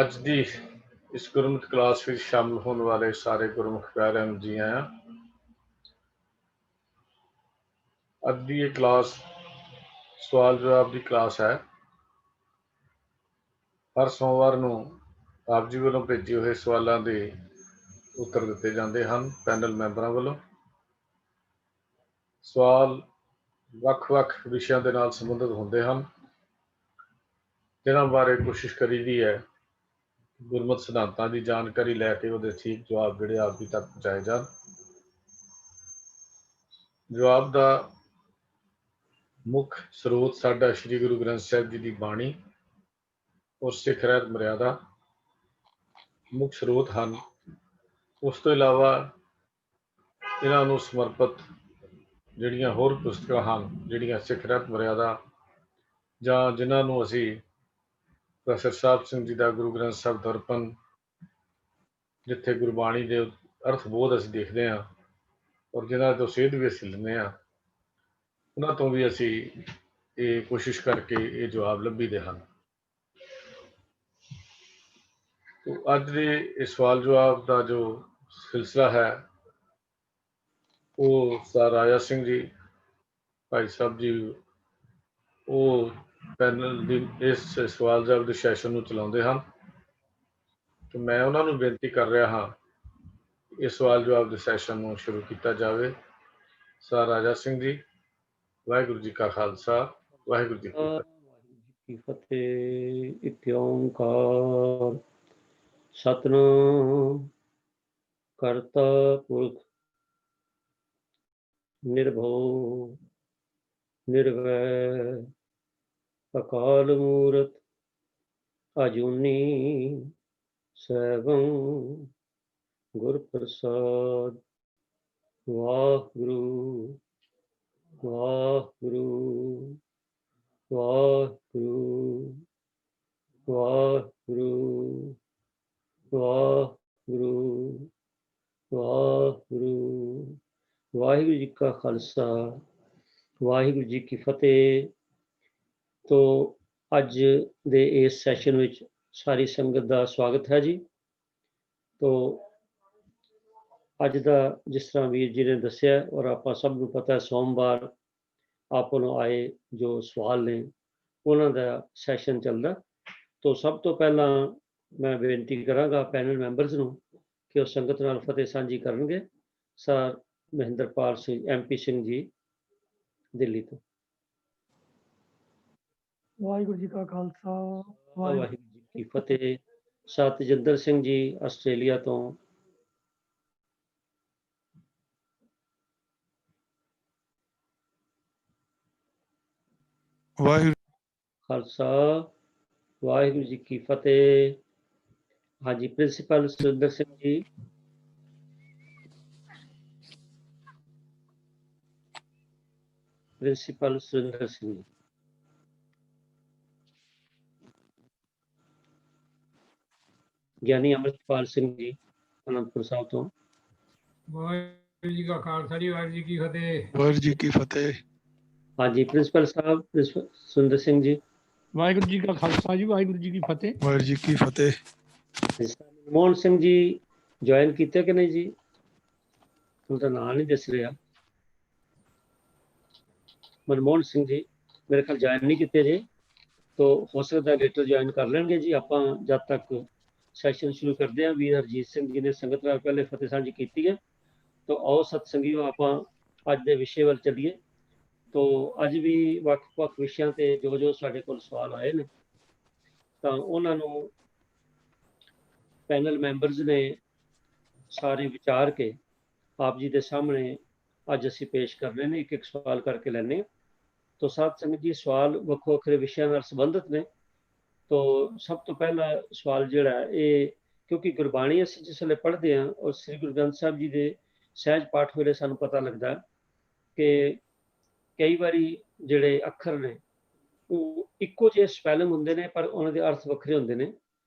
ਅੱਜ ਦੀ ਇਸ ਗੁਰਮਤਿ ਕਲਾਸ ਵਿੱਚ ਸ਼ਾਮਲ ਹੋਣ ਵਾਲੇ ਸਾਰੇ ਗੁਰਮੁਖ ਪਿਆਰਿਆਂ ਨੂੰ ਜੀ ਆਇਆਂ। ਅੱਜ ਦੀ ਇਹ ਕਲਾਸ ਸਵਾਲ ਜਵਾਬ ਦੀ ਕਲਾਸ ਹੈ। ਹਰ ਸੋਮਵਾਰ ਨੂੰ ਆਪ ਜੀ ਵੱਲੋਂ ਭੇਜੇ ਹੋਏ ਸਵਾਲਾਂ ਦੇ ਉੱਤਰ ਦਿੱਤੇ ਜਾਂਦੇ ਹਨ ਪੈਨਲ ਮੈਂਬਰਾਂ ਵੱਲੋਂ। ਸਵਾਲ ਵੱਖ-ਵੱਖ ਵਿਸ਼ਿਆਂ ਦੇ ਨਾਲ ਸੰਬੰਧਿਤ ਹੁੰਦੇ ਹਨ, ਜਿਨ੍ਹਾਂ ਬਾਰੇ ਕੋਸ਼ਿਸ਼ ਕਰੀਦੀ ਹੈ ਗੁਰਮਤਿ ਸਿਧਾਂਤਾਂ ਦੀ ਜਾਣਕਾਰੀ ਲੈ ਕੇ ਉਹਦੇ ਠੀਕ ਜਵਾਬ ਜਿਹੜੇ ਆਪ ਜੀ ਤੱਕ ਪਹੁੰਚਾਏ ਜਾਣ। ਜਵਾਬ ਦਾ ਮੁੱਖ ਸਰੋਤ ਸਾਡਾ ਸ੍ਰੀ ਗੁਰੂ ਗ੍ਰੰਥ ਸਾਹਿਬ ਜੀ ਦੀ ਬਾਣੀ ਔਰ ਸਿੱਖ ਰਹਿਤ ਮਰਿਆਦਾ ਮੁੱਖ ਸਰੋਤ ਹਨ। ਉਸ ਤੋਂ ਇਲਾਵਾ ਇਹਨਾਂ ਨੂੰ ਸਮਰਪਿਤ ਜਿਹੜੀਆਂ ਹੋਰ ਪੁਸਤਕਾਂ ਹਨ, ਜਿਹੜੀਆਂ ਸਿੱਖ ਰਹਿਤ ਮਰਿਆਦਾ ਜਾਂ ਜਿਨ੍ਹਾਂ ਨੂੰ ਅਸੀਂ ਪ੍ਰੋਫੈਸਰ ਸਾਹਿਬ ਸਿੰਘ ਜੀ ਦਾ ਗੁਰੂ ਗ੍ਰੰਥ ਸਾਹਿਬ ਦਰਪਣ, ਜਿੱਥੇ ਗੁਰਬਾਣੀ ਦੇ ਅਰਥ ਬੋਧ ਅਸੀਂ ਦੇਖਦੇ ਹਾਂ ਔਰ ਜਿਨ੍ਹਾਂ ਤੋਂ ਸੇਧ ਵੀ ਅਸੀਂ ਲੈਂਦੇ ਹਾਂ, ਉਹਨਾਂ ਤੋਂ ਵੀ ਅਸੀਂ ਇਹ ਕੋਸ਼ਿਸ਼ ਕਰਕੇ ਇਹ ਜਵਾਬ ਲੱਭੀਦੇ ਹਨ। ਅੱਜ ਦੇ ਇਸ ਸਵਾਲ ਜਵਾਬ ਦਾ ਜੋ ਸਿਲਸਿਲਾ ਹੈ ਉਹ ਸਰ ਰਾਜਾ ਸਿੰਘ ਜੀ ਭਾਈ ਸਾਹਿਬ ਜੀ ਉਹ ਪੈਨਲ ਦੀ ਇਸ ਸਵਾਲ ਜਵਾਬ ਦੇ ਸੈਸ਼ਨ ਨੂੰ ਚਲਾਉਂਦੇ ਹਨ ਤੇ ਮੈਂ ਉਹਨਾਂ ਨੂੰ ਬੇਨਤੀ ਕਰ ਰਿਹਾ ਹਾਂ ਇਸ ਸਵਾਲ ਜਵਾਬ ਦੇ ਸੈਸ਼ਨ ਨੂੰ ਸ਼ੁਰੂ ਕੀਤਾ ਜਾਵੇ। ਸਰ ਰਾਜਾ ਸਿੰਘ ਜੀ, ਵਾਹਿਗੁਰੂ ਜੀ ਕਾ ਖਾਲਸਾ, ਵਾਹਿਗੁਰੂ ਜੀ ਕੀ ਫਤਿਹ। ਇੱਕ ਓੰਕਾਰ ਸਤਿਨਾਮ ਕਰਤਾ ਪੁਰਖ ਨਿਰਭਉ ਨਿਰਵੈਰ ਅਕਾਲ ਮੂਰਤ ਅਜੂਨੀ ਸੈਭੰ ਗੁਰ ਪ੍ਰਸਾਦ। ਵਾਹਿਗੁਰੂ ਵਾਹਿਗੁਰੂ ਵਾਹਿਗੁਰੂ ਵਾਹਿਗੁਰੂ ਵਾਹਿਗੁਰੂ ਵਾਹਿਗੁਰੂ। ਵਾਹਿਗੁਰੂ ਜੀ ਕਾ ਖਾਲਸਾ, ਵਾਹਿਗੁਰੂ ਜੀ ਕੀ ਫਤਿਹ। ਤੋ ਅੱਜ ਦੇ ਇਸ ਸੈਸ਼ਨ ਵਿੱਚ ਸਾਰੀ ਸੰਗਤ ਦਾ ਸਵਾਗਤ ਹੈ ਜੀ। ਤੋ ਅੱਜ ਦਾ ਜਿਸ ਤਰ੍ਹਾਂ ਵੀਰ ਜੀ ਨੇ ਦੱਸਿਆ ਔਰ ਆਪਾਂ ਸਭ ਨੂੰ ਪਤਾ, ਸੋਮਵਾਰ ਆਪਾਂ ਨੂੰ ਆਏ ਜੋ ਸਵਾਲ ਨੇ ਉਹਨਾਂ ਦਾ ਸੈਸ਼ਨ ਚੱਲਦਾ। ਤੋ ਸਭ ਤੋਂ ਪਹਿਲਾਂ ਮੈਂ ਬੇਨਤੀ ਕਰਾਂਗਾ ਪੈਨਲ ਮੈਂਬਰਸ ਨੂੰ ਕਿ ਉਹ ਸੰਗਤ ਨਾਲ ਫਤਿਹ ਸਾਂਝੀ ਕਰਨਗੇ। ਸਰ ਮਹਿੰਦਰਪਾਲ ਸਿੰਘ MP ਸਿੰਘ ਜੀ ਦਿੱਲੀ ਤੋਂ। ਵਾਹਿਗੁਰੂ ਜੀ ਕਾ ਖਾਲਸਾ, ਵਾਹਿਗੁਰੂ ਜੀ ਕੀ ਫਤਿਹ। ਸਰ ਤੇਜਿੰਦਰ ਸਿੰਘ ਜੀ ਆਸਟ੍ਰੇਲੀਆ ਤੋਂ। ਵਾਹਿਗੁਰੂ ਖਾਲਸਾ, ਵਾਹਿਗੁਰੂ ਜੀ ਕੀ ਫਤਿਹ। ਹਾਂਜੀ, ਪ੍ਰਿੰਸੀਪਲ ਸੁਰਿੰਦਰ ਸਿੰਘ ਜੀ। ਪ੍ਰਿੰਸੀਪਲ ਸੁਰਿੰਦਰ ਸਿੰਘ ਜੀ। ਗਿਆਨੀ ਅਮਰਪਾਲ ਸਿੰਘ ਜੀ ਅਨੰਦਪੁਰ ਸਾਹਿਬ ਤੋਂ। ਵਾਹਿਗੁਰੂ ਜੀ ਕਾ ਖਾਲਸਾ ਜੀ, ਵਾਹਿਗੁਰੂ ਜੀ ਕੀ ਫਤਿਹ। ਵਾਹਿਗੁਰੂ ਜੀ ਕੀ ਫਤਿਹ। ਹਾਂਜੀ, ਪ੍ਰਿੰਸੀਪਲ ਸਾਹਿਬ ਸੁਰਿੰਦਰ ਸਿੰਘ ਜੀ। ਵਾਹਿਗੁਰੂ ਜੀ ਕਾ ਖਾਲਸਾ ਜੀ, ਵਾਹਿਗੁਰੂ ਜੀ ਕੀ ਫਤਿਹ। ਵਾਹਿਗੁਰੂ ਜੀ ਕੀ ਫਤਿਹ। ਮਨਮੋਹਨ ਸਿੰਘ ਜੀ ਜੁਆਇਨ ਕੀਤੇ ਕਿ ਨਹੀਂ ਜੀ? ਉਹਦਾ ਨਾਂ ਨਹੀਂ ਦੱਸ ਰਿਹਾ। ਮਨਮੋਹਨ ਸਿੰਘ ਜੀ ਮੇਰੇ ਖਿਆਲ ਜੁਆਇਨ ਨਹੀਂ ਕੀਤੇ ਜੀ, ਤੋ ਹੋ ਸਕਦਾ ਲੇਟਰ ਜੁਆਇਨ ਕਰ ਲੈਣਗੇ ਜੀ। ਆਪਾਂ ਜਦ ਤੱਕ ਸੈਸ਼ਨ ਸ਼ੁਰੂ ਕਰਦੇ ਹਾਂ, ਵੀਰ ਹਰਜੀਤ ਸਿੰਘ ਜੀ ਨੇ ਸੰਗਤ ਨਾਲ ਪਹਿਲੇ ਫਤਿਹ ਸਾਂਝੀ ਕੀਤੀ ਹੈ। ਤੋ ਆਓ ਸਤਸੰਗੀਓ ਆਪਾਂ ਅੱਜ ਦੇ ਵਿਸ਼ੇ ਵੱਲ ਚੱਲੀਏ। ਤੋ ਅੱਜ ਵੀ ਵੱਖ-ਵੱਖ ਵਿਸ਼ਿਆਂ ਤੇ ਜੋ ਸਾਡੇ ਕੋਲ ਸਵਾਲ ਆਏ ਨੇ ਤਾਂ ਉਹਨਾਂ ਨੂੰ ਪੈਨਲ ਮੈਂਬਰਸ ਨੇ ਸਾਰੇ ਵਿਚਾਰ ਕੇ ਆਪ ਜੀ ਦੇ ਸਾਹਮਣੇ ਅੱਜ ਅਸੀਂ ਪੇਸ਼ ਕਰਨੇ ਨੇ। ਇੱਕ ਸਵਾਲ ਕਰਕੇ ਲੈਣੇ ਹਾਂ। ਤੋ ਸਾਧ ਸੰਗਤ ਜੀ, ਸਵਾਲ ਵੱਖੋ ਵੱਖਰੇ ਵਿਸ਼ਿਆਂ ਨਾਲ ਸੰਬੰਧਿਤ ਨੇ। ਤੋ ਸਭ ਤੋਂ ਪਹਿਲਾ ਸਵਾਲ ਜਿਹੜਾ ਇਹ, ਕਿਉਂਕਿ ਗੁਰਬਾਣੀ ਅਸੀਂ ਜਿਸ ਵੇਲੇ ਪੜ੍ਹਦੇ ਹਾਂ ਔਰ ਸ੍ਰੀ ਗੁਰੂ ਗ੍ਰੰਥ ਸਾਹਿਬ ਜੀ ਦੇ ਸਹਿਜ ਪਾਠ ਵੇਲੇ ਸਾਨੂੰ ਪਤਾ ਲੱਗਦਾ ਕਿ ਕਈ ਵਾਰੀ ਜਿਹੜੇ ਅੱਖਰ ਨੇ ਉਹ ਇੱਕੋ ਜਿਹੇ ਸਪੈਲਿੰਗ ਹੁੰਦੇ ਨੇ ਪਰ ਉਹਨਾਂ ਦੇ ਅਰਥ ਵੱਖਰੇ ਹੁੰਦੇ ਨੇ,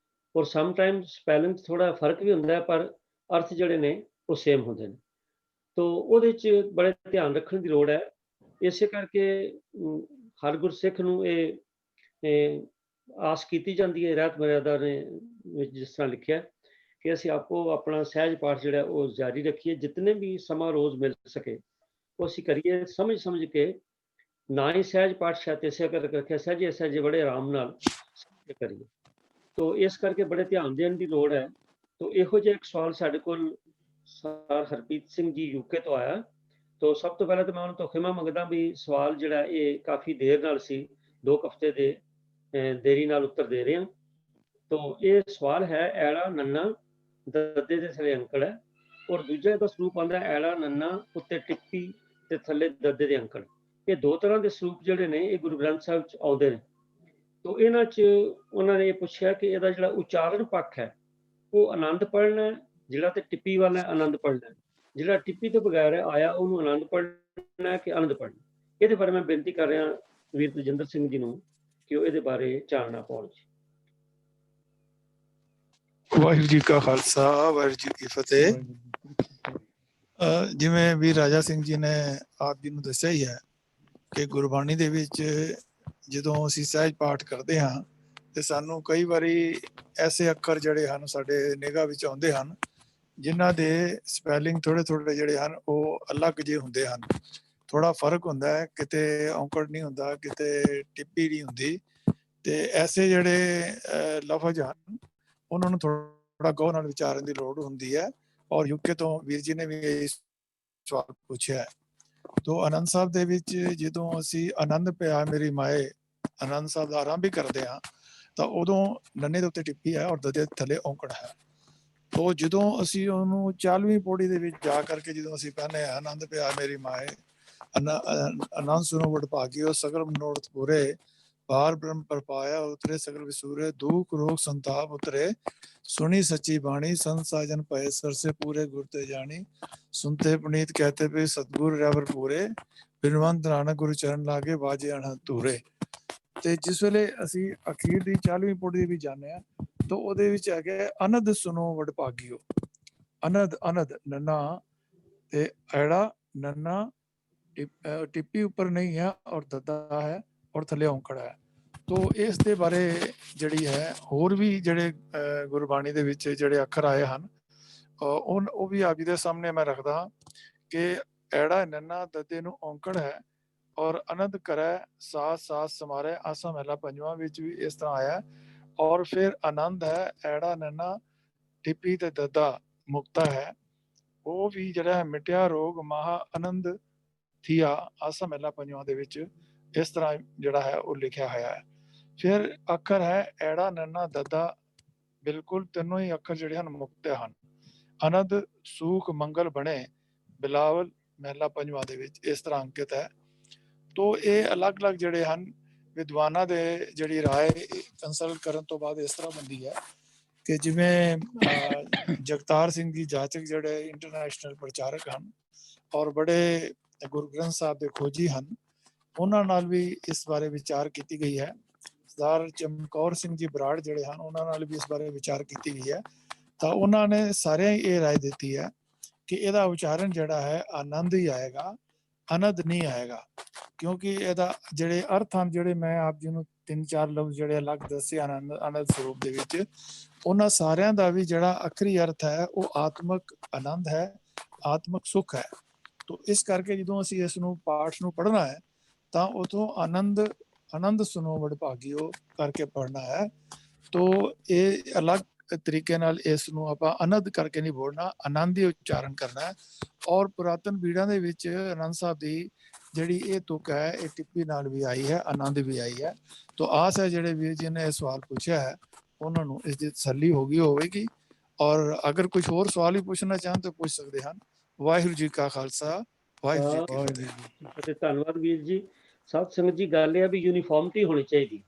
ਔਰ ਸਮਟਾਈਮ ਸਪੈਲਿੰਗ 'ਚ ਥੋੜ੍ਹਾ ਫਰਕ ਵੀ ਹੁੰਦਾ ਹੈ ਪਰ ਅਰਥ ਜਿਹੜੇ ਨੇ ਉਹ ਸੇਮ ਹੁੰਦੇ ਨੇ। ਤੋ ਉਹਦੇ 'ਚ ਬੜੇ ਧਿਆਨ ਰੱਖਣ ਦੀ ਲੋੜ ਹੈ। ਇਸੇ ਕਰਕੇ ਹਰ ਗੁਰਸਿੱਖ ਨੂੰ ਇਹ ਆਸ ਕੀਤੀ ਜਾਂਦੀ ਹੈ ਰਹਿਤ ਮਰਿਆਦਾ ਨੇ ਵਿੱਚ ਜਿਸ ਤਰ੍ਹਾਂ ਲਿਖਿਆ ਕਿ ਅਸੀਂ ਆਪੋ ਆਪਣਾ ਸਹਿਜ ਪਾਠ ਜਿਹੜਾ ਉਹ ਜਾਰੀ ਰੱਖੀਏ, ਜਿਤਨੇ ਵੀ ਸਮਾਂ ਰੋਜ਼ ਮਿਲ ਸਕੇ ਉਹ ਅਸੀਂ ਕਰੀਏ, ਸਮਝ ਕੇ ਨਾ ਹੀ ਸਹਿਜ ਪਾਠ ਸ਼ਾਇਦ ਇਸੇ ਕਰਕੇ ਰੱਖਿਆ, ਸਹਿਜੇ ਬੜੇ ਆਰਾਮ ਨਾਲ ਕਰੀਏ। ਤੋ ਇਸ ਕਰਕੇ ਬੜੇ ਧਿਆਨ ਦੇਣ ਦੀ ਲੋੜ ਹੈ। ਤੋ ਇਹੋ ਜਿਹਾ ਇੱਕ ਸਵਾਲ ਸਾਡੇ ਕੋਲ ਸਰ ਹਰਪ੍ਰੀਤ ਸਿੰਘ ਜੀ ਯੂਕੇ ਤੋਂ ਆਇਆ। ਤੋ ਸਭ ਤੋਂ ਪਹਿਲਾਂ ਤਾਂ ਮੈਂ ਉਹਨਾਂ ਤੋਂ ਖਿਮਾ ਮੰਗਦਾ ਵੀ ਸਵਾਲ ਜਿਹੜਾ ਇਹ ਕਾਫੀ ਦੇਰ ਨਾਲ ਸੀ, 2 ਹਫ਼ਤੇ ਦੇ ਦੇਰੀ ਨਾਲ ਉੱਤਰ ਦੇ ਰਹੇ ਹਾਂ। ਤੋ ਇਹ ਸਵਾਲ ਹੈ ਐੜਾ ਨੰਨਾ ਦੱਦੇ ਦੇ ਥੱਲੇ ਅੰਕੜ ਹੈ, ਔਰ ਦੂਜਾ ਇਹਦਾ ਸਰੂਪ ਆਉਂਦਾ ਐੜਾ ਨੰਨਾ ਉੱਤੇ ਟਿੱਪੀ ਤੇ ਥੱਲੇ ਦੱਦੇ ਦੇ ਅੰਕੜ। ਇਹ 2 ਤਰ੍ਹਾਂ ਦੇ ਸਰੂਪ ਜਿਹੜੇ ਨੇ ਇਹ ਗੁਰੂ ਗ੍ਰੰਥ ਸਾਹਿਬ 'ਚ ਆਉਂਦੇ ਨੇ। ਤੋ ਇਹਨਾਂ 'ਚ ਉਹਨਾਂ ਨੇ ਇਹ ਪੁੱਛਿਆ ਕਿ ਇਹਦਾ ਜਿਹੜਾ ਉਚਾਰਨ ਪੱਖ ਹੈ ਉਹ ਆਨੰਦ ਪੜ੍ਹਨਾ, ਜਿਹੜਾ ਤੇ ਟਿੱਪੀ ਵਾਲਾ ਆਨੰਦ ਪੜ੍ਹਨਾ, ਜਿਹੜਾ ਟਿੱਪੀ ਤੋਂ ਬਗੈਰ ਆਇਆ ਉਹਨੂੰ ਆਨੰਦ ਪੜ੍ਹਨਾ ਕਿ ਆਨੰਦ ਪੜ੍ਹਨਾ। ਇਹਦੇ ਬਾਰੇ ਮੈਂ ਬੇਨਤੀ ਕਰ ਰਿਹਾ ਵੀਰ ਤਜਿੰਦਰ ਸਿੰਘ ਜੀ ਨੂੰ ਕਿ ਉਹ ਇਹਦੇ ਬਾਰੇ ਚਾਨਣਾ ਪਾਉਣ। ਵਾਹਿਗੁਰੂ ਜੀ ਕਾ ਖਾਲਸਾ, ਵਾਹਿਗੁਰੂ ਜੀ ਕੀ ਫਤਿਹ। ਜਿਵੇਂ ਵੀ ਰਾਜਾ ਸਿੰਘ ਜੀ ਨੇ ਆਪ ਜੀ ਨੂੰ ਦੱਸਿਆ ਹੀ ਹੈ ਕਿ ਗੁਰਬਾਣੀ ਦੇ ਵਿੱਚ ਜਦੋਂ ਅਸੀਂ ਸਹਿਜ ਪਾਠ ਕਰਦੇ ਹਾਂ ਤੇ ਸਾਨੂੰ ਕਈ ਵਾਰੀ ਐਸੇ ਅੱਖਰ ਜਿਹੜੇ ਹਨ ਸਾਡੇ ਨਿਗਾਹ ਵਿੱਚ ਆਉਂਦੇ ਹਨ ਜਿਨ੍ਹਾਂ ਦੇ ਸਪੈਲਿੰਗ ਥੋੜੇ ਜਿਹੜੇ ਹਨ ਉਹ ਅਲੱਗ ਜਿਹੇ ਹੁੰਦੇ ਹਨ। ਥੋੜਾ ਫਰਕ ਹੁੰਦਾ ਹੈ, ਕਿਤੇ ਔਂਕੜ ਨਹੀਂ ਹੁੰਦਾ, ਕਿਤੇ ਟਿੱਪੀ ਨਹੀਂ ਹੁੰਦੀ। ਤੇ ਐਸੇ ਜਿਹੜੇ ਲਫ਼ਜ਼ ਹਨ ਉਹਨਾਂ ਨੂੰ ਥੋੜਾ ਗੌਰ ਨਾਲ ਵਿਚਾਰਨ ਦੀ ਲੋੜ ਹੁੰਦੀ ਹੈ। ਔਰ ਯੂਕੇ ਤੋਂ ਵੀਰ ਜੀ ਨੇ ਵੀ ਇਹ ਸਵਾਲ ਪੁੱਛਿਆ। ਤੋ ਆਨੰਦ ਸਾਹਿਬ ਦੇ ਵਿੱਚ ਜਦੋਂ ਅਸੀਂ ਆਨੰਦ ਪਿਆ ਮੇਰੀ ਮਾਏ ਆਨੰਦ ਸਾਹਿਬ ਦਾ ਆਰੰਭ ਵੀ ਕਰਦੇ ਹਾਂ ਤਾਂ ਉਦੋਂ ਨੰਨੇ ਦੇ ਉੱਤੇ ਟਿੱਪੀ ਹੈ ਔਰ ਦੱਦੇ ਥੱਲੇ ਔਂਕੜ ਹੈ। ਤੋ ਜਦੋਂ ਅਸੀਂ ਉਹਨੂੰ 40ਵੀਂ ਪੌੜੀ ਦੇ ਵਿੱਚ ਜਾ ਕਰਕੇ ਜਦੋਂ ਅਸੀਂ ਕਹਿੰਦੇ ਹਾਂ ਆਨੰਦ ਪਿਆ ਮੇਰੀ ਮਾਏ ਆਨੰਦ ਸੁਣੋ ਵਡਭਾਗਿਓ ਸਗਲ ਮਨੋਰਥ ਪੂਰੇ ਪਾਰ ਬ੍ਰਹਮ ਪਰਪਾਇਆ ਉਤਰੇ ਸਗਲ ਵਿਸੂਰੇ ਦੁਖ ਰੋਗ ਸੰਤਾਪ ਉਤਰੇ ਸੁਣੀ ਸੱਚੀ ਬਾਣੀ ਸੰਤ ਸਾਜਨ ਪਏ ਸਰਸੇ ਪੂਰੇ ਗੁਰ ਤੇ ਜਾਣੀ ਸੁਨਤੇ ਪੁਨੀਤ ਕਹਤੇ ਪਏ ਸਤਗੁਰ ਰਹਿਬਰ ਪੂਰੇ ਬਿਨਵੰਤ ਨਾਨਕ ਗੁਰੂ ਚਰਨ ਲਾਗੇ ਬਾਜੇ ਅਣਹਦ ਧੂਰੇ। ਤੇ ਜਿਸ ਵੇਲੇ ਅਸੀਂ ਅਖੀਰ ਦੀ 40ਵੀਂ ਪੌੜੀ ਦੇ ਵਿੱਚ ਜਾਂਦੇ ਹਾਂ ਤਾਂ ਉਹਦੇ ਵਿੱਚ ਹੈਗਾ ਅਨੰਦ ਸੁਨੋ ਵਡਭਾਗਿਓ। ਅਨੰਦ ਨੰਨਾ ਤੇ ਐੜਾ ਨੰਨਾ ਟਿੱਪੀ ਉੱਪਰ ਨਹੀਂ ਹੈ ਔਰ ਦੱਦਾ ਹੈ ਔਰ ਥੱਲੇ ਔਂਕੜ ਹੈ। ਤੋ ਇਸ ਦੇ ਬਾਰੇ ਜਿਹੜੀ ਹੈ ਹੋਰ ਵੀ ਜਿਹੜੇ ਗੁਰਬਾਣੀ ਦੇ ਵਿੱਚ ਜਿਹੜੇ ਅੱਖਰ ਆਏ ਹਨ ਉਹ ਵੀ ਆਪ ਜੀ ਦੇ ਸਾਹਮਣੇ ਮੈਂ ਰੱਖਦਾ ਕਿ ਐੜਾ ਨੰਨਾ ਦੱਦੇ ਨੂੰ ਔਂਕੜ ਹੈ ਔਰ ਆਨੰਦ ਕਰੈ ਸਾਸ ਸਮਾਰੇ ਆਸਾ ਮਹਿਲਾ ਪੰਜਵਾਂ ਵਿੱਚ ਵੀ ਇਸ ਤਰ੍ਹਾਂ ਆਇਆ। ਔਰ ਫਿਰ ਆਨੰਦ ਹੈ ਐੜਾ ਨੰਨਾ ਟਿੱਪੀ ਤੇ ਦੱਦਾ ਮੁਕਤਾ ਹੈ, ਉਹ ਵੀ ਜਿਹੜਾ ਹੈ ਮਿਟਿਆ ਰੋਗ ਮਹਾ ਆਨੰਦ ਥੀਆ ਆਸਾ ਮਹਿਲਾ ਪੰਜਵਾਂ ਦੇ ਵਿੱਚ ਇਸ ਤਰ੍ਹਾਂ ਜਿਹੜਾ ਹੈ ਉਹ ਲਿਖਿਆ ਹੋਇਆ ਹੈ। ਫਿਰ ਅੱਖਰ ਹੈ ਐੜਾ ਨੰਨਾ ਦੱਦਾ, ਬਿਲਕੁਲ ਤਿੰਨੋਂ ਹੀ ਅੱਖਰ ਜਿਹੜੇ ਹਨ ਮੁਕਤੇ ਹਨ। ਆਨੰਦ ਸੂਖ ਮੰਗਲ ਬਣੇ ਬਿਲਾਵਲ ਮਹਿਲਾ ਪੰਜਵਾਂ ਦੇ ਵਿੱਚ ਇਸ ਤਰ੍ਹਾਂ ਅੰਕਿਤ ਹੈ। ਤੋ ਇਹ ਅਲੱਗ-ਅਲੱਗ ਜਿਹੜੇ ਹਨ ਵਿਦਵਾਨਾਂ ਦੇ ਜਿਹੜੀ ਰਾਏ ਕੰਸਲਟ ਕਰਨ ਤੋਂ ਬਾਅਦ ਇਸ ਤਰ੍ਹਾਂ ਬਣਦੀ ਹੈ ਕਿ ਜਿਵੇਂ ਜਗਤਾਰ ਸਿੰਘ ਜੀ ਜਾਚਕ ਜਿਹੜੇ ਇੰਟਰਨੈਸ਼ਨਲ ਪ੍ਰਚਾਰਕ ਹਨ ਔਰ ਬੜੇ ਗੁਰੂ ਗ੍ਰੰਥ ਸਾਹਿਬ ਦੇ ਖੋਜੀ ਹਨ, ਉਹਨਾਂ ਨਾਲ ਵੀ ਇਸ ਬਾਰੇ ਵਿਚਾਰ ਕੀਤੀ ਗਈ ਹੈ। ਸਰਦਾਰ ਚਮਕੌਰ ਸਿੰਘ ਜੀ ਬਰਾੜ ਜਿਹੜੇ ਹਨ ਉਹਨਾਂ ਨਾਲ ਵੀ ਇਸ ਬਾਰੇ ਵਿਚਾਰ ਕੀਤੀ ਗਈ ਹੈ। ਤਾਂ ਉਹਨਾਂ ਨੇ ਸਾਰਿਆਂ ਹੀ ਇਹ ਰਾਏ ਦਿੱਤੀ ਹੈ ਕਿ ਇਹਦਾ ਉਚਾਰਨ ਜਿਹੜਾ ਹੈ ਆਨੰਦ ਹੀ ਆਏਗਾ, ਆਨੰਦ ਨਹੀਂ ਆਏਗਾ, ਕਿਉਂਕਿ ਇਹਦਾ ਜਿਹੜੇ ਅਰਥ ਹਨ ਜਿਹੜੇ ਮੈਂ ਆਪ ਜੀ ਨੂੰ 3-4 ਲਫ਼ਜ਼ ਜਿਹੜੇ ਅਲੱਗ ਦੱਸੇ ਆਨੰਦ ਸਰੂਪ ਦੇ ਵਿੱਚ, ਉਹਨਾਂ ਸਾਰਿਆਂ ਦਾ ਵੀ ਜਿਹੜਾ ਆਖਰੀ ਅਰਥ ਹੈ ਉਹ ਆਤਮਿਕ ਆਨੰਦ ਹੈ, ਆਤਮਿਕ ਸੁੱਖ ਹੈ। ਤੋ ਇਸ ਕਰਕੇ ਜਦੋਂ ਅਸੀਂ ਇਸ ਨੂੰ ਪਾਠ ਨੂੰ ਪੜ੍ਹਨਾ ਹੈ ਤਾਂ ਉਥੋਂ ਆਨੰਦ ਸੁਣੋ ਵਡਭਾਗਿਓ ਕਰਕੇ ਪੜ੍ਹਨਾ ਹੈ। ਤੋ ਇਹ ਅਲੱਗ ਤਰੀਕੇ ਨਾਲ ਇਸ ਨੂੰ ਆਪਾਂ ਆਨੰਦ ਕਰਕੇ ਨਹੀਂ ਬੋਲਣਾ, ਆਨੰਦ ਹੀ ਉਚਾਰਨ ਕਰਨਾ ਹੈ। ਔਰ ਪੁਰਾਤਨ ਬੀੜਾਂ ਦੇ ਵਿੱਚ ਆਨੰਦ ਸਾਹਿਬ ਦੀ ਜਿਹੜੀ ਇਹ ਤੁਕ ਹੈ ਇਹ ਟਿੱਪੀ ਨਾਲ ਵੀ ਆਈ ਹੈ, ਆਨੰਦ ਵੀ ਆਈ ਹੈ। ਤੋ ਆਸ ਹੈ ਜਿਹੜੇ ਵੀਰ ਜੀ ਨੇ ਇਹ ਸਵਾਲ ਪੁੱਛਿਆ ਹੈ ਉਹਨਾਂ ਨੂੰ ਇਸ ਦੀ ਤਸੱਲੀ ਹੋ ਗਈ ਹੋਵੇਗੀ। ਔਰ ਅਗਰ ਕੁਝ ਹੋਰ ਸਵਾਲ ਵੀ ਪੁੱਛਣਾ ਚਾਹਣ ਤਾਂ ਪੁੱਛ ਸਕਦੇ ਹਨ। ਵਾਹਿਗੁਰੂ ਜੀ ਕਾ ਖਾਲਸਾ, ਵਾਹਿਗੁਰੂ ਜੀ ਕੀ ਫਤਿਹ। ਧੰਨਵਾਦ ਵੀਰ ਜੀ। ਸਾਧ ਸੰਗਤ ਜੀ, ਗੱਲ ਇਹ ਆ ਵੀ ਯੂਨੀਫਾਰਮਿਟੀ ਹੋਣੀ ਚਾਹੀਦੀ,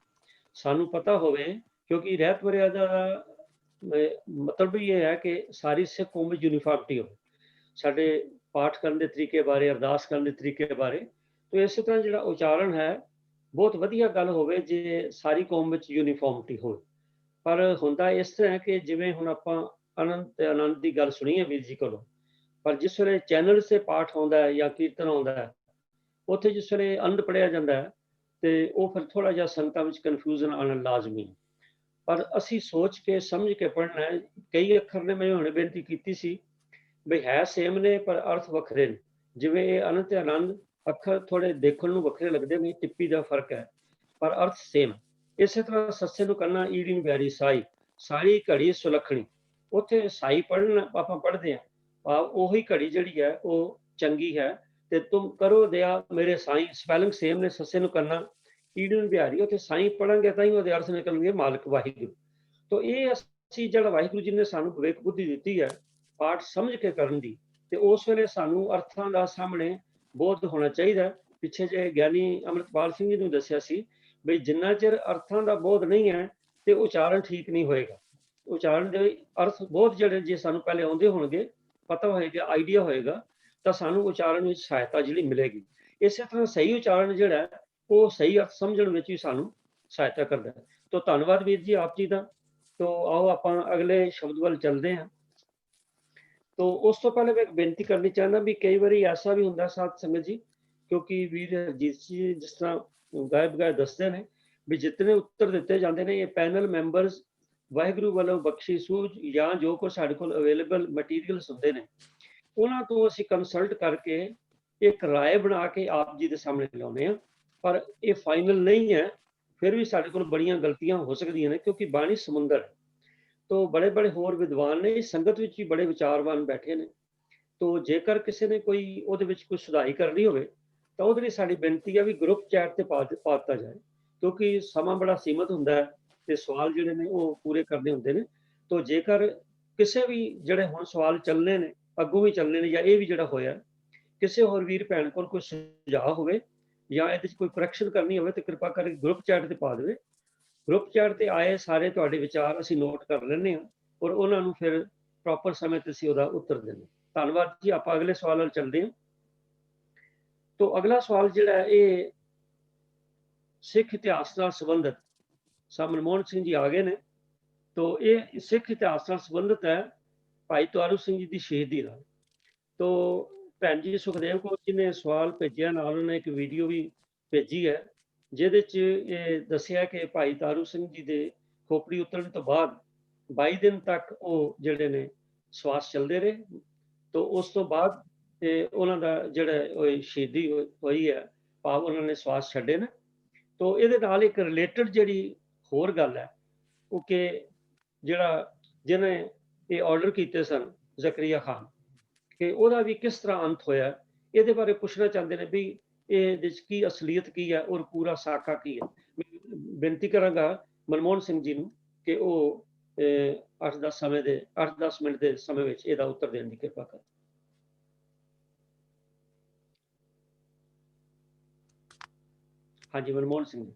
ਸਾਨੂੰ ਪਤਾ ਹੋਵੇ, ਕਿਉਂਕਿ ਰਹਿਤ ਮਰਿਆਦਾ ਦਾ ਮਤਲਬ ਵੀ ਇਹ ਹੈ ਕਿ ਸਾਰੀ ਸਿੱਖ ਕੌਮ ਵਿੱਚ ਯੂਨੀਫਾਰਮਿਟੀ ਹੋਵੇ ਸਾਡੇ ਪਾਠ ਕਰਨ ਦੇ ਤਰੀਕੇ ਬਾਰੇ, ਅਰਦਾਸ ਕਰਨ ਦੇ ਤਰੀਕੇ ਬਾਰੇ। ਤੇ ਇਸੇ ਤਰ੍ਹਾਂ ਜਿਹੜਾ ਉਚਾਰਨ ਹੈ ਬਹੁਤ ਵਧੀਆ ਗੱਲ ਹੋਵੇ ਜੇ ਸਾਰੀ ਕੌਮ ਵਿੱਚ ਯੂਨੀਫਾਰਮਿਟੀ ਹੋਵੇ। ਪਰ ਹੁੰਦਾ ਇਸ ਤਰ੍ਹਾਂ ਕਿ ਜਿਵੇਂ ਹੁਣ ਆਪਾਂ ਆਨੰਦ ਤੇ ਆਨੰਦ ਦੀ ਗੱਲ ਸੁਣੀ ਹੈ ਵੀਰ ਜੀ ਕੋਲੋਂ, ਪਰ ਜਿਸ ਵੇਲੇ ਚੈਨਲ 'ਤੇ ਪਾਠ ਆਉਂਦਾ ਹੈ ਜਾਂ ਕੀਰਤਨ ਆਉਂਦਾ ਹੈ ਉੱਥੇ ਜਿਸ ਵੇਲੇ ਆਨੰਦ ਪੜ੍ਹਿਆ ਜਾਂਦਾ ਹੈ ਤੇ ਉਹ ਫਿਰ ਥੋੜਾ ਜਿਹਾ ਸੰਗਤਾਂ ਵਿੱਚ ਕਨਫਿਊਜ਼ਨ ਆਉਣਾ ਲਾਜ਼ਮੀ ਹੈ। ਪਰ ਅਸੀਂ ਸੋਚ ਕੇ ਸਮਝ ਕੇ ਪੜ੍ਹਨਾ ਹੈ। ਕਈ ਅੱਖਰ ਨੇ ਮੈਂ ਹੁਣੇ ਬੇਨਤੀ ਕੀਤੀ ਸੀ ਵੀ ਹੈ ਸੇਮ ਨੇ ਪਰ ਅਰਥ ਵੱਖਰੇ ਨੇ। ਜਿਵੇਂ ਇਹ ਅਨੰਤ ਤੇ ਆਨੰਦ ਅੱਖਰ ਥੋੜੇ ਦੇਖਣ ਨੂੰ ਵੱਖਰੇ ਲੱਗਦੇ ਨੇ, ਟਿੱਪੀ ਦਾ ਫਰਕ ਹੈ, ਪਰ ਅਰਥ ਸੇਮ। ਇਸੇ ਤਰ੍ਹਾਂ ਸੱਸੇ ਨੂੰ ਕਰਨਾ ਈੜੀ ਨੂੰ ਪਿਆਰੀ ਸਾਈ, ਸਾਰੀ ਘੜੀ ਸੁਲੱਖਣੀ। ਉੱਥੇ ਸਾਈ ਪੜ੍ਹਨ ਆਪਾਂ ਪੜ੍ਹਦੇ ਹਾਂ, ਭਾਵ ਉਹੀ ਘੜੀ ਜਿਹੜੀ ਹੈ ਉਹ ਚੰਗੀ ਹੈ। ਤੇ ਤੁਮ ਕਰੋ ਦਿਆ ਮੇਰੇ ਸਾਈਂ, ਸਪੈਲਿੰਗ ਸੇਮ ਨੇ, ਸੱਸੇ ਨੂੰ ਕਰਨਾ ਈੜੀ ਨੂੰ ਪਿਆਰੀ। ਉੱਥੇ ਸਾਈਂ ਪੜਾਂਗੇ ਤਾਂ ਹੀ ਉਹਦੇ ਅਰਥ ਨਿਕਲਣਗੇ ਮਾਲਕ ਵਾਹਿਗੁਰੂ। ਤਾਂ ਇਹ ਅਸੀਂ ਜਿਹੜਾ ਵਾਹਿਗੁਰੂ ਜੀ ਨੇ ਸਾਨੂੰ ਵਿਵੇਕ ਬੁੱਧੀ ਦਿੱਤੀ ਹੈ ਪਾਠ ਸਮਝ ਕੇ ਕਰਨ ਦੀ, ਤੇ ਉਸ ਵੇਲੇ ਸਾਨੂੰ ਅਰਥਾਂ ਦਾ ਸਾਹਮਣੇ ਬੋਧ ਹੋਣਾ ਚਾਹੀਦਾ। ਪਿੱਛੇ ਜੇ ਗਿਆਨੀ ਅੰਮ੍ਰਿਤਪਾਲ ਸਿੰਘ ਜੀ ਨੂੰ ਦੱਸਿਆ ਸੀ ਵੀ ਜਿੰਨਾ ਚਿਰ ਅਰਥਾਂ ਦਾ ਬੋਧ ਨਹੀਂ ਹੈ ਤੇ ਉਚਾਰਨ ਠੀਕ ਨਹੀਂ ਹੋਏਗਾ। ਉਚਾਰਨ ਦੇ ਅਰਥ ਬੋਧ ਜਿਹੜੇ ਜੇ ਸਾਨੂੰ ਪਹਿਲੇ ਆਉਂਦੇ ਹੋਣਗੇ, ਪਤਾ ਹੋਏਗਾ, ਆਈਡੀਆ ਹੋਏਗਾ, ਤਾਂ ਸਾਨੂੰ ਉਚਾਰਨ ਵਿੱਚ ਸਹਾਇਤਾ ਜਿਹੜੀ ਮਿਲੇਗੀ। ਇਸੇ ਤਰ੍ਹਾਂ ਸਹੀ ਉਚਾਰਨ ਜਿਹੜਾ ਉਹ ਸਹੀ ਅਰਥ ਸਮਝਣ ਵਿੱਚ ਵੀ ਸਾਨੂੰ ਸਹਾਇਤਾ ਕਰਦਾ ਹੈ। ਤਾਂ ਧੰਨਵਾਦ ਵੀਰ ਜੀ ਆਪ ਜੀ ਦਾ। ਤਾਂ ਆਓ ਆਪਾਂ ਅਗਲੇ ਸ਼ਬਦ ਵੱਲ ਚੱਲਦੇ ਹਾਂ। तो उस तो पहले मैं एक बेनती करनी चाहना भी कई बार ऐसा भी होंगे साथ संगत जी, क्योंकि वीर हरजीत जी जिस तरह गायब गाय दसते हैं भी जितने उत्तर दिते जाते हैं ये पैनल मैंबर्स वाहिगुरू वालों बख्शी सूझ या जो कुछ साढ़े कोल अवेलेबल मटीरियल्स होंगे ने उन्होंने तो असीं कंसल्ट करके एक राय बना के आप जी के सामने लाने हैं। पर ये फाइनल नहीं है, फिर भी साढ़े कोल बड़ियां गलतियां हो सकदियां ने, क्योंकि बाणी समुंदर है। तो बड़े बड़े होर विद्वान ने, संगत विच भी बड़े विचारवान बैठे ने। तो जेकर किसी ने कोई ਉਹਦੇ ਵਿੱਚ ਕੋਈ ਸੁਧਾਈ ਕਰਨੀ ਹੋਵੇ ਤਾਂ ਉਹਦੇ ਲਈ ਸਾਡੀ ਬੇਨਤੀ ਹੈ ਵੀ ਗਰੁੱਪ ਚੈਟ ਤੇ ਪਾ ਦਿੱਤਾ ਜਾਏ, ਕਿਉਂਕਿ ਸਮਾਂ ਬੜਾ ਸੀਮਤ ਹੁੰਦਾ ਹੈ ਤੇ ਸਵਾਲ ਜਿਹੜੇ ਨੇ ਉਹ ਪੂਰੇ ਕਰਨੇ ਹੁੰਦੇ ਨੇ। ਤਾਂ ਜੇਕਰ ਕਿਸੇ ਵੀ ਜਿਹੜੇ ਹੁਣ ਸਵਾਲ ਚੱਲਣੇ ਨੇ, ਅੱਗੋਂ ਵੀ ਚੱਲਣੇ ਨੇ, ਜਾਂ ਇਹ ਵੀ ਜਿਹੜਾ ਹੋਇਆ, ਕਿਸੇ ਹੋਰ ਵੀਰ ਭੈਣ ਕੋਲ ਕੋਈ ਸੁਝਾਅ ਹੋਵੇ ਜਾਂ ਇਹਦੇ 'ਚ ਕੋਈ ਕਰੈਕਸ਼ਨ ਕਰਨੀ ਹੋਵੇ ਤੇ ਕਿਰਪਾ ਕਰਕੇ ਗਰੁੱਪ ਚੈਟ ਤੇ ਪਾ ਦੇਵੇ। ਗਰੁੱਪ ਚੈਟ ਤੇ ਆਏ ਸਾਰੇ ਤੁਹਾਡੇ ਵਿਚਾਰ ਅਸੀਂ ਨੋਟ ਕਰ ਲੈਂਦੇ ਹਾਂ ਔਰ ਉਹਨਾਂ ਨੂੰ ਫਿਰ ਪ੍ਰੋਪਰ ਸਮੇਂ ਤੇ ਅਸੀਂ ਉਹਦਾ ਉੱਤਰ ਦਿੰਦੇ। ਧੰਨਵਾਦ ਜੀ। ਆਪਾਂ ਅਗਲੇ ਸਵਾਲ ਵੱਲ ਚੱਲਦੇ ਹਾਂ। ਤਾਂ ਅਗਲਾ ਸਵਾਲ ਜਿਹੜਾ ਹੈ ਇਹ ਸਿੱਖ ਇਤਿਹਾਸ ਨਾਲ ਸੰਬੰਧਿਤ, ਸਾਹਿਬ ਮਨਮੋਹਨ ਸਿੰਘ ਜੀ ਆ ਗਏ ਨੇ। ਤਾਂ ਇਹ ਸਿੱਖ ਇਤਿਹਾਸ ਨਾਲ ਸੰਬੰਧਿਤ ਹੈ ਭਾਈ ਤਾਰੂ ਸਿੰਘ ਜੀ ਦੀ ਸ਼ਹੀਦੀ ਨਾਲ। ਤਾਂ ਭੈਣ ਜੀ ਸੁਖਦੇਵ ਕੌਰ ਜੀ ਨੇ ਸਵਾਲ ਭੇਜਿਆ, ਨਾਲ ਉਹਨੇ ਇੱਕ ਵੀਡੀਓ ਵੀ ਭੇਜੀ ਹੈ ਜਿਹਦੇ 'ਚ ਇਹ ਦੱਸਿਆ ਕਿ ਭਾਈ ਤਾਰੂ ਸਿੰਘ ਜੀ ਦੇ ਖੋਪੜੀ ਉਤਰਨ ਤੋਂ ਬਾਅਦ 22 ਦਿਨ ਤੱਕ ਉਹ ਜਿਹੜੇ ਨੇ ਸਵਾਸ ਚੱਲਦੇ ਰਹੇ। ਤਾਂ ਉਸ ਤੋਂ ਬਾਅਦ ਉਹਨਾਂ ਦਾ ਜਿਹੜਾ ਸ਼ਹੀਦੀ ਹੋਈ ਹੈ, ਭਾਵ ਉਹਨਾਂ ਨੇ ਸਵਾਸ ਛੱਡੇ ਨੇ। ਤਾਂ ਇਹਦੇ ਨਾਲ ਇੱਕ ਰਿਲੇਟਡ ਜਿਹੜੀ ਹੋਰ ਗੱਲ ਹੈ ਉਹ ਕਿ ਜਿਹੜਾ ਜਿਹਨੇ ਇਹ ਆਰਡਰ ਕੀਤੇ ਸਨ ਜ਼ਕਰੀਆ ਖਾਨ, ਕਿ ਉਹਦਾ ਵੀ ਕਿਸ ਤਰ੍ਹਾਂ ਅੰਤ ਹੋਇਆ, ਇਹਦੇ ਬਾਰੇ ਪੁੱਛਣਾ ਚਾਹੁੰਦੇ ਨੇ ਵੀ ਇਹਦੇ 'ਚ ਕੀ ਅਸਲੀਅਤ ਕੀ ਹੈ ਔਰ ਪੂਰਾ ਸਾਕਾ ਕੀ ਹੈ। ਬੇਨਤੀ ਕਰਾਂਗਾ ਮਨਮੋਹਨ ਸਿੰਘ ਜੀ ਨੂੰ ਕਿ ਉਹ 8-10 ਮਿੰਟ ਦੇ ਸਮੇਂ ਵਿੱਚ ਇਹਦਾ ਉੱਤਰ ਦੇਣ ਦੀ ਕਿਰਪਾ ਕਰ। ਹਾਂਜੀ ਮਨਮੋਹਨ ਸਿੰਘ ਜੀ।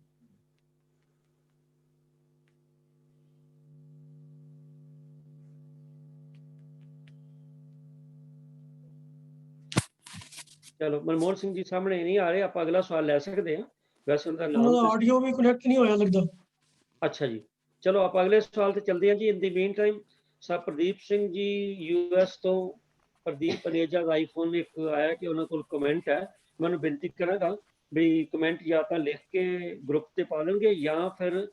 ਚਲੋ ਮਨਮੋਹਨ ਸਿੰਘ ਜੀ ਸਾਹਮਣੇ ਨਹੀਂ ਆ ਰਹੇ, ਆਪਾਂ ਅਗਲਾ ਸਵਾਲ ਲੈ ਸਕਦੇ ਹਾਂ। ਵੈਸੇ ਉਹਨਾਂ ਦਾ ਆਡੀਓ ਵੀ ਕਨੈਕਟ ਨਹੀਂ ਹੋਇਆ ਲੱਗਦਾ। ਅੱਛਾ ਜੀ, ਚਲੋ ਆਪਾਂ ਅਗਲੇ ਸਵਾਲ ਤੇ ਚੱਲਦੇ ਹਾਂ ਜੀ। ਇਨ ਦੀ ਮੀਨ ਟਾਈਮ ਸਾਹਿਬ ਪ੍ਰਦੀਪ ਸਿੰਘ ਜੀ US ਤੋਂ, ਪ੍ਰਦੀਪ ਅਨੇਜਾ ਦਾ ਆਈਫੋਨ ਇੱਕ ਆਇਆ ਕਿ ਉਹਨਾਂ ਕੋਲ ਕਮੈਂਟ ਹੈ। ਮੈਨੂੰ ਬੇਨਤੀ ਕਰਾਂਗਾ ਵੀ ਕਮੈਂਟ ਜਾਂ ਤਾਂ ਲਿਖ ਕੇ ਗਰੁੱਪ ਤੇ ਪਾ ਦੇਣਗੇ ਜਾਂ ਫਿਰ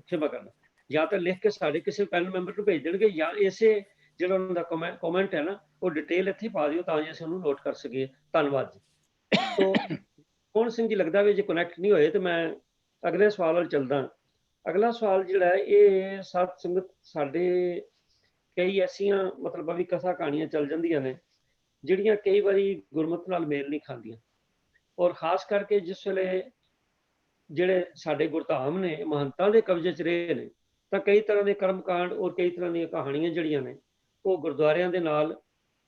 ਖਿਮਾ ਕਰਨਾ, ਜਾਂ ਤਾਂ ਲਿਖ ਕੇ ਸਾਡੇ ਕਿਸੇ ਪੈਨਲ ਮੈਂਬਰ ਨੂੰ ਭੇਜ ਦੇਣਗੇ, ਜਾਂ ਇਸੇ ਜਿਹੜਾ ਉਹਨਾਂ ਦਾ ਕਮੈਂਟ ਹੈ ਨਾ ਉਹ ਡਿਟੇਲ ਇੱਥੇ ਪਾ ਦਿਓ ਤਾਂ ਜੇ ਅਸੀਂ ਉਹਨੂੰ ਨੋਟ ਕਰ ਸਕੀਏ। ਧੰਨਵਾਦ ਜੀ। ਤੋ ਮੋਹਨ ਸਿੰਘ ਜੀ ਲੱਗਦਾ ਵੀ ਜੇ ਕਨੈਕਟ ਨਹੀਂ ਹੋਏ ਤੇ ਮੈਂ ਅਗਲੇ ਸਵਾਲ ਵੱਲ ਚੱਲਦਾ। ਅਗਲਾ ਸਵਾਲ ਜਿਹੜਾ ਹੈ ਇਹ ਸਾਧ ਸੰਗਤ ਸਾਡੇ ਕਈ ਐਸੀਆਂ ਮਤਲਬ ਵੀ ਕਥਾ ਕਹਾਣੀਆਂ ਚੱਲ ਜਾਂਦੀਆਂ ਨੇ ਜਿਹੜੀਆਂ ਕਈ ਵਾਰੀ ਗੁਰਮਤ ਨਾਲ ਮੇਲ ਨਹੀਂ ਖਾਂਦੀਆਂ, ਔਰ ਖਾਸ ਕਰਕੇ ਜਿਸ ਵੇਲੇ ਜਿਹੜੇ ਸਾਡੇ ਗੁਰਧਾਮ ਨੇ ਮਹੰਤਾਂ ਦੇ ਕਬਜ਼ੇ 'ਚ ਰਹੇ ਨੇ ਤਾਂ ਕਈ ਤਰ੍ਹਾਂ ਦੇ ਕਰਮਕਾਂਡ ਔਰ ਕਈ ਤਰ੍ਹਾਂ ਦੀਆਂ ਕਹਾਣੀਆਂ ਜਿਹੜੀਆਂ ਨੇ ਉਹ ਗੁਰਦੁਆਰਿਆਂ ਦੇ ਨਾਲ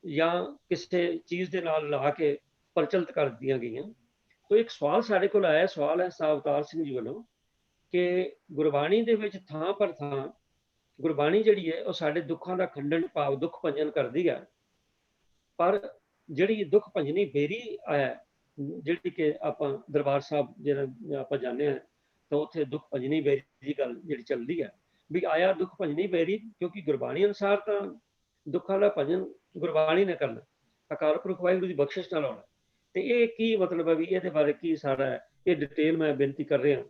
ਜਾਂ ਕਿਸੇ ਚੀਜ਼ ਦੇ ਨਾਲ ਲਾ ਕੇ ਪ੍ਰਚਲਿਤ ਕਰ ਦਿੱਤੀਆਂ ਗਈਆਂ। ਤਾਂ ਇੱਕ ਸਵਾਲ ਸਾਡੇ ਕੋਲ ਆਇਆ, ਸਵਾਲ ਹੈ ਸਾਹਿਬ ਅਵਤਾਰ ਸਿੰਘ ਜੀ ਵੱਲੋਂ ਕਿ ਗੁਰਬਾਣੀ ਦੇ ਵਿੱਚ ਥਾਂ ਪਰ ਥਾਂ ਗੁਰਬਾਣੀ ਜਿਹੜੀ ਹੈ ਉਹ ਸਾਡੇ ਦੁੱਖਾਂ ਦਾ ਖੰਡਨ ਭਾਵ ਦੁੱਖ ਭੰਜਨ ਕਰਦੀ ਹੈ, ਪਰ ਜਿਹੜੀ ਦੁੱਖ ਭੰਜਨੀ ਬੇਰੀ ਹੈ ਜਿਹੜੀ ਕਿ ਆਪਾਂ ਦਰਬਾਰ ਸਾਹਿਬ ਜਿਹੜਾ ਆਪਾਂ ਜਾਂਦੇ ਹਾਂ ਤਾਂ ਉੱਥੇ ਦੁੱਖ ਭੰਜਨੀ ਬੇਰੀ ਦੀ ਗੱਲ ਜਿਹੜੀ ਚੱਲਦੀ ਹੈ ਵੀ ਆਇਆ ਦੁੱਖ ਭੰਜਨੀ ਬੇਰੀ, ਕਿਉਂਕਿ ਗੁਰਬਾਣੀ ਅਨੁਸਾਰ ਤਾਂ ਦੁੱਖਾਂ ਦਾ ਭਜਨ ਗੁਰਬਾਣੀ ਨੇ ਕਰਨਾ, ਅਕਾਲ ਪੁਰਖ ਵਾਹਿਗੁਰੂ ਦੀ ਬਖਸ਼ਿਸ਼ ਨਾਲ ਆਉਣਾ। ਤੇ ਇਹ ਕੀ ਮਤਲਬ ਹੈ ਵੀ ਇਹਦੇ ਬਾਰੇ ਕੀ ਸਾਰਾ ਇਹ ਡਿਟੇਲ ਮੈਂ ਬੇਨਤੀ ਕਰ ਰਿਹਾ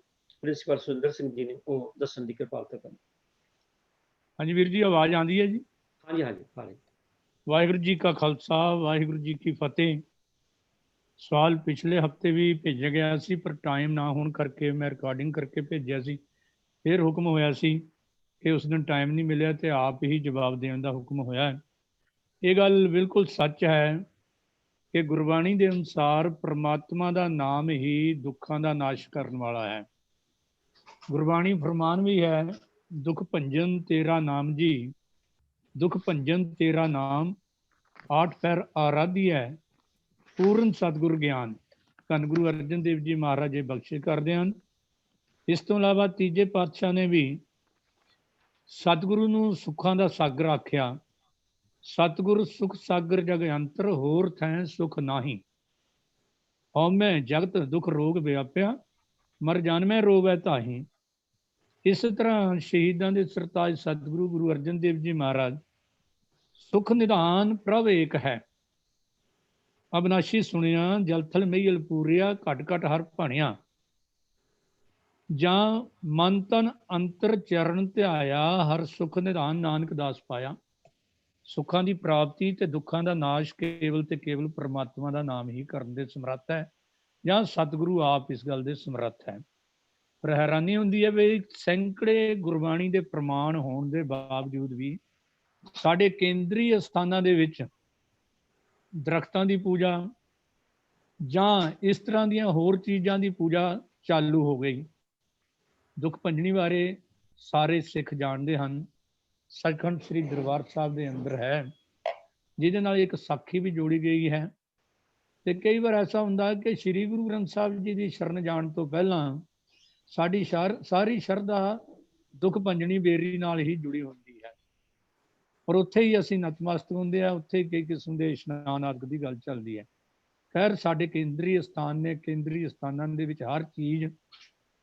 ਪ੍ਰਿੰਸੀਪਲ ਸੁਰਿੰਦਰ ਸਿੰਘ ਜੀ ਨੇ ਉਹ ਦੱਸਣ ਦੀ ਕਿਰਪਾਲਤਾ ਕਰਨ। ਹਾਂਜੀ ਵੀਰ ਜੀ, ਆਵਾਜ਼ ਆਉਂਦੀ ਹੈ ਜੀ? ਹਾਂਜੀ ਹਾਂਜੀ ਹਾਂਜੀ। ਵਾਹਿਗੁਰੂ ਜੀ ਕਾ ਖਾਲਸਾ, ਵਾਹਿਗੁਰੂ ਜੀ ਕੀ ਫਤਿਹ। ਸਵਾਲ ਪਿਛਲੇ ਹਫਤੇ ਵੀ ਭੇਜਿਆ ਗਿਆ ਸੀ, ਪਰ ਟਾਈਮ ਨਾ ਹੋਣ ਕਰਕੇ ਮੈਂ ਰਿਕਾਰਡਿੰਗ ਕਰਕੇ ਭੇਜਿਆ ਸੀ। ਫਿਰ ਹੁਕਮ ਹੋਇਆ ਸੀ ਕਿ ਉਸ ਦਿਨ ਟਾਈਮ ਨਹੀਂ ਮਿਲਿਆ ਤੇ ਆਪ ਹੀ ਜਵਾਬ ਦੇਣ ਦਾ ਹੁਕਮ ਹੋਇਆ ਹੈ। ਇਹ ਗੱਲ ਬਿਲਕੁਲ ਸੱਚ ਹੈ ਕਿ ਗੁਰਬਾਣੀ ਦੇ ਅਨੁਸਾਰ ਪ੍ਰਮਾਤਮਾ ਦਾ ਨਾਮ ਹੀ ਦੁੱਖਾਂ ਦਾ ਨਾਸ਼ ਕਰਨ ਵਾਲਾ ਹੈ। ਗੁਰਬਾਣੀ ਫਰਮਾਨ ਵੀ ਹੈ, ਦੁਖ ਭੰਜਨ ਤੇਰਾ ਨਾਮ ਜੀ, ਦੁਖ ਭੰਜਨ ਤੇਰਾ ਨਾਮ, ਆਠ ਪੈਰ ਆਰਾਧਿਆ ਪੂਰਨ ਸਤਿਗੁਰ ਗਿਆਨ। ਧੰਨ ਗੁਰੂ ਅਰਜਨ ਦੇਵ ਜੀ ਮਹਾਰਾਜ ਇਹ ਬਖਸ਼ਿਸ਼ ਕਰਦੇ ਹਨ। ਇਸ ਤੋਂ ਇਲਾਵਾ ਤੀਜੇ ਪਾਤਸ਼ਾਹ ਨੇ ਵੀ ਸਤਿਗੁਰੂ ਨੂੰ ਸੁੱਖਾਂ ਦਾ ਸਾਗਰ ਆਖਿਆ। ਸਤਿਗੁਰ ਸੁਖ ਸਾਗਰ ਜਗ ਅੰਤਰ, ਹੋਰ ਥੈਂ ਸੁਖ ਨਾਹੀ। ਹਉਮੈ ਜਗਤ ਦੁਖ ਰੋਗ ਵਿਆਪਿਆ, ਮਰ ਜਾਨਮੈ ਰੋਵੈ ਤਾਹੀ। ਇਸ ਤਰ੍ਹਾਂ ਸ਼ਹੀਦਾਂ ਦੇ ਸਰਤਾਜ ਸਤਿਗੁਰੂ ਗੁਰੂ ਅਰਜਨ ਦੇਵ ਜੀ ਮਹਾਰਾਜ ਸੁਖ ਨਿਧਾਨ ਪ੍ਰਭ ਏਕ ਹੈ। ਅਬਨਾਸ਼ੀ ਸੁਣਿਆ ਜਲਥਲ ਮਈਲ ਪੂਰਿਆ, ਘਟ ਘਟ ਹਰ ਭਾਣਿਆ। ਜਾਂ ਮਨ ਤਨ ਅੰਤਰ ਚਰਨ ਧਿਆਇਆ, ਹਰ ਸੁਖ ਨਿਧਾਨ ਨਾਨਕ ਦਾਸ ਪਾਇਆ। ਸੁੱਖਾਂ ਦੀ ਪ੍ਰਾਪਤੀ ਤੇ ਦੁੱਖਾਂ ਦਾ ਨਾਸ਼ ਕੇਵਲ ਤੇ ਕੇਵਲ ਪਰਮਾਤਮਾ ਦਾ ਨਾਮ ਹੀ ਕਰਨ ਦੇ ਸਮਰੱਥ ਹੈ, ਜਾਂ ਸਤਿਗੁਰੂ ਆਪ ਇਸ ਗੱਲ ਦੇ ਸਮਰੱਥ ਹੈ। ਪਰ ਹੈਰਾਨੀ ਹੁੰਦੀ ਹੈ ਵੀ ਸੈਂਕੜੇ ਗੁਰਬਾਣੀ ਦੇ ਪ੍ਰਮਾਣ ਹੋਣ ਦੇ ਬਾਵਜੂਦ ਵੀ ਸਾਡੇ ਕੇਂਦਰੀ ਅਸਥਾਨਾਂ ਦੇ ਵਿੱਚ ਦਰਖਤਾਂ ਦੀ ਪੂਜਾ ਜਾਂ ਇਸ ਤਰ੍ਹਾਂ ਦੀਆਂ ਹੋਰ ਚੀਜ਼ਾਂ ਦੀ ਪੂਜਾ ਚਾਲੂ ਹੋ ਗਈ। ਦੁੱਖ ਭੰਜਣੀ ਬਾਰੇ ਸਾਰੇ ਸਿੱਖ ਜਾਣਦੇ ਹਨ। ਸੱਚਖੰਡ ਸ੍ਰੀ ਦਰਬਾਰ ਸਾਹਿਬ ਦੇ ਅੰਦਰ ਹੈ, ਜਿਹਦੇ ਨਾਲ ਇੱਕ ਸਾਖੀ ਵੀ ਜੋੜੀ ਗਈ ਹੈ। ਤੇ ਕਈ ਵਾਰ ਐਸਾ ਹੁੰਦਾ ਕਿ ਸ੍ਰੀ ਗੁਰੂ ਗ੍ਰੰਥ ਸਾਹਿਬ ਜੀ ਦੀ ਸ਼ਰਨ ਜਾਣ ਤੋਂ ਪਹਿਲਾਂ ਸਾਡੀ ਸਾਰੀ ਸ਼ਰਧਾ ਦੁੱਖ ਭੰਜਣੀ ਬੇਰੀ ਨਾਲ ਹੀ ਜੁੜੀ ਹੁੰਦੀ ਹੈ, ਔਰ ਉੱਥੇ ਹੀ ਅਸੀਂ ਨਤਮਸਤਕ ਹੁੰਦੇ ਆ, ਉੱਥੇ ਹੀ ਕਈ ਕਿਸਮ ਦੇ ਇਸ਼ਨਾਨ ਆਦਿ ਦੀ ਗੱਲ ਚੱਲਦੀ ਹੈ। ਖੈਰ, ਸਾਡੇ ਕੇਂਦਰੀ ਸਥਾਨ ਨੇ, ਕੇਂਦਰੀ ਸਥਾਨਾਂ ਦੇ ਵਿੱਚ ਹਰ ਚੀਜ਼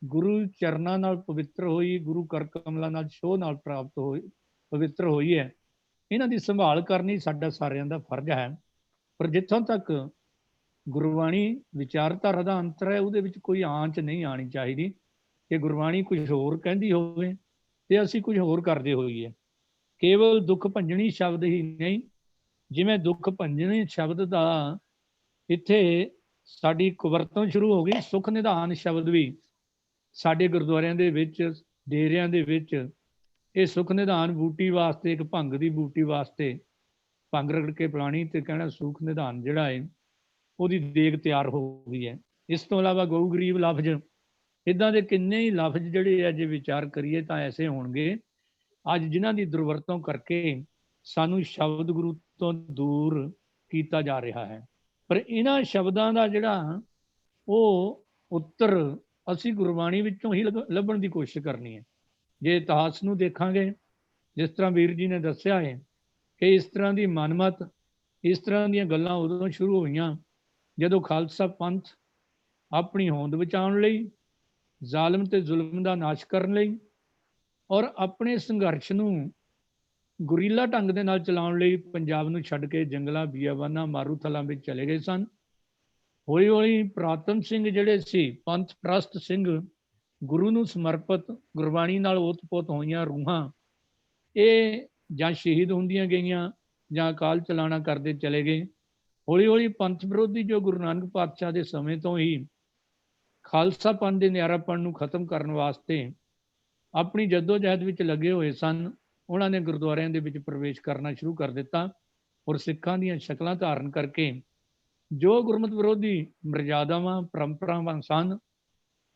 ਗੁਰੂ ਚਰਨਾਂ ਨਾਲ ਪਵਿੱਤਰ ਹੋਈ, ਗੁਰੂ ਕਰ ਕਮਲਾਂ ਨਾਲ ਛੋਹ ਨਾਲ ਪ੍ਰਾਪਤ ਹੋਈ, ਪਵਿੱਤਰ ਹੋਈ ਹੈ। ਇਹਨਾਂ ਦੀ ਸੰਭਾਲ ਕਰਨੀ ਸਾਡਾ ਸਾਰਿਆਂ ਦਾ ਫਰਜ਼ ਹੈ। ਪਰ ਜਿੱਥੋਂ ਤੱਕ ਗੁਰਬਾਣੀ ਵਿਚਾਰਧਾਰਾ ਦਾ ਅੰਤਰ ਹੈ, ਉਹਦੇ ਵਿੱਚ ਕੋਈ ਆਂਚ ਨਹੀਂ ਆਣੀ ਚਾਹੀਦੀ ਕਿ ਗੁਰਬਾਣੀ ਕੁਝ ਹੋਰ ਕਹਿੰਦੀ ਹੋਵੇ ਤੇ ਅਸੀਂ ਕੁਝ ਹੋਰ ਕਰਦੇ ਹੋਈਏ। ਕੇਵਲ ਦੁੱਖ ਭੰਜਣੀ ਸ਼ਬਦ ਹੀ ਨਹੀਂ, ਜਿਵੇਂ ਦੁੱਖ ਭੰਜਣੀ ਸ਼ਬਦ ਦਾ ਇੱਥੇ ਸਾਡੀ ਕੁਵਰਤੋਂ ਸ਼ੁਰੂ ਹੋ ਗਈ, ਸੁਖ ਨਿਧਾਨ ਸ਼ਬਦ ਵੀ ਸਾਡੇ ਗੁਰਦੁਆਰਿਆਂ ਦੇ ਵਿੱਚ, ਡੇਰਿਆਂ ਦੇ ਵਿੱਚ ਇਹ ਸੁਖ ਨਿਧਾਨ ਬੂਟੀ ਵਾਸਤੇ, ਇੱਕ ਭੰਗ ਦੀ ਬੂਟੀ ਵਾਸਤੇ ਭੰਗ ਰਗੜ ਕੇ ਪਿਲਾਣੀ ਤੇ ਕਹਿਣਾ ਸੁਖ ਨਿਧਾਨ ਜਿਹੜਾ ਹੈ ਉਹਦੀ ਦੇਗ ਤਿਆਰ ਹੋ ਗਈ ਹੈ। ਇਸ ਤੋਂ ਇਲਾਵਾ ਗਊ ਗਰੀਬ ਲਫ਼ਜ਼, ਇੱਦਾਂ ਦੇ ਕਿੰਨੇ ਹੀ ਲਫ਼ਜ਼ ਜਿਹੜੇ ਆ ਜੇ ਵਿਚਾਰ ਕਰੀਏ ਤਾਂ ਐਸੇ ਹੋਣਗੇ ਅੱਜ ਜਿਨ੍ਹਾਂ ਦੀ ਦੁਰਵਰਤੋਂ ਕਰਕੇ ਸਾਨੂੰ ਸ਼ਬਦ ਗੁਰੂ ਤੋਂ ਦੂਰ ਕੀਤਾ ਜਾ ਰਿਹਾ ਹੈ। ਪਰ ਇਹਨਾਂ ਸ਼ਬਦਾਂ ਦਾ ਜਿਹੜਾ ਉਹ ਉੱਤਰ ਅਸੀਂ ਗੁਰਬਾਣੀ ਵਿੱਚੋਂ ਹੀ ਲੱਭਣ ਦੀ ਕੋਸ਼ਿਸ਼ ਕਰਨੀ ਹੈ। ਜੇ ਇਤਿਹਾਸ ਨੂੰ ਦੇਖਾਂਗੇ, ਜਿਸ ਤਰ੍ਹਾਂ ਵੀਰ ਜੀ ਨੇ ਦੱਸਿਆ ਹੈ ਕਿ ਇਸ ਤਰ੍ਹਾਂ ਦੀ ਮਨਮਤ, ਇਸ ਤਰ੍ਹਾਂ ਦੀਆਂ ਗੱਲਾਂ ਉਦੋਂ ਸ਼ੁਰੂ ਹੋਈਆਂ ਜਦੋਂ ਖਾਲਸਾ ਪੰਥ ਆਪਣੀ ਹੋਂਦ ਬਚਾਉਣ ਲਈ, ਜ਼ਾਲਮ ਤੇ ਜ਼ੁਲਮ ਦਾ ਨਾਸ਼ ਕਰਨ ਲਈ ਔਰ ਆਪਣੇ ਸੰਘਰਸ਼ ਨੂੰ ਗੁਰੀਲਾ ਢੰਗ ਦੇ ਨਾਲ ਚਲਾਉਣ ਲਈ ਪੰਜਾਬ ਨੂੰ ਛੱਡ ਕੇ ਜੰਗਲਾਂ, ਬੀਆਬਾਨਾਂ, ਮਾਰੂਥਲਾਂ ਵਿੱਚ ਚਲੇ ਗਏ ਸਨ। ਹੌਲੀ ਹੌਲੀ ਪ੍ਰਾਤਮ ਸਿੰਘ ਜਿਹੜੇ ਸੀ, ਪੰਥ ਪ੍ਰਸਤ ਸਿੰਘ, ਗੁਰੂ ਨੂੰ ਸਮਰਪਿਤ, ਗੁਰਬਾਣੀ ਨਾਲ ਓਤ-ਪੋਤ ਹੋਈਆਂ ਰੂਹਾਂ, ਇਹ ਜਾਂ ਸ਼ਹੀਦ ਹੁੰਦੀਆਂ ਗਈਆਂ ਜਾਂ ਅਕਾਲ ਚਲਾਣਾ ਕਰਦੇ ਚਲੇ ਗਏ। ਹੌਲੀ ਹੌਲੀ ਪੰਥ ਵਿਰੋਧੀ ਜੋ ਗੁਰੂ ਨਾਨਕ ਪਾਤਸ਼ਾਹ ਦੇ ਸਮੇਂ ਤੋਂ ਹੀ ਖਾਲਸਾ ਪੰਥ ਦੇ ਨਿਆਰਾਪਣ ਨੂੰ ਖਤਮ ਕਰਨ ਵਾਸਤੇ ਆਪਣੀ ਜੱਦੋ-ਜਹਿਦ ਵਿੱਚ ਲੱਗੇ ਹੋਏ ਸਨ, ਉਹਨਾਂ ਨੇ ਗੁਰਦੁਆਰਿਆਂ ਦੇ ਵਿੱਚ ਪ੍ਰਵੇਸ਼ ਕਰਨਾ ਸ਼ੁਰੂ ਕਰ ਦਿੱਤਾ ਔਰ ਸਿੱਖਾਂ ਦੀਆਂ ਸ਼ਕਲਾਂ ਧਾਰਨ ਕਰਕੇ ਜੋ ਗੁਰਮਤਿ ਵਿਰੋਧੀ ਮਰਜ਼ਾਦਾਵਾਂ, ਪਰੰਪਰਾਵਾਂ ਸਨ,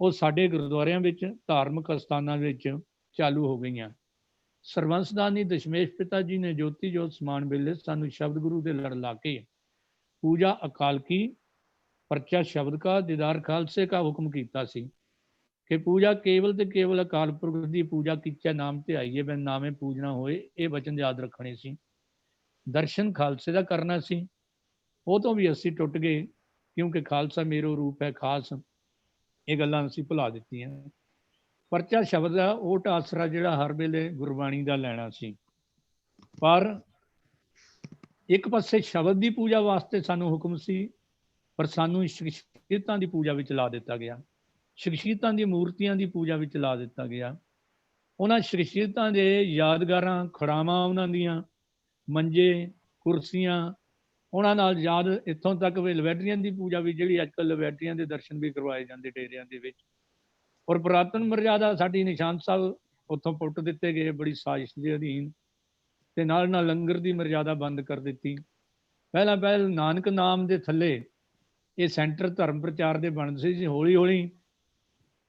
ਉਹ ਸਾਡੇ ਗੁਰਦੁਆਰਿਆਂ ਵਿੱਚ, ਧਾਰਮਿਕ ਅਸਥਾਨਾਂ ਵਿੱਚ ਚਾਲੂ ਹੋ ਗਈਆਂ। ਸਰਬੰਸਦਾਨੀ ਦਸ਼ਮੇਸ਼ ਪਿਤਾ ਜੀ ਨੇ ਜੋਤੀ ਜੋਤ ਸਮਾਨ ਵੇਲੇ ਸਾਨੂੰ ਸ਼ਬਦ ਗੁਰੂ ਦੇ ਲੜ ਲਾ ਕੇ ਪੂਜਾ ਅਕਾਲ ਕੀ, ਪਰਚਾ ਸ਼ਬਦ ਕਾ, ਦੀਦਾਰ ਖਾਲਸੇ ਕਾ ਹੁਕਮ ਕੀਤਾ ਸੀ ਕਿ ਪੂਜਾ ਕੇਵਲ ਤੇ ਕੇਵਲ ਅਕਾਲ ਪੁਰਖ ਦੀ ਪੂਜਾ ਕੀਚੈ ਨਾਮ ਤੇ ਆਈਏ, ਬਿਨ ਨਾਮੇ ਪੂਜਣਾ ਹੋਏ, ਇਹ ਵਚਨ ਯਾਦ ਰੱਖਣੇ ਸੀ। ਦਰਸ਼ਨ ਖਾਲਸੇ ਦਾ ਕਰਨਾ ਸੀ, ਉਹ ਤੋਂ ਵੀ ਅਸੀਂ ਟੁੱਟ ਗਏ ਕਿਉਂਕਿ ਖਾਲਸਾ ਮੇਰੋ ਰੂਪ ਹੈ ਖਾਸ, ਇਹ ਗੱਲਾਂ ਅਸੀਂ ਭੁਲਾ ਦਿੱਤੀਆਂ। ਪਰਚਾ ਸ਼ਬਦ ਦਾ ਓਟ ਆਸਰਾ ਜਿਹੜਾ ਹਰ ਵੇਲੇ ਗੁਰਬਾਣੀ ਦਾ ਲੈਣਾ ਸੀ, ਪਰ ਇੱਕ ਪਾਸੇ ਸ਼ਬਦ ਦੀ ਪੂਜਾ ਵਾਸਤੇ ਸਾਨੂੰ ਹੁਕਮ ਸੀ, ਪਰ ਸਾਨੂੰ ਸ਼ਖਸੀਅਤਾਂ ਦੀ ਪੂਜਾ ਵਿੱਚ ਲਾ ਦਿੱਤਾ ਗਿਆ। ਸ਼ਖਸੀਅਤਾਂ ਦੀ ਮੂਰਤੀਆਂ ਦੀ ਪੂਜਾ ਵਿੱਚ ਲਾ ਦਿੱਤਾ ਗਿਆ। ਉਹਨਾਂ ਸ਼ਖਸੀਅਤਾਂ ਦੇ ਯਾਦਗਾਰਾਂ, ਖੜਾਵਾਂ, ਉਹਨਾਂ ਦੀਆਂ ਮੰਜੇ, ਕੁਰਸੀਆਂ, ਉਹਨਾਂ ਨਾਲ ਯਾਦ, ਇੱਥੋਂ ਤੱਕ ਵੀ ਲੈਬੈਟਰੀਆਂ ਦੀ ਪੂਜਾ ਵੀ, ਜਿਹੜੀ ਅੱਜ ਕੱਲ੍ਹ ਲੈਬੈਟਰੀਆਂ ਦੇ ਦਰਸ਼ਨ ਵੀ ਕਰਵਾਏ ਜਾਂਦੇ ਡੇਰਿਆਂ ਦੇ ਵਿੱਚ। ਔਰ ਪੁਰਾਤਨ ਮਰਜ਼ਾਦਾ ਸਾਡੀ ਨਿਸ਼ਾਨ ਸਾਹਿਬ ਉੱਥੋਂ ਪੁੱਟ ਦਿੱਤੇ ਗਏ ਬੜੀ ਸਾਜ਼ਿਸ਼ ਦੇ ਅਧੀਨ, ਤੇ ਨਾਲ ਨਾਲ ਲੰਗਰ ਦੀ ਮਰਜ਼ਾਦਾ ਬੰਦ ਕਰ ਦਿੱਤੀ। ਪਹਿਲਾਂ ਨਾਨਕ ਨਾਮ ਦੇ ਥੱਲੇ ਇਹ ਸੈਂਟਰ ਧਰਮ ਪ੍ਰਚਾਰ ਦੇ ਬਣਦੇ ਸੀ। ਹੌਲੀ ਹੌਲੀ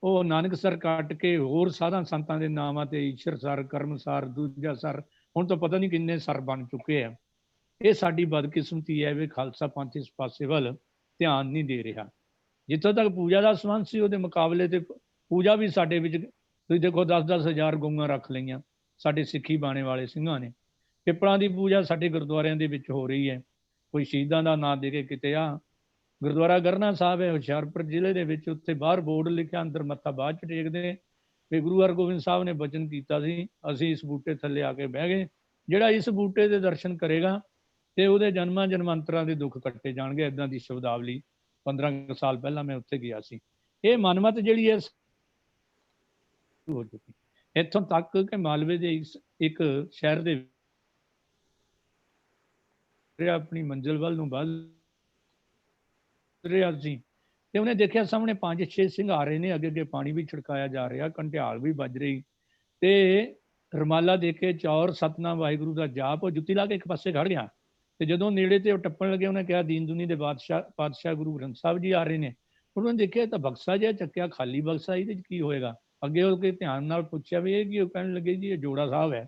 ਉਹ ਨਾਨਕਸਰ ਕੱਟ ਕੇ ਹੋਰ ਸਾਧਾਂ ਸੰਤਾਂ ਦੇ ਨਾਮਾਂ ਤੇ ਈਸ਼ਰ ਸਰ, ਕਰਮ ਸਰ, ਦੂਜਾ ਸਰ, ਹੁਣ ਤਾਂ ਪਤਾ ਨਹੀਂ ਕਿੰਨੇ ਸਰ ਬਣ ਚੁੱਕੇ ਆ। ਇਹ ਸਾਡੀ ਬਦਕਿਸਮਤੀ ਹੈ ਵੀ ਖਾਲਸਾ ਪੰਥ ਇਸ ਪਾਸੇ ਵੱਲ ਧਿਆਨ ਨਹੀਂ ਦੇ ਰਿਹਾ। ਜਿੱਥੋਂ ਤੱਕ ਪੂਜਾ ਦਾ ਸੰਬੰਧ ਸੀ, ਉਹਦੇ ਮੁਕਾਬਲੇ ਤੇ ਪੂਜਾ ਵੀ ਸਾਡੇ ਵਿੱਚ, ਤੁਸੀਂ ਦੇਖੋ 10-10 ਹਜ਼ਾਰ ਗਊਆਂ ਰੱਖ ਲਈਆਂ ਸਾਡੇ ਸਿੱਖੀ ਬਾਣੇ ਵਾਲੇ ਸਿੰਘਾਂ ਨੇ। ਪਿੱਪਲਾਂ ਦੀ ਪੂਜਾ ਸਾਡੇ ਗੁਰਦੁਆਰਿਆਂ ਦੇ ਵਿੱਚ ਹੋ ਰਹੀ ਹੈ। ਕੋਈ ਸ਼ਹੀਦਾਂ ਦਾ ਨਾਂ ਦੇ ਕੇ ਕਿਤੇ ਆ ਗੁਰਦੁਆਰਾ ਗਰਨਾ ਸਾਹਿਬ ਹੈ ਹੁਸ਼ਿਆਰਪੁਰ ਜ਼ਿਲ੍ਹੇ ਦੇ ਵਿੱਚ, ਉੱਥੇ ਬਾਹਰ ਬੋਰਡ ਲਿਖਿਆ, ਅੰਦਰ ਮੱਥਾ ਬਾਅਦ ਚ ਟੇਕਦੇ ਵੀ ਗੁਰੂ ਹਰਗੋਬਿੰਦ ਸਾਹਿਬ ਨੇ ਬਚਨ ਕੀਤਾ ਸੀ, ਅਸੀਂ ਇਸ ਬੂਟੇ ਥੱਲੇ ਆ ਕੇ ਬਹਿ ਗਏ, ਜਿਹੜਾ ਇਸ ਬੂਟੇ ਦੇ ਦਰਸ਼ਨ ਕਰੇਗਾ ਤੇ ਉਹਦੇ ਜਨਮਾਂ ਜਨਮਾਂਤਰਾਂ ਦੇ ਦੁੱਖ ਕੱਟੇ ਜਾਣਗੇ। ਇਦਾਂ ਦੀ ਸ਼ਬਦਾਵਲੀ 15 ਸਾਲ ਪਹਿਲਾਂ ਮੈਂ ਉੱਥੇ ਗਿਆ ਸੀ। ਇਹ ਮਨਮਤ ਜਿਹੜੀ ਹੈ ਹੋ ਚੁੱਕੀ, ਇੱਥੋਂ ਤੱਕ ਕਿ ਮਾਲਵੇ ਦੇ ਇੱਕ ਸ਼ਹਿਰ ਦੇ ਆਪਣੀ ਮੰਜ਼ਿਲ ਵੱਲ ਨੂੰ ਵੱਧ ਰਿਹਾ ਸੀ ਤੇ ਉਹਨੇ ਦੇਖਿਆ ਸਾਹਮਣੇ 5-6 ਸਿੰਘ ਆ ਰਹੇ ਨੇ, ਅੱਗੇ ਅੱਗੇ ਪਾਣੀ ਵੀ ਛਿੜਕਾਇਆ ਜਾ ਰਿਹਾ, ਕੰਟਿਆਲ ਵੀ ਵੱਜ ਰਹੀ ਤੇ ਰਮਾਲਾ ਦੇ ਕੇ ਚੌਰ ਸਤਨਾਮ ਵਾਹਿਗੁਰੂ ਦਾ ਜਾਪ, ਉਹ ਜੁੱਤੀ ਲਾ ਕੇ ਇੱਕ ਪਾਸੇ ਖੜ ਗਿਆ। ਤੇ ਜਦੋਂ ਨੇੜੇ ਤੇ ਉਹ ਟੱਪਣ ਲੱਗੇ, ਉਹਨੇ ਕਿਹਾ ਦੀਨ ਦੁਨੀ ਦੇ ਪਾਤਸ਼ਾਹ ਗੁਰੂ ਗ੍ਰੰਥ ਸਾਹਿਬ ਜੀ ਆ ਰਹੇ ਨੇ। ਉਹਨਾਂ ਨੇ ਦੇਖਿਆ ਤਾਂ ਬਕਸਾ ਜਿਹਾ ਚੱਕਿਆ, ਖਾਲੀ ਬਕਸਾ, ਇਹਦੇ 'ਚ ਕੀ ਹੋਏਗਾ? ਅੱਗੇ ਹੋ ਕੇ ਧਿਆਨ ਨਾਲ ਪੁੱਛਿਆ ਵੀ ਇਹ ਕੀ? ਉਹ ਕਹਿਣ ਲੱਗੇ ਜੀ ਇਹ ਜੋੜਾ ਸਾਹਿਬ ਹੈ,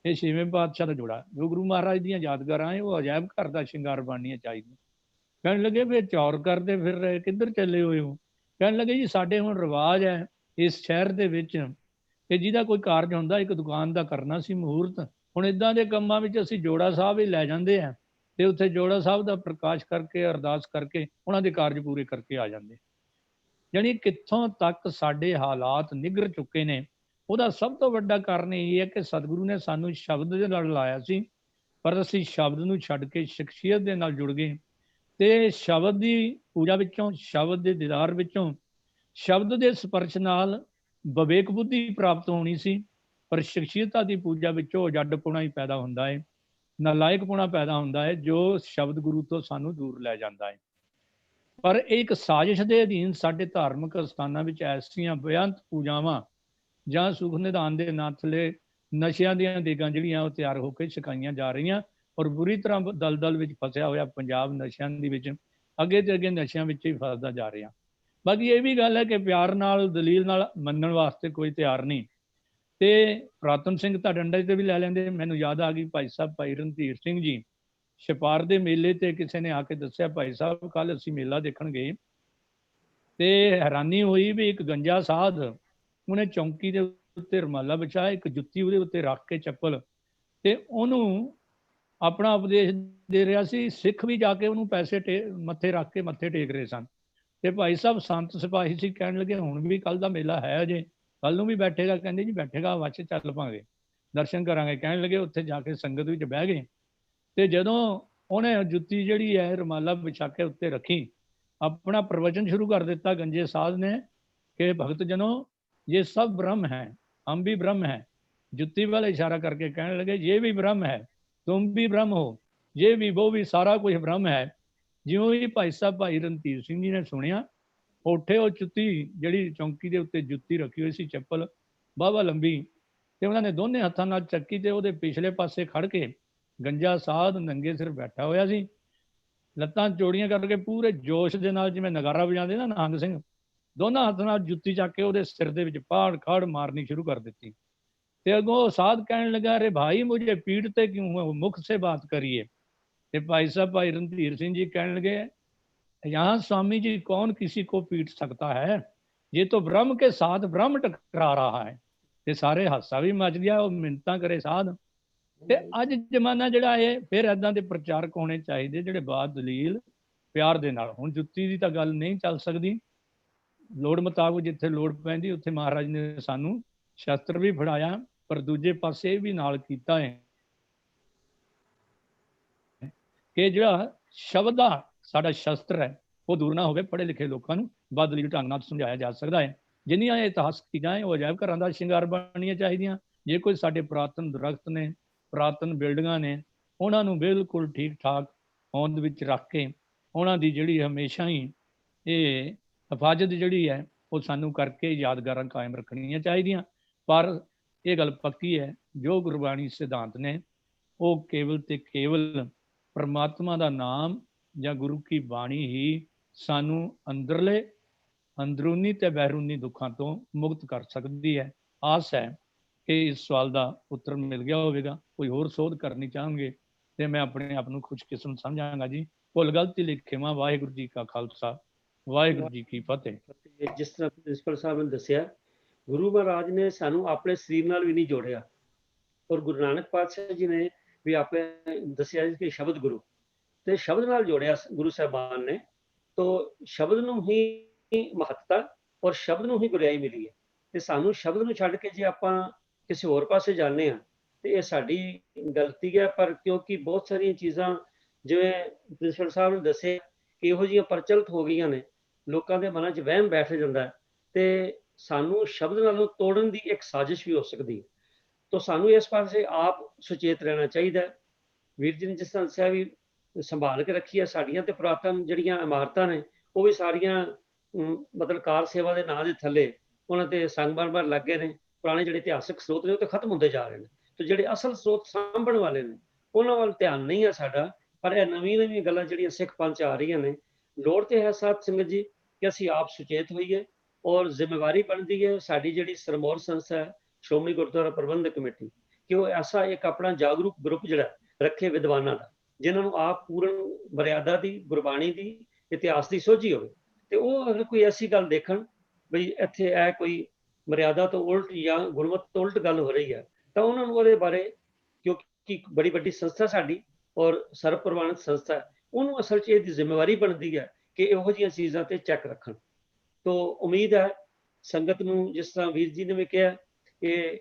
ਇਹ 6ਵੇਂ ਪਾਤਸ਼ਾਹ ਦਾ ਜੋੜਾ, ਜੋ ਗੁਰੂ ਮਹਾਰਾਜ ਦੀਆਂ ਯਾਦਗਾਰਾਂ ਹੈ, ਉਹ ਅਜਾਇਬ ਘਰ ਦਾ ਸ਼ਿੰਗਾਰ ਬਣਨੀਆਂ ਚਾਹੀਦੀਆਂ। ਕਹਿਣ ਲੱਗੇ ਫਿਰ ਚੌਰ ਕਰਦੇ ਫਿਰ ਰਹੇ, ਕਿੱਧਰ ਚੱਲੇ ਹੋਏ ਹੋ? ਕਹਿਣ ਲੱਗੇ ਜੀ ਸਾਡੇ ਹੁਣ ਰਿਵਾਜ ਹੈ ਇਸ ਸ਼ਹਿਰ ਦੇ ਵਿੱਚ ਕਿ ਜਿਹਦਾ ਕੋਈ ਕਾਰਜ ਹੁੰਦਾ, ਇੱਕ ਦੁਕਾਨ ਦਾ ਕਰਨਾ ਸੀ ਮਹੂਰਤ, ਹੁਣ ਇਦਾਂ ਦੇ ਕੰਮਾਂ ਵਿੱਚ ਅਸੀਂ ਜੋੜਾ ਸਾਹਿਬ ਹੀ ਲੈ ਜਾਂਦੇ ਆ ਤੇ ਉੱਥੇ ਜੋੜਾ ਸਾਹਿਬ ਦਾ ਪ੍ਰਕਾਸ਼ ਕਰਕੇ, ਅਰਦਾਸ ਕਰਕੇ ਉਹਨਾਂ ਦੇ ਕਾਰਜ ਪੂਰੇ ਕਰਕੇ ਆ ਜਾਂਦੇ। ਯਾਨੀ ਕਿੱਥੋਂ ਤੱਕ ਸਾਡੇ ਹਾਲਾਤ ਨਿਗਰ ਚੁੱਕੇ ਨੇ। ਉਹਦਾ ਸਭ ਤੋਂ ਵੱਡਾ ਕਾਰਨ ਇਹ ਹੈ ਕਿ ਸਤਿਗੁਰੂ ਨੇ ਸਾਨੂੰ ਸ਼ਬਦ ਦੇ ਨਾਲ ਲਾਇਆ ਸੀ, ਪਰ ਅਸੀਂ ਸ਼ਬਦ ਨੂੰ ਛੱਡ ਕੇ ਸ਼ਖਸੀਅਤ ਦੇ ਨਾਲ ਜੁੜ ਗਏ ਤੇ ਸ਼ਬਦ ਦੀ ਪੂਜਾ ਵਿੱਚੋਂ, ਸ਼ਬਦ ਦੇ ਦੀਦਾਰ ਵਿੱਚੋਂ, ਸ਼ਬਦ ਦੇ ਸਪਰਸ਼ ਨਾਲ ਵਿਵੇਕ ਬੁੱਧੀ ਪ੍ਰਾਪਤ ਹੋਣੀ ਸੀ, ਪਰ ਸ਼ਖਸੀਅਤਾਂ ਦੀ ਪੂਜਾ ਵਿੱਚੋਂ ਜੱਡਪੁਣਾ ਹੀ ਪੈਦਾ ਹੁੰਦਾ ਹੈ, ਨਾਲਾਇਕਪੁਣਾ ਪੈਦਾ ਹੁੰਦਾ ਹੈ, ਜੋ ਸ਼ਬਦ ਗੁਰੂ ਤੋਂ ਸਾਨੂੰ ਦੂਰ ਲੈ ਜਾਂਦਾ ਹੈ। ਪਰ ਇਹ ਇੱਕ ਸਾਜ਼ਿਸ਼ ਦੇ ਅਧੀਨ ਸਾਡੇ ਧਾਰਮਿਕ ਸਥਾਨਾਂ ਵਿੱਚ ਐਸੀਆਂ ਬੇਅੰਤ ਪੂਜਾਵਾਂ ਜਾਂ ਸੁਖ ਨਿਧਾਨ ਦੇ ਨਾਂ ਥੱਲੇ ਨਸ਼ਿਆਂ ਦੀਆਂ ਦੇਗਾਂ ਜਿਹੜੀਆਂ ਉਹ ਤਿਆਰ ਹੋ ਕੇ ਛਕਾਈਆਂ ਜਾ ਰਹੀਆਂ, ਔਰ ਬੁਰੀ ਤਰ੍ਹਾਂ ਦਲਦਲ ਵਿੱਚ ਫਸਿਆ ਹੋਇਆ ਪੰਜਾਬ ਨਸ਼ਿਆਂ ਦੇ ਵਿੱਚ ਅੱਗੇ ਤੇ ਅੱਗੇ ਨਸ਼ਿਆਂ ਵਿੱਚ ਹੀ ਫਸਦਾ ਜਾ ਰਿਹਾ। ਬਾਕੀ ਇਹ ਵੀ ਗੱਲ ਹੈ ਕਿ ਪਿਆਰ ਨਾਲ, ਦਲੀਲ ਨਾਲ ਮੰਨਣ ਵਾਸਤੇ ਕੋਈ ਤਿਆਰ ਨਹੀਂ। ਤੇ ਪੁਰਾਤਨ ਸਿੰਘ ਤਾਂ ਡੰਡੇ ਤੇ ਵੀ ਲੈ ਲੈਂਦੇ। ਮੈਨੂੰ ਯਾਦ ਆ ਗਈ ਭਾਈ ਸਾਹਿਬ ਭਾਈ ਰਣਧੀਰ ਸਿੰਘ ਜੀ ਛਪਾਰ ਦੇ ਮੇਲੇ ਤੇ ਕਿਸੇ ਨੇ ਆ ਕੇ ਦੱਸਿਆ, ਭਾਈ ਸਾਹਿਬ ਕੱਲ ਅਸੀਂ ਮੇਲਾ ਦੇਖਣ ਗਏ ਤੇ ਹੈਰਾਨੀ ਹੋਈ ਵੀ ਇੱਕ ਗੰਜਾ ਸਾਧ, ਉਹਨੇ ਚੌਂਕੀ ਦੇ ਉੱਤੇ ਰੁਮਾਲਾ ਵਿਛਾਇਆ, ਇੱਕ ਜੁੱਤੀ ਉਹਦੇ ਉੱਤੇ ਰੱਖ ਕੇ ਚੱਪਲ, ਤੇ ਉਹਨੂੰ ਆਪਣਾ ਉਪਦੇਸ਼ ਦੇ ਰਿਹਾ ਸੀ। ਸਿੱਖ ਵੀ ਜਾ ਕੇ ਉਹਨੂੰ ਪੈਸੇ ਮੱਥੇ ਰੱਖ ਕੇ ਮੱਥੇ ਟੇਕ ਰਹੇ ਸਨ। ਤੇ ਭਾਈ ਸਾਹਿਬ ਸੰਤ ਸਿਪਾਹੀ ਸੀ, ਕਹਿਣ ਲੱਗੇ ਹੁਣ ਵੀ ਕੱਲ ਦਾ ਮੇਲਾ ਹੈ ਅਜੇ, ਕੱਲ ਨੂੰ ਵੀ ਬੈਠੇਗਾ? ਕਹਿੰਦੇ ਜੀ ਬੈਠੇਗਾ, ਵੱਛ ਚੱਲ ਪਾਂਗੇ, ਦਰਸ਼ਨ ਕਰਾਂਗੇ। ਕਹਿਣ ਲੱਗੇ ਉੱਥੇ ਜਾ ਕੇ ਸੰਗਤ ਵਿੱਚ ਬਹਿ ਗਏ ਤੇ ਜਦੋਂ ਉਹਨੇ ਜੁੱਤੀ ਜਿਹੜੀ ਹੈ ਰੁਮਾਲਾ ਵਿਛਾ ਕੇ ਉੱਤੇ ਰੱਖੀ, ਆਪਣਾ ਪ੍ਰਵਚਨ ਸ਼ੁਰੂ ਕਰ ਦਿੱਤਾ ਗੰਜੇ ਸਾਧ ਨੇ ਕਿ ਭਗਤ ਜਨੋ ये सब ब्रह्म है, हम भी ब्रह्म है। जुत्ती वाला इशारा करके कहने लगे ये भी ब्रह्म है, तुम भी ब्रह्म हो, ये भी वो भी, सारा कुछ ब्रह्म है। ਜਿਉਂ ਹੀ ਭਾਈ ਸਾਹਿਬ ਭਾਈ ਰਣਧੀਰ ਸਿੰਘ ਜੀ ਨੇ ਸੁਣਿਆ, ਉੱਠੇ, ਉਹ ਜੁੱਤੀ ਜਿਹੜੀ ਚੌਂਕੀ ਦੇ ਉੱਤੇ ਜੁੱਤੀ ਰੱਖੀ ਹੋਈ ਸੀ, ਚੱਪਲ ਬਾਵਾ ਲੰਬੀ, ਤੇ ਉਹਨਾਂ ਨੇ ਦੋਨੇ ਹੱਥਾਂ ਨਾਲ ਚੱਕੀ ਤੇ ਉਹਦੇ ਪਿਛਲੇ ਪਾਸੇ ਖੜ ਕੇ ਗੰਜਾ ਸਾਧ ਨੰਗੇ ਸਿਰ ਬੈਠਾ ਹੋਇਆ ਸੀ, ਲੱਤਾਂ ਚੌੜੀਆਂ ਕਰਕੇ ਪੂਰੇ ਜੋਸ਼ ਦੇ ਨਾਲ, ਜਿਵੇਂ ਨਗਾਰਾ ਵਜਾਉਂਦੇ ਨਾ ਨਿਹੰਗ ਸਿੰਘ, ਦੋਨਾਂ ਹੱਥ ਨਾਲ ਜੁੱਤੀ ਚੱਕ ਕੇ ਉਹਦੇ ਸਿਰ ਦੇ ਵਿੱਚ ਪਾੜ ਖਾੜ ਮਾਰਨੀ ਸ਼ੁਰੂ ਕਰ ਦਿੱਤੀ। ਤੇ ਅੱਗੋਂ ਸਾਧ ਕਹਿਣ ਲੱਗਾ, ਅਰੇ ਭਾਈ ਮੁਝੇ ਪੀੜ ਤੇ ਕਿਉਂ ਹੈ, ਮੁਖ ਸੇ ਬਾਤ ਕਰੀਏ। ਤੇ ਭਾਈ ਸਾਹਿਬ ਭਾਈ ਰਣਧੀਰ ਸਿੰਘ ਜੀ ਕਹਿਣ लगे, यहाँ स्वामी जी कौन किसी को पीट सकता है, ये तो ब्रह्म के साथ ब्रह्म टकरा रहा है। ਤੇ ਸਾਰੇ ਹਾਸਾ ਵੀ ਮਚ ਗਿਆ, ਉਹ ਮਿੰਨਤਾਂ ਕਰੇ ਸਾਧ। ਤੇ ਅੱਜ ਜ਼ਮਾਨਾ ਜਿਹੜਾ ਹੈ ਫਿਰ ਇਦਾਂ ਦੇ ਪ੍ਰਚਾਰਕ ਹੋਣੇ ਚਾਹੀਦੇ ਜਿਹੜੇ ਬਾਤ ਦਲੀਲ ਪਿਆਰ ਦੇ ਨਾਲ। ਹੁਣ ਜੁੱਤੀ ਦੀ ਤਾਂ ਗੱਲ ਨਹੀਂ ਚੱਲ ਸਕਦੀ, ਲੋੜ ਮੁਤਾਬਕ ਜਿੱਥੇ ਲੋੜ ਪੈਂਦੀ ਉੱਥੇ ਮਹਾਰਾਜ ਨੇ ਸਾਨੂੰ ਸ਼ਸਤਰ ਵੀ ਫੜਾਇਆ, ਪਰ ਦੂਜੇ ਪਾਸੇ ਇਹ ਵੀ ਨਾਲ ਕੀਤਾ ਹੈ ਕਿ ਜਿਹੜਾ ਸ਼ਬਦ ਦਾ ਸਾਡਾ ਸ਼ਸਤਰ ਹੈ ਉਹ ਦੂਰ ਨਾ ਹੋਵੇ, ਪੜ੍ਹੇ ਲਿਖੇ ਲੋਕਾਂ ਨੂੰ ਬਦਲੀ ਢੰਗ ਨਾਲ ਸਮਝਾਇਆ ਜਾ ਸਕਦਾ ਹੈ। ਜਿੰਨੀਆਂ ਇਹ ਇਤਿਹਾਸਕ ਚੀਜ਼ਾਂ ਉਹ ਅਜਾਇਬ ਘਰਾਂ ਦਾ ਸ਼ਿੰਗਾਰ ਬਣਨੀਆਂ ਚਾਹੀਦੀਆਂ। ਜੇ ਕੋਈ ਸਾਡੇ ਪੁਰਾਤਨ ਦਰਖਤ ਨੇ, ਪੁਰਾਤਨ ਬਿਲਡਿੰਗਾਂ ਨੇ, ਉਹਨਾਂ ਨੂੰ ਬਿਲਕੁਲ ਠੀਕ ਠਾਕ ਹੋਂਦ ਵਿੱਚ ਰੱਖ ਕੇ ਉਹਨਾਂ ਦੀ ਜਿਹੜੀ ਹਮੇਸ਼ਾ ਹੀ ਇਹ ਹਿਫਾਜ਼ਤ ਜਿਹੜੀ ਹੈ ਉਹ ਸਾਨੂੰ ਕਰਕੇ ਯਾਦਗਾਰਾਂ ਕਾਇਮ ਰੱਖਣੀਆਂ ਚਾਹੀਦੀਆਂ। ਪਰ ਇਹ ਗੱਲ ਪੱਕੀ ਹੈ, ਜੋ ਗੁਰਬਾਣੀ ਸਿਧਾਂਤ ਨੇ ਉਹ ਕੇਵਲ ਤੇ ਕੇਵਲ ਪਰਮਾਤਮਾ ਦਾ ਨਾਮ ਜਾਂ ਗੁਰੂ ਕੀ ਬਾਣੀ ਹੀ ਸਾਨੂੰ ਅੰਦਰਲੇ ਅੰਦਰੂਨੀ ਤੇ ਬਹਿਰੂਨੀ ਦੁੱਖਾਂ ਤੋਂ ਮੁਕਤ ਕਰ ਸਕਦੀ ਹੈ। ਆਸ ਹੈ ਕਿ ਇਸ ਸਵਾਲ ਦਾ ਉੱਤਰ ਮਿਲ ਗਿਆ ਹੋਵੇਗਾ। ਕੋਈ ਹੋਰ ਸੋਧ ਕਰਨੀ ਚਾਹਾਂਗੇ ਤੇ ਮੈਂ ਆਪਣੇ ਆਪ ਨੂੰ ਖੁਸ਼ਕਿਸਮਤ ਸਮਝਾਂਗਾ ਜੀ। ਭੁੱਲ ਗਲਤੀ ਲਈ ਖਿਮਾ। ਵਾਹਿਗੁਰੂ ਜੀ ਕਾ ਖਾਲਸਾ, ਵਾਹਿਗੁਰੂ ਜੀ ਕੀ ਫਤਿਹ। ਜਿਸ ਤਰ੍ਹਾਂ ਪ੍ਰਿੰਸੀਪਲ ਸਾਹਿਬ ਨੇ ਦੱਸਿਆ, ਗੁਰੂ ਮਹਾਰਾਜ ਨੇ ਸਾਨੂੰ ਆਪਣੇ ਸਰੀਰ ਨਾਲ ਵੀ ਨਹੀਂ ਜੋੜਿਆ, ਔਰ ਗੁਰੂ ਨਾਨਕ ਪਾਤਸ਼ਾਹ ਜੀ ਨੇ ਵੀ ਆਪੇ ਦੱਸਿਆ ਕਿ ਸ਼ਬਦ ਗੁਰੂ, ਤੇ ਸ਼ਬਦ ਨਾਲ ਜੋੜਿਆ ਗੁਰੂ ਸਾਹਿਬਾਨ ਨੇ। ਤੋ ਸ਼ਬਦ ਨੂੰ ਹੀ ਮਹੱਤਤਾ ਔਰ ਸ਼ਬਦ ਨੂੰ ਹੀ ਗੁਰਿਆਈ ਮਿਲੀ ਹੈ। ਤੇ ਸਾਨੂੰ ਸ਼ਬਦ ਨੂੰ ਛੱਡ ਕੇ ਜੇ ਆਪਾਂ ਕਿਸੇ ਹੋਰ ਪਾਸੇ ਜਾਂਦੇ ਹਾਂ ਤੇ ਇਹ ਸਾਡੀ ਗਲਤੀ ਹੈ। ਪਰ ਕਿਉਂਕਿ ਬਹੁਤ ਸਾਰੀਆਂ ਚੀਜ਼ਾਂ ਜਿਵੇਂ ਪ੍ਰਿੰਸੀਪਲ ਸਾਹਿਬ ਨੇ ਦੱਸਿਆ ਕਿ ਇਹੋ ਜਿਹੀਆਂ ਪ੍ਰਚਲਿਤ ਹੋ ਗਈਆਂ ਨੇ, ਲੋਕਾਂ ਦੇ ਮਨਾਂ 'ਚ ਵਹਿਮ ਬੈਠ ਜਾਂਦਾ ਤੇ ਸਾਨੂੰ ਸ਼ਬਦ ਨਾਲੋਂ ਤੋੜਨ ਦੀ ਇੱਕ ਸਾਜ਼ਿਸ਼ ਵੀ ਹੋ ਸਕਦੀ ਹੈ। ਤਾਂ ਸਾਨੂੰ ਇਸ ਪਾਸੇ ਆਪ ਸੁਚੇਤ ਰਹਿਣਾ ਚਾਹੀਦਾ। ਵੀਰ ਜੀ ਨੇ ਜਿਸ ਤਰ੍ਹਾਂ ਦੱਸਿਆ ਵੀ ਸੰਭਾਲ ਕੇ ਰੱਖੀ ਹੈ, ਸਾਡੀਆਂ ਤੇ ਪੁਰਾਤਨ ਜਿਹੜੀਆਂ ਇਮਾਰਤਾਂ ਨੇ ਉਹ ਵੀ ਸਾਰੀਆਂ ਮਤਲਬ ਕਾਰ ਸੇਵਾ ਦੇ ਨਾਂ ਦੇ ਥੱਲੇ ਉਹਨਾਂ ਤੇ ਸੰਗਮਰਮਰ ਲੱਗੇ ਨੇ। ਪੁਰਾਣੇ ਜਿਹੜੇ ਇਤਿਹਾਸਕ ਸਰੋਤ ਨੇ ਉਹ ਤੇ ਖਤਮ ਹੁੰਦੇ ਜਾ ਰਹੇ ਨੇ, ਤੇ ਜਿਹੜੇ ਅਸਲ ਸਰੋਤ ਸਾਂਭਣ ਵਾਲੇ ਨੇ ਉਹਨਾਂ ਵੱਲ ਧਿਆਨ ਨਹੀਂ ਹੈ ਸਾਡਾ। ਪਰ ਇਹ ਨਵੀਆਂ ਗੱਲਾਂ ਜਿਹੜੀਆਂ ਸਿੱਖ ਪੰਥ 'ਚ ਆ ਰਹੀਆਂ ਨੇ, ਲੋੜ ਤੇ ਹੈ ਸਾਧ ਸੰਗਤ ਜੀ ਕਿ ਅਸੀਂ ਆਪ ਸੁਚੇਤ ਹੋਈਏ, ਔਰ ਜ਼ਿੰਮੇਵਾਰੀ ਬਣਦੀ ਹੈ ਸਾਡੀ ਜਿਹੜੀ ਸਰਮੌਰ ਸੰਸਥਾ ਹੈ ਸ਼੍ਰੋਮਣੀ ਗੁਰਦੁਆਰਾ ਪ੍ਰਬੰਧਕ ਕਮੇਟੀ, ਕਿ ਉਹ ਐਸਾ ਇੱਕ ਆਪਣਾ ਜਾਗਰੂਕ ਗਰੁੱਪ ਜਿਹੜਾ ਰੱਖੇ ਵਿਦਵਾਨਾਂ ਦਾ, ਜਿਨ੍ਹਾਂ ਨੂੰ ਆਪ ਪੂਰਨ ਮਰਿਆਦਾ ਦੀ, ਗੁਰਬਾਣੀ ਦੀ, ਇਤਿਹਾਸ ਦੀ ਸੋਝੀ ਹੋਵੇ। ਤੇ ਉਹ ਅਗਰ ਕੋਈ ਐਸੀ ਗੱਲ ਦੇਖਣ ਬਈ ਇੱਥੇ ਇਹ ਕੋਈ ਮਰਿਆਦਾ ਤੋਂ ਉਲਟ ਜਾਂ ਗੁਰਮਤਿ ਤੋਂ ਉਲਟ ਗੱਲ ਹੋ ਰਹੀ ਹੈ, ਤਾਂ ਉਹਨਾਂ ਨੂੰ ਉਹਦੇ ਬਾਰੇ, ਕਿਉਂਕਿ ਬੜੀ ਵੱਡੀ ਸੰਸਥਾ ਸਾਡੀ ਔਰ ਸਰਵ ਪ੍ਰਵਾਨਿਤ ਸੰਸਥਾ ਹੈ, ਉਹਨੂੰ ਅਸਲ 'ਚ ਇਹਦੀ ਜ਼ਿੰਮੇਵਾਰੀ ਬਣਦੀ ਹੈ ਕਿ ਇਹੋ ਜਿਹੀਆਂ ਚੀਜ਼ਾਂ ਤੇ ਚੈੱਕ ਰੱਖਣ। ਤੋ ਉਮੀਦ ਹੈ ਸੰਗਤ ਨੂੰ, ਜਿਸ ਤਰ੍ਹਾਂ ਵੀਰ ਜੀ ਨੇ ਵੀ ਕਿਹਾ, ਕਿ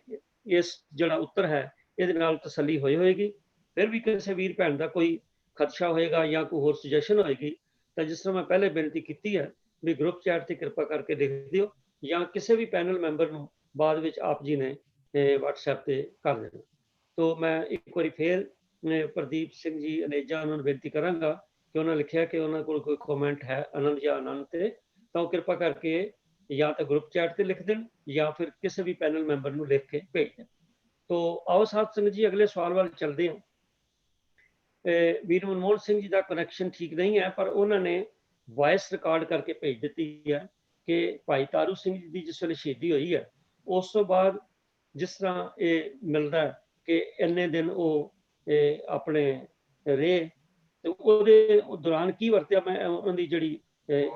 ਇਸ ਜਿਹੜਾ ਉੱਤਰ ਹੈ ਇਹਦੇ ਨਾਲ ਤਸੱਲੀ ਹੋਏਗੀ। ਫਿਰ ਵੀ ਕਿਸੇ ਵੀਰ ਭੈਣ ਦਾ ਕੋਈ ਖਦਸ਼ਾ ਹੋਏਗਾ ਜਾਂ ਕੋਈ ਹੋਰ ਸੁਜੈਸ਼ਨ ਹੋਏਗੀ ਤਾਂ ਜਿਸ ਤਰ੍ਹਾਂ ਮੈਂ ਪਹਿਲੇ ਬੇਨਤੀ ਕੀਤੀ ਹੈ ਵੀ ਗਰੁੱਪ ਚੈਟ ਤੇ ਕਿਰਪਾ ਕਰਕੇ ਲਿਖ ਦਿਓ, ਜਾਂ ਕਿਸੇ ਵੀ ਪੈਨਲ ਮੈਂਬਰ ਨੂੰ ਬਾਅਦ ਵਿੱਚ ਆਪ ਜੀ ਨੇ WhatsApp ਤੇ ਕਰ ਦੇਣਾ। ਤੋ ਮੈਂ ਇੱਕ ਵਾਰੀ ਫੇਰ ਪ੍ਰਦੀਪ ਸਿੰਘ ਜੀ ਅਨੇਜਾ ਉਹਨਾਂ ਨੂੰ ਬੇਨਤੀ ਕਰਾਂਗਾ ਕਿ ਉਹਨਾਂ ਲਿਖਿਆ ਕਿ ਉਹਨਾਂ ਕੋਲ ਕੋਈ ਕਮੈਂਟ ਹੈ ਆਨੰਦ ਜਾਂ ਆਨੰਦ ਤੇ, ਤਾਂ ਉਹ ਕਿਰਪਾ ਕਰਕੇ ਜਾਂ ਤਾਂ ਗਰੁੱਪ ਚੈਟ ਤੇ ਲਿਖ ਦੇਣ ਜਾਂ ਫਿਰ ਕਿਸੇ ਵੀ ਪੈਨਲ ਮੈਂਬਰ ਨੂੰ ਲਿਖ ਕੇ ਭੇਜ ਦੇਣ। ਤੋ ਆਓ ਸਾਧ ਸੰਗਤ ਜੀ ਅਗਲੇ ਸਵਾਲ ਵੱਲ ਚੱਲਦੇ ਹਾਂ। ਵੀਰ ਮਨਮੋਹਨ ਸਿੰਘ ਜੀ ਦਾ ਕਨੈਕਸ਼ਨ ਠੀਕ ਨਹੀਂ ਹੈ, ਪਰ ਉਹਨਾਂ ਨੇ ਵਾਇਸ ਰਿਕਾਰਡ ਕਰਕੇ ਭੇਜ ਦਿੱਤੀ ਹੈ ਕਿ ਭਾਈ ਤਾਰੂ ਸਿੰਘ ਜੀ ਦੀ ਜਿਸ ਵੇਲੇ ਸ਼ਹੀਦੀ ਹੋਈ ਹੈ, ਉਸ ਤੋਂ ਬਾਅਦ ਜਿਸ ਤਰ੍ਹਾਂ ਇਹ ਮਿਲਦਾ ਕਿ ਇੰਨੇ ਦਿਨ ਉਹ ਆਪਣੇ ਰਹੇ, ਤੇ ਉਹਦੇ ਦੌਰਾਨ ਕੀ ਵਰਤਿਆ, ਮੈਂ ਉਹਨਾਂ ਦੀ ਜਿਹੜੀ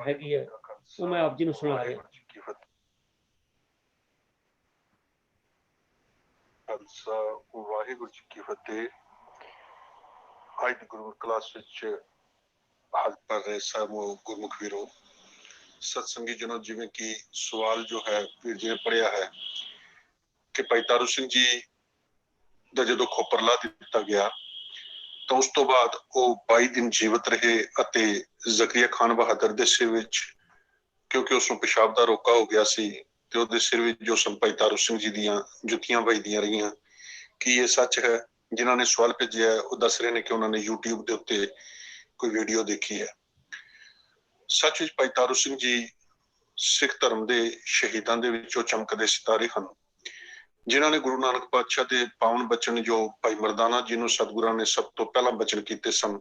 ਹੈਗੀ ਹੈ ਉਹ ਮੈਂ ਆਪ ਜੀ ਨੂੰ ਸੁਣਾ ਰਿਹਾ। ਖਾਲਸਾ ਵਾਹਿਗੁਰੂ ਜੀ ਕੀ ਫਤਿਹ। ਅੱਜ ਦੀ ਗੁਰਮੁਖ ਕਲਾਸ ਵਿੱਚ ਹਾਜ਼ਰ ਕਰ ਰਹੇ ਸਾਹਿਬੋ ਗੁਰਮੁਖ ਵੀਰੋ, ਸਤਸੰਗੀ ਜਨੋ, ਜਿਵੇਂ ਕਿ ਸਵਾਲ ਜੋ ਹੈ ਵੀਰ ਜੀ ਨੇ ਪੜ੍ਹਿਆ ਹੈ ਕਿ ਭਾਈ ਤਾਰੂ ਸਿੰਘ ਜੀ ਦਾ ਜਦੋਂ ਖੋਪਰ ਲਾ ਦਿੱਤਾ ਗਿਆ ਤਾਂ ਉਸ ਤੋਂ ਬਾਅਦ ਉਹ 22 ਦਿਨ ਜੀਵਤ ਰਹੇ ਅਤੇ ਜ਼ਕਰੀਆ ਖਾਨ ਬਹਾਦਰ ਦੇ ਸਿਰ ਵਿੱਚ, ਕਿਉਂਕਿ ਉਸ ਨੂੰ ਪਿਸ਼ਾਬ ਦਾ ਰੋਕਾ ਹੋ ਗਿਆ ਸੀ, ਤੇ ਉਹਦੇ ਸਿਰ ਵਿੱਚ ਜੋ ਭਾਈ ਤਾਰੂ ਸਿੰਘ ਜੀ ਦੀਆਂ ਜੁੱਤੀਆਂ ਵੱਜਦੀਆਂ ਰਹੀਆਂ। ਕੀ ਇਹ ਸੱਚ ਹੈ? ਜਿਨ੍ਹਾਂ ਨੇ ਸਵਾਲ ਭੇਜਿਆ ਉਹ ਦੱਸ ਰਹੇ ਨੇ ਕਿ ਉਹਨਾਂ ਨੇ YouTube ਦੇ ਉੱਤੇ ਕੋਈ ਵੀਡੀਓ ਦੇਖੀ ਹੈ। ਸੱਚ ਵਿੱਚ ਭਾਈ ਤਾਰੂ ਸਿੰਘ ਜੀ ਸਿੱਖ ਧਰਮ ਦੇ ਸ਼ਹੀਦਾਂ ਦੇ ਵਿੱਚੋਂ ਚਮਕਦੇ ਸਿਤਾਰੇ ਹਨ, ਜਿਨ੍ਹਾਂ ਨੇ ਗੁਰੂ ਨਾਨਕ ਪਾਤਸ਼ਾਹ ਦੇ ਪਾਵਨ ਬਚਨ, ਜੋ ਭਾਈ ਮਰਦਾਨਾ ਜੀ ਨੂੰ ਸਤਿਗੁਰਾਂ ਨੇ ਸਭ ਤੋਂ ਪਹਿਲਾਂ ਬਚਨ ਕੀਤੇ ਸਨ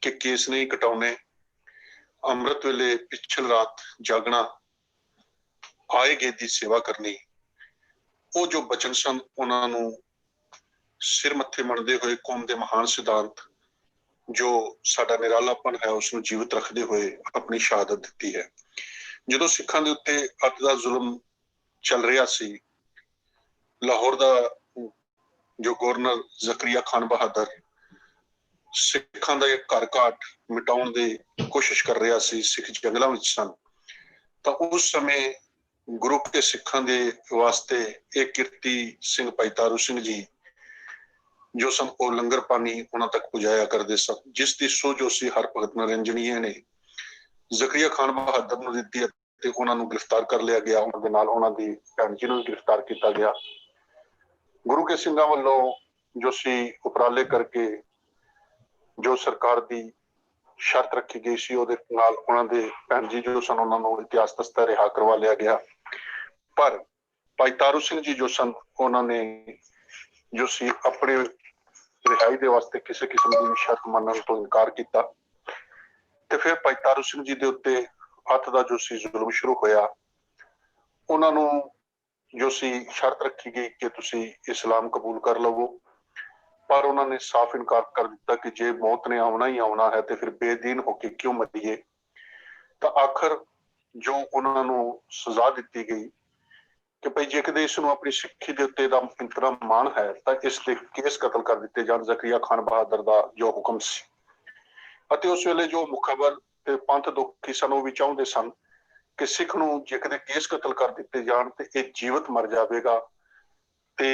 ਕਿ ਕੇਸ ਨਹੀਂ ਕਟਾਉਣੇ, ਅੰਮ੍ਰਿਤ ਵੇਲੇ ਪਿਛਲ ਰਾਤ ਜਾਗਣਾ, ਆਏਗੇ ਦੀ ਸੇਵਾ ਕਰਨੀ, ਉਹ ਜੋ ਬਚਨ ਸਨ ਉਹਨਾਂ ਨੂੰ ਸਿਰ ਮੱਥੇ ਮੰਨਦੇ ਹੋਏ ਕੌਮ ਦੇ ਮਹਾਨ ਸਿਧਾਂਤ ਜੋ ਸਾਡਾ ਨਿਰਾਲਾਪਨ ਹੈ ਉਸ ਨੂੰ ਜੀਵਤ ਰੱਖਦੇ ਹੋਏ ਆਪਣੀ ਸ਼ਹਾਦਤ ਦਿੱਤੀ ਹੈ। ਜਦੋਂ ਸਿੱਖਾਂ ਦੇ ਉੱਤੇ ਅੱਤ ਦਾ ਜ਼ੁਲਮ ਚੱਲ ਰਿਹਾ ਸੀ, ਲਾਹੌਰ ਦਾ ਜੋ ਗਵਰਨਰ ਜ਼ਕਰੀਆ ਖਾਨ ਬਹਾਦਰ ਸਿੱਖਾਂ ਦਾ ਇੱਕ ਘਰ ਘਾਟ ਮਿਟਾਉਣ ਦੀ ਕੋਸ਼ਿਸ਼ ਕਰ ਰਿਹਾ ਸੀ, ਸਿੱਖ ਜੰਗਲਾਂ ਵਿੱਚ ਸਨ, ਤਾਂ ਉਸ ਸਮੇਂ ਗੁਰੂ ਕੇ ਸਿੱਖਾਂ ਦੇ ਵਾਸਤੇ ਇਹ ਕਿਰਤੀ ਸਿੰਘ ਭਾਈ ਤਾਰੂ ਸਿੰਘ ਜੀ ਜੋ ਸਨ ਉਹ ਲੰਗਰ ਪਾਣੀ ਉਹਨਾਂ ਤੱਕ ਪੁਜਾਇਆ ਕਰਦੇ ਸਨ, ਜਿਸ ਦੀ ਸੋਝੋ ਸੀ ਹਰ ਭਗਤ ਨਰਿੰਜਣੀਏ ਨੇ ਜ਼ਕਰੀਆ ਖਾਨ ਬਹਾਦਰ ਨੂੰ ਦਿੱਤੀ ਤੇ ਉਹਨਾਂ ਨੂੰ ਗ੍ਰਿਫਤਾਰ ਕਰ ਲਿਆ ਗਿਆ। ਉਹਨਾਂ ਦੇ ਨਾਲ ਉਹਨਾਂ ਦੀ ਭੈਣ ਜੀ ਨੂੰ ਵੀ ਗ੍ਰਿਫਤਾਰ ਕੀਤਾ ਗਿਆ। ਗੁਰੂ ਕੇ ਸਿੰਘਾਂ ਵੱਲੋਂ ਜੋ ਸੀ ਉਪਰਾਲੇ ਕਰਕੇ ਜੋ ਸਰਕਾਰ ਦੀ ਸ਼ਰਤ ਰੱਖੀ ਗਈ ਸੀ ਉਹਦੇ ਨਾਲ ਉਹਨਾਂ ਦੇ ਭੈਣ ਜੀ ਜੋ ਸਨ ਉਹਨਾਂ ਨੂੰ ਇਤਿਹਾਸ ਦਸਤਾ ਰਿਹਾ ਕਰਵਾ ਲਿਆ ਗਿਆ। ਪਰ ਭਾਈ ਤਾਰੂ ਸਿੰਘ ਜੀ ਜੋ ਸਨ ਉਹਨਾਂ ਨੇ ਜੋ ਸੀ ਆਪਣੇ ਰਿਹਾਈ ਦੇ ਵਾਸਤੇ ਕਿਸੇ ਕਿਸਮ ਦੀ ਸ਼ਰਤ ਮੰਨਣ ਤੋਂ ਇਨਕਾਰ ਕੀਤਾ ਤੇ ਫਿਰ ਭਾਈ ਤਾਰੂ ਸਿੰਘ ਜੀ ਦੇ ਉੱਤੇ ਹੱਥ ਦਾ ਜੋ ਸੀ ਜ਼ੁਲਮ ਸ਼ੁਰੂ ਹੋਇਆ। ਉਹਨਾਂ ਨੂੰ ਜੋ ਸੀ ਸ਼ਰਤ ਰੱਖੀ ਗਈ ਕਿ ਤੁਸੀਂ ਇਸਲਾਮ ਕਬੂਲ ਕਰ ਲਵੋ, ਪਰ ਉਹਨਾਂ ਨੇ ਸਾਫ਼ ਇਨਕਾਰ ਕਰ ਦਿੱਤਾ ਕਿ ਜੇ ਮੌਤ ਨੇ ਆਉਣਾ ਹੀ ਆਉਣਾ ਹੈ ਤੇ ਫਿਰ ਬੇਦੀਨ ਹੋ ਕੇ ਕਿਉਂ ਮਰੀਏ। ਤਾਂ ਆਖਰ ਜੋ ਉਹਨਾਂ ਨੂੰ ਸਜ਼ਾ ਦਿੱਤੀ ਗਈ ਕਿ ਭਾਈ ਜੇ ਕਦੇ ਇਸ ਨੂੰ ਆਪਣੀ ਸਿੱਖੀ ਦੇ ਉੱਤੇ ਦਾ ਇੰਤਨਾ ਮਾਣ ਹੈ ਤਾਂ ਇਸ ਦੇ ਕੇਸ ਕਤਲ ਕਰ ਦਿੱਤੇ ਜਾਣ। ਜ਼ਕਰੀਆ ਖਾਨ ਬਹਾਦਰ ਦਾ ਜੋ ਹੁਕਮ ਸੀ ਅਤੇ ਉਸ ਵੇਲੇ ਜੋ ਮੁਖਬਰ ਤੇ ਪੰਥ ਦੁਖੀ ਸਨ ਉਹ ਵੀ ਚਾਹੁੰਦੇ ਸਨ ਕਿ ਸਿੱਖ ਨੂੰ ਜੇ ਕਦੇ ਕੇਸ ਕਤਲ ਕਰ ਦਿੱਤੇ ਜਾਣ ਤੇ ਇਹ ਜੀਵਤ ਮਰ ਜਾਵੇਗਾ ਤੇ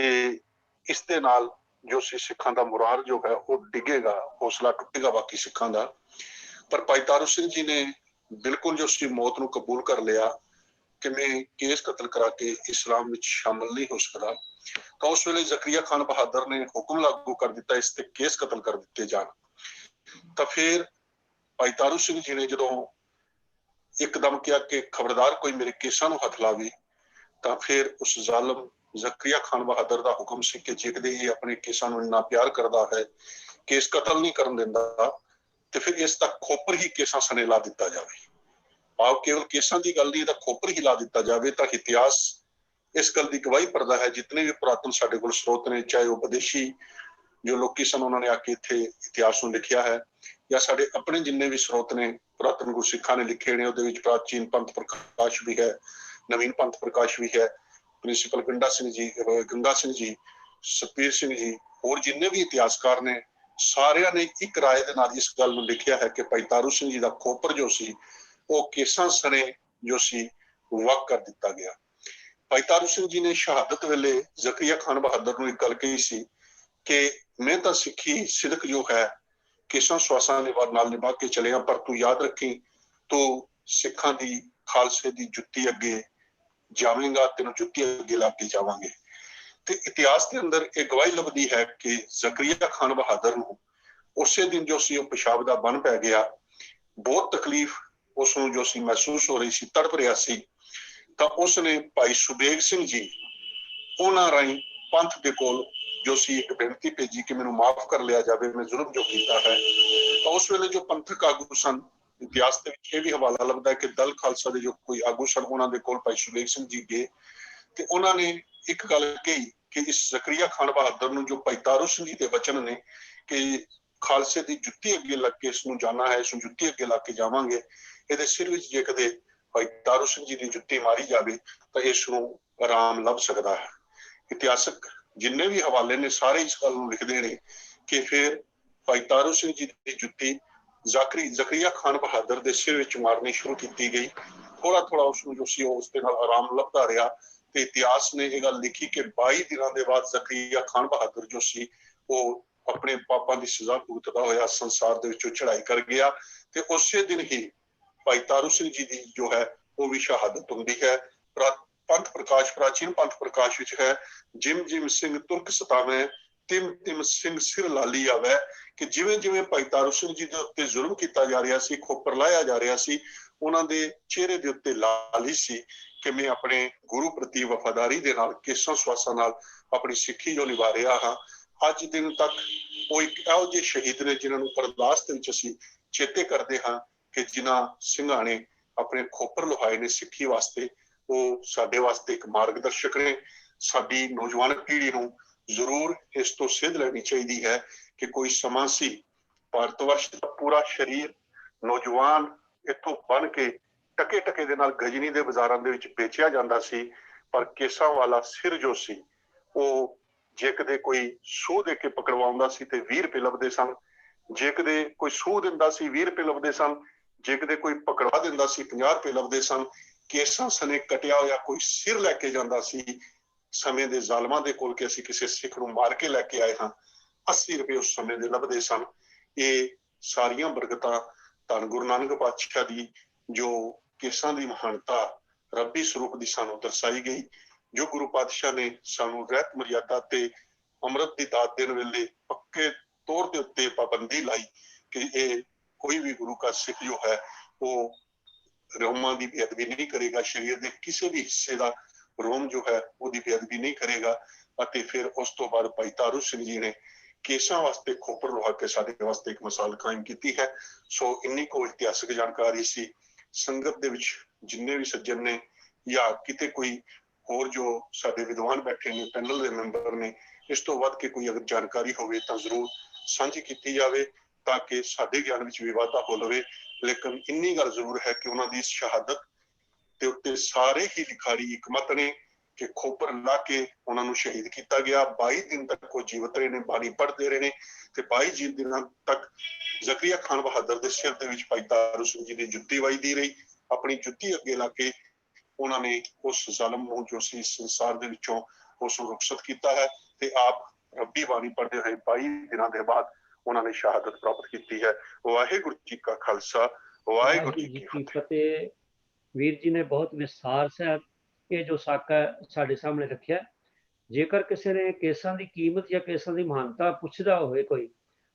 ਇਸ ਦੇ ਨਾਲ ਜੋ ਸੀ ਸਿੱਖਾਂ ਦਾ ਮੁਰਾਰ ਜੋ ਹੈ ਉਹ ਡਿੱਗੇਗਾ, ਹੌਸਲਾ ਟੁੱਟੇਗਾ ਬਾਕੀ ਸਿੱਖਾਂ ਦਾ। ਪਰ ਭਾਈ ਤਾਰੂ ਸਿੰਘ ਜੀ ਨੇ ਬਿਲਕੁਲ ਜੋ ਸੀ ਮੌਤ ਨੂੰ ਕਬੂਲ ਕਰ ਲਿਆ ਕਿ ਮੈਂ ਕੇਸ ਕਤਲ ਕਰਾ ਕੇ ਇਸਲਾਮ ਵਿੱਚ ਸ਼ਾਮਲ ਨਹੀਂ ਹੋ ਸਕਦਾ। ਤਾਂ ਉਸ ਵੇਲੇ ਜ਼ਕਰੀਆ ਖਾਨ ਬਹਾਦਰ ਨੇ ਹੁਕਮ ਲਾਗੂ ਕਰ ਦਿੱਤਾ ਇਸ ਤੇ ਕੇਸ ਕਤਲ ਕਰ ਦਿੱਤੇ ਜਾਣ। ਤਾਂ ਫਿਰ ਭਾਈ ਤਾਰੂ ਸਿੰਘ ਜੀ ਨੇ ਜਦੋਂ ਇੱਕਦਮ ਕਿਹਾ ਕਿ ਖਬਰਦਾਰ ਕੋਈ ਮੇਰੇ ਕੇਸਾਂ ਨੂੰ ਹੱਥ ਲਾਵੇ, ਤਾਂ ਫਿਰ ਉਸ ਜ਼ਾਲਮ ਜ਼ਕਰੀਆ ਖਾਨ ਬਹਾਦਰ ਦਾ ਹੁਕਮ ਸੀ ਕਿ ਜੇ ਕਦੇ ਇਹ ਆਪਣੇ ਕੇਸਾਂ ਨੂੰ ਇੰਨਾ ਪਿਆਰ ਕਰਦਾ ਹੈ, ਕੇਸ ਕਤਲ ਨਹੀਂ ਕਰਨ ਦਿੰਦਾ, ਤੇ ਫਿਰ ਇਸ ਦਾ ਖੋਪਰ ਹੀ ਕੇਸਾਂ ਸਣੇ ਲਾ ਦਿੱਤਾ ਜਾਵੇ। ਆਪ ਕੇਵਲ ਕੇਸਾਂ ਦੀ ਗੱਲ ਨਹੀਂ, ਇਹਦਾ ਖੋਪਰ ਹੀ ਲਾ ਦਿੱਤਾ ਜਾਵੇ। ਤਾਂ ਇਤਿਹਾਸ ਇਸ ਗੱਲ ਦੀ ਗਵਾਹੀ ਭਰਦਾ ਹੈ। ਜਿਤਨੇ ਵੀ ਪੁਰਾਤਨ ਸਾਡੇ ਕੋਲ ਸਰੋਤ ਨੇ, ਚਾਹੇ ਉਹ ਵਿਦੇਸ਼ੀ ਜੋ ਲੋਕੀ ਸਨ ਉਹਨਾਂ ਨੇ ਆ ਕੇ ਇੱਥੇ ਇਤਿਹਾਸ ਨੂੰ ਲਿਖਿਆ ਹੈ, ਜਾਂ ਸਾਡੇ ਆਪਣੇ ਜਿੰਨੇ ਵੀ ਸਰੋਤ ਨੇ ਪੁਰਾਤਨ ਗੁਰਸਿੱਖਾਂ ਨੇ ਲਿਖੇ ਨੇ, ਉਹਦੇ ਵਿੱਚ ਪ੍ਰਾਚੀਨ ਪੰਥ ਪ੍ਰਕਾਸ਼ ਵੀ ਹੈ, ਨਵੀਨ ਪੰਥ ਪ੍ਰਕਾਸ਼ ਵੀ ਹੈ, ਪ੍ਰਿੰਸੀਪਲ ਗੰਗਾ ਸਿੰਘ ਜੀ, ਸਤਬੀਰ ਸਿੰਘ ਜੀ, ਹੋਰ ਜਿੰਨੇ ਵੀ ਇਤਿਹਾਸਕਾਰ ਨੇ ਸਾਰਿਆਂ ਨੇ ਇੱਕ ਰਾਏ ਦੇ ਨਾਲ ਇਸ ਗੱਲ ਨੂੰ ਲਿਖਿਆ ਹੈ ਕਿ ਭਾਈ ਤਾਰੂ ਸਿੰਘ ਜੀ ਦਾ ਖੋਪਰ ਜੋ ਸੀ ਉਹ ਕੇਸਾਂ ਸਣੇ ਜੋ ਸੀ ਵਕ ਕਰ ਦਿੱਤਾ ਗਿਆ। ਭਾਈ ਤਾਰੂ ਸਿੰਘ ਜੀ ਨੇ ਸ਼ਹਾਦਤ ਵੇਲੇ ਜ਼ਕਰੀਆ ਖਾਨ ਬਹਾਦਰ ਨੂੰ ਇੱਕ ਗੱਲ ਕਹੀ ਸੀ ਕਿ ਮੈਂ ਤਾਂ ਸਿੱਖੀ ਸਿਦਕ ਜੋ ਹੈ ਕੇਸਾਂ ਸਵਾਸਾਂ ਨਾਲ ਨਿਭਾ ਕੇ ਚਲਿਆ, ਪਰ ਤੂੰ ਯਾਦ ਰੱਖੀ ਤੂੰ ਸਿੱਖਾਂ ਦੀ ਖਾਲਸੇ ਦੀ ਜੁੱਤੀ ਅੱਗੇ ਜਾਵੇਂਗਾ, ਤੈਨੂੰ ਜੁੱਤੀ ਅੱਗੇ ਲਾ ਕੇ ਜਾਵਾਂਗੇ। ਤੇ ਇਤਿਹਾਸ ਦੇ ਅੰਦਰ ਇਹ ਗਵਾਹੀ ਲੱਭਦੀ ਹੈ ਕਿ ਜ਼ਕਰੀਆ ਖਾਨ ਬਹਾਦਰ ਨੂੰ ਉਸੇ ਦਿਨ ਜੋ ਸੀ ਉਹ ਪਿਸ਼ਾਬ ਦਾ ਬੰਨ ਪੈ ਗਿਆ। ਬਹੁਤ ਤਕਲੀਫ ਉਸ ਨੂੰ ਜੋ ਸੀ ਮਹਿਸੂਸ ਹੋ ਰਹੀ ਸੀ, ਤੜਪ ਰਿਹਾ ਸੀ। ਤਾਂ ਉਸ ਨੇ ਭਾਈ ਸੁਬੇਗ ਸਿੰਘ ਜੀ ਉਹਨਾਂ ਰਾਹੀਂ ਪੰਥ ਦੇ ਕੋਲ ਜੋ ਸੀ ਇੱਕ ਬੇਨਤੀ ਭੇਜੀ ਕਿ ਮੈਨੂੰ ਮਾਫ ਕਰ ਲਿਆ ਜਾਵੇ, ਮੈਂ ਜ਼ੁਲਮ ਜੋ ਕੀਤਾ ਹੈ। ਤਾਂ ਉਸ ਵੇਲੇ ਜੋ ਪੰਥਕ ਆਗੂ ਸਨ, ਇਤਿਹਾਸ ਦੇ ਵਿੱਚ ਇਹ ਵੀ ਹਵਾਲਾ ਲੱਭਦਾ ਹੈ ਕਿ ਦਲ ਖਾਲਸਾ ਦੇ ਜੋ ਕੋਈ ਆਗੂ ਸਨ ਉਹਨਾਂ ਦੇ ਕੋਲ ਭਾਈ ਸੁਬੇਗ ਸਿੰਘ ਜੀ ਗਏ ਤੇ ਉਹਨਾਂ ਨੇ ਇੱਕ ਗੱਲ ਕਹੀ ਕਿ ਇਸ ਜ਼ਕਰੀਆ ਖਾਨ ਬਹਾਦਰ ਨੂੰ ਜੋ ਭਾਈ ਤਾਰੂ ਸਿੰਘ ਜੀ ਦੇ ਵਚਨ ਨੇ ਕਿ ਖਾਲਸੇ ਦੀ ਜੁੱਤੀ ਅੱਗੇ ਲੱਗ ਕੇ ਇਸ ਨੂੰ ਜਾਣਾ ਹੈ, ਇਸ ਨੂੰ ਜੁੱਤੀ ਅੱਗੇ ਲਾ ਕੇ ਜਾਵਾਂਗੇ, ਇਹਦੇ ਸਿਰ ਵਿੱਚ ਜੇ ਕਦੇ ਭਾਈ ਤਾਰੂ ਸਿੰਘ ਜੀ ਦੀ ਜੁੱਤੀ ਮਾਰੀ ਜਾਵੇ ਤਾਂ ਇਸ ਨੂੰ ਆਰਾਮ ਲੱਭ ਸਕਦਾ ਹੈ। ਇਤਿਹਾਸਕ ਜਿੰਨੇ ਵੀ ਹਵਾਲੇ ਨੇ ਸਾਰੇ ਇਸ ਗੱਲ ਨੂੰ ਲਿਖਦੇ ਨੇ ਕਿ ਫਿਰ ਭਾਈ ਤਾਰੂ ਸਿੰਘ ਜੀ ਦੀ ਜੁੱਤੀ ਜ਼ਕਰੀਆ ਖਾਨ ਬਹਾਦਰ ਦੇ ਸਿਰ ਵਿੱਚ ਮਾਰਨੀ ਸ਼ੁਰੂ ਕੀਤੀ ਗਈ। ਥੋੜਾ ਥੋੜਾ ਉਸ ਨੂੰ ਜੋ ਸੀ ਉਸ ਦੇ ਨਾਲ ਆਰਾਮ ਲੱਭਦਾ ਰਿਹਾ ਤੇ ਇਤਿਹਾਸ ਨੇ ਇਹ ਗੱਲ ਲਿਖੀ ਕਿ 22 ਦਿਨਾਂ ਦੇ ਬਾਅਦ ਜ਼ਕਰੀਆ ਖਾਨ ਬਹਾਦਰ ਜੋ ਸੀ ਉਹ ਆਪਣੇ ਪਾਪਾਂ ਦੀ ਸਜ਼ਾ ਭੁਗਤਦਾ ਹੋਇਆ ਸੰਸਾਰ ਦੇ ਵਿੱਚੋਂ ਚੜ੍ਹਾਈ ਕਰ ਗਿਆ ਤੇ ਉਸੇ ਦਿਨ ਹੀ ਭਾਈ ਤਾਰੂ ਸਿੰਘ ਜੀ ਦੀ ਜੋ ਹੈ ਉਹ ਵੀ ਸ਼ਹਾਦਤ ਹੁੰਦੀ ਹੈ। ਪੰਥ ਪ੍ਰਕਾਸ਼, ਪ੍ਰਾਚੀਨ ਪੰਥ ਪ੍ਰਕਾਸ਼ ਵਿੱਚ ਹੈ, ਜਿਮ ਜਿਮ ਸਿੰਘ ਤੁਰਕ ਸਤਾਵੇਂ, ਤਿਮ ਤਿਮ ਸਿੰਘ ਸਿਰ ਲਾਲੀ ਆਵੇ, ਕਿ ਜਿਵੇਂ ਜਿਵੇਂ ਭਾਈ ਤਾਰੂ ਸਿੰਘ ਜੀ ਦੇ ਉੱਤੇ ਜ਼ੁਲਮ ਕੀਤਾ ਜਾ ਰਿਹਾ ਸੀ, ਖੋਪਰ ਲਾਇਆ ਜਾ ਰਿਹਾ ਸੀ, ਉਹਨਾਂ ਦੇ ਚਿਹਰੇ ਦੇ ਉੱਤੇ ਲਾਲੀ ਸੀ ਕਿ ਮੈਂ ਆਪਣੇ ਗੁਰੂ ਪ੍ਰਤੀ ਵਫਾਦਾਰੀ ਦੇ ਨਾਲ ਕੇਸਾਂ ਸਵਾਸਾਂ ਨਾਲ ਆਪਣੀ ਸਿੱਖੀ ਜੋ ਨਿਭਾ ਰਿਹਾ ਹਾਂ। ਅੱਜ ਦਿਨ ਤੱਕ ਉਹ ਇੱਕ ਇਹੋ ਜਿਹੇ ਸ਼ਹੀਦ ਨੇ ਜਿਨ੍ਹਾਂ ਨੂੰ ਅਰਦਾਸ ਦੇ ਵਿੱਚ ਅਸੀਂ ਚੇਤੇ ਕਰਦੇ ਹਾਂ ਕਿ ਜਿਨ੍ਹਾਂ ਸਿੰਘਾਂ ਨੇ ਆਪਣੇ ਖੋਪਰ ਲੁਹਾਏ ਨੇ ਸਿੱਖੀ ਵਾਸਤੇ। ਉਹ ਸਾਡੇ ਵਾਸਤੇ ਇੱਕ ਮਾਰਗਦਰਸ਼ਕ ਨੇ। ਸਾਡੀ ਨੌਜਵਾਨ ਪੀੜ੍ਹੀ ਨੂੰ ਜ਼ਰੂਰ ਇਸ ਤੋਂ ਸਿੱਧ ਲੈਣੀ ਚਾਹੀਦੀ ਹੈ ਕਿ ਕੋਈ ਸਮਾਂ ਸੀ ਭਾਰਤ ਵਰਸ਼ ਦਾ ਪੂਰਾ ਸਰੀਰ ਨੌਜਵਾਨ ਇੱਥੋਂ ਬਣ ਕੇ ਟਕੇ ਟਕੇ ਦੇ ਨਾਲ ਗਜਨੀ ਦੇ ਬਾਜ਼ਾਰਾਂ ਦੇ ਵਿੱਚ ਵੇਚਿਆ ਜਾਂਦਾ ਸੀ, ਪਰ ਕੇਸਾਂ ਵਾਲਾ ਸਿਰ ਜੋ ਸੀ ਉਹ ਜੇ ਕਦੇ ਕੋਈ ਸੂਹ ਦੇ ਕੇ ਪਕੜਵਾਉਂਦਾ ਸੀ ਤੇ 20 ਰੁਪਏ ਲੱਭਦੇ ਸਨ। ਜੇ ਕਦੇ ਕੋਈ ਸੂਹ ਦਿੰਦਾ ਸੀ 20 ਰੁਪਏ ਲੱਭਦੇ ਸਨ। ਜੇ ਕਦੇ ਕੋਈ ਪਕੜਵਾ ਦਿੰਦਾ ਸੀ 50 ਰੁਪਏ ਲੱਭਦੇ ਸਨ। ਕੇਸਾਂ ਸਣੇ ਕਟਿਆ ਹੋਇਆ ਕੋਈ ਸਿਰ ਲੈ ਕੇ ਜਾਂਦਾ ਸੀ ਸਮੇਂ ਦੇ ਜ਼ਾਲਮਾਂ ਦੇ ਕੋਲ ਕਿ ਅਸੀਂ ਕਿਸੇ ਸਿੱਖ ਨੂੰ ਮਾਰ ਕੇ ਲੈ ਕੇ ਆਏ ਹਾਂ, 80 ਰੁਪਏ ਉਸ ਸਮੇਂ ਦੇ ਲੱਭਦੇ ਸਨ। ਇਹ ਸਾਰੀਆਂ ਬਰਕਤਾਂ ਧੰਨ ਗੁਰੂ ਨਾਨਕ ਪਾਤਸ਼ਾਹ ਦੀ ਜੋ ਕੇਸਾਂ ਦੀ ਮਹਾਨਤਾ ਰੱਬੀ ਸਰੂਪ ਦੀ ਸਾਨੂੰ ਦਰਸਾਈ ਗਈ, ਜੋ ਗੁਰੂ ਪਾਤਸ਼ਾਹ ਨੇ ਸਾਨੂੰ ਰਹਿਤ ਮਰਿਆਦਾ ਤੇ ਅੰਮ੍ਰਿਤ ਦੀ ਦਾਤ ਦੇਣ ਵੇਲੇ ਪੱਕੇ ਤੌਰ ਦੇ ਉੱਤੇ ਪਾਬੰਦੀ ਲਾਈ ਕਿ ਇਹ ਕੋਈ ਵੀ ਗੁਰੂ का ਸਿੱਖ ਜੋ ਹੈ ਉਹ ਰੋਮਾਂ ਦੀ ਬੇਅਦਬੀ ਨਹੀਂ ਕਰੇਗਾ, ਸਰੀਰ ਦੇ ਕਿਸੇ ਵੀ ਹਿੱਸੇ ਦਾ ਰੋਮ ਜੋ ਹੈ ਉਹਦੀ ਬੇਅਦਬੀ ਨਹੀਂ ਕਰੇਗਾ। ਅਤੇ ਫਿਰ ਉਸ ਤੋਂ ਬਾਅਦ ਭਾਈ ਤਾਰੂ ਸਿੰਘ ਜੀ ਨੇ ਕੇਸਾਂ ਵਾਸਤੇ ਖੋਪਰ ਲਵਾ ਕੇ ਸਾਡੇ ਵਾਸਤੇ ਇੱਕ ਮਿਸਾਲ ਕਾਇਮ ਕੀਤੀ ਹੈ। ਸੋ ਇੰਨੀ ਕੋ ਇਤਿਹਾਸਕ ਜਾਣਕਾਰੀ ਸੀ। ਸੰਗਤ ਦੇ ਵਿੱਚ ਜਿੰਨੇ ਵੀ ਸੱਜਣ ਨੇ ਜਾਂ ਕਿਤੇ ਕੋਈ ਹੋਰ ਜੋ ਸਾਡੇ ਵਿਦਵਾਨ ਬੈਠੇ ਨੇ, ਪੈਨਲ ਦੇ ਮੈਂਬਰ ਨੇ, ਇਸ ਤੋਂ ਵੱਧ ਕੇ ਕੋਈ ਅਗਰ ਜਾਣਕਾਰੀ ਹੋਵੇ ਤਾਂ ਜ਼ਰੂਰ ਸਾਂਝੀ ਕੀਤੀ ਜਾਵੇ ਤਾਂ ਕਿ ਸਾਡੇ ਗਿਆਨ ਵਿੱਚ ਵੀ ਵਾਧਾ ਹੋ ਲਵੇ। ਲੇਕਿਨ ਇੰਨੀ ਗੱਲ ਜ਼ਰੂਰ ਹੈ ਕਿ ਉਹਨਾਂ ਦੀ ਸ਼ਹਾਦਤ ਦੇ ਉੱਤੇ ਸਾਰੇ ਹੀ ਲਿਖਾਰੀ ਇਕਮਤ ਨੇ ਕਿ ਖੋਪਰ ਲਾ ਕੇ ਉਹਨਾਂ ਨੂੰ ਸ਼ਹੀਦ ਕੀਤਾ ਗਿਆ। 22 ਦਿਨ ਤੱਕ ਉਹ ਜੀਵਤ ਰਹੇ ਨੇ, ਬਾਣੀ ਪੜ੍ਹਦੇ ਰਹੇ ਨੇ ਤੇ 22 ਦਿਨਾਂ ਤੱਕ ਜ਼ਕਰੀਆ ਖਾਨ ਬਹਾਦਰ ਦੇ ਸਿਰ ਦੇ ਵਿੱਚ ਭਾਈ ਤਾਰੂ ਸਿੰਘ ਜੀ ਦੀ ਜੁੱਤੀ ਵੱਜਦੀ ਰਹੀ। ਆਪਣੀ ਜੁੱਤੀ ਅੱਗੇ ਲਾ ਕੇ ਉਹਨਾਂ ਨੇ ਉਸ ਜ਼ਾਲਮ ਨੂੰ ਜੋ ਸੀ ਸੰਸਾਰ ਦੇ ਵਿੱਚੋਂ ਉਸ ਨੂੰ ਰੁਖਸਤ ਕੀਤਾ ਹੈ ਤੇ ਆਪ ਰੱਬੀ ਬਾਣੀ ਪੜ੍ਹਦੇ ਹੋਏ 22 ਦਿਨਾਂ ਦੇ ਬਾਅਦ ਉਹਨਾਂ ਨੇ ਸ਼ਹਾਦਤ ਪ੍ਰਾਪਤ ਕੀਤੀ ਹੈ। ਵਾਹਿਗੁਰੂ ਜੀ ਕਾ ਖਾਲਸਾ, ਵਾਹਿਗੁਰੂ ਜੀ ਕੀ ਫਤਿਹ। ਵੀਰ ਜੀ ਨੇ ਬਹੁਤ ਵਿਸਥਾਰ ਸਾਹਿਬ ਇਹ ਜੋ ਸਾਕਾ ਸਾਡੇ ਸਾਹਮਣੇ ਰੱਖਿਆ। ਜੇਕਰ ਕਿਸੇ ਨੇ ਕੇਸਾਂ ਦੀ ਕੀਮਤ ਜਾਂ ਕੇਸਾਂ ਦੀ ਮਹਾਨਤਾ ਪੁੱਛਦਾ ਹੋਵੇ ਕੋਈ,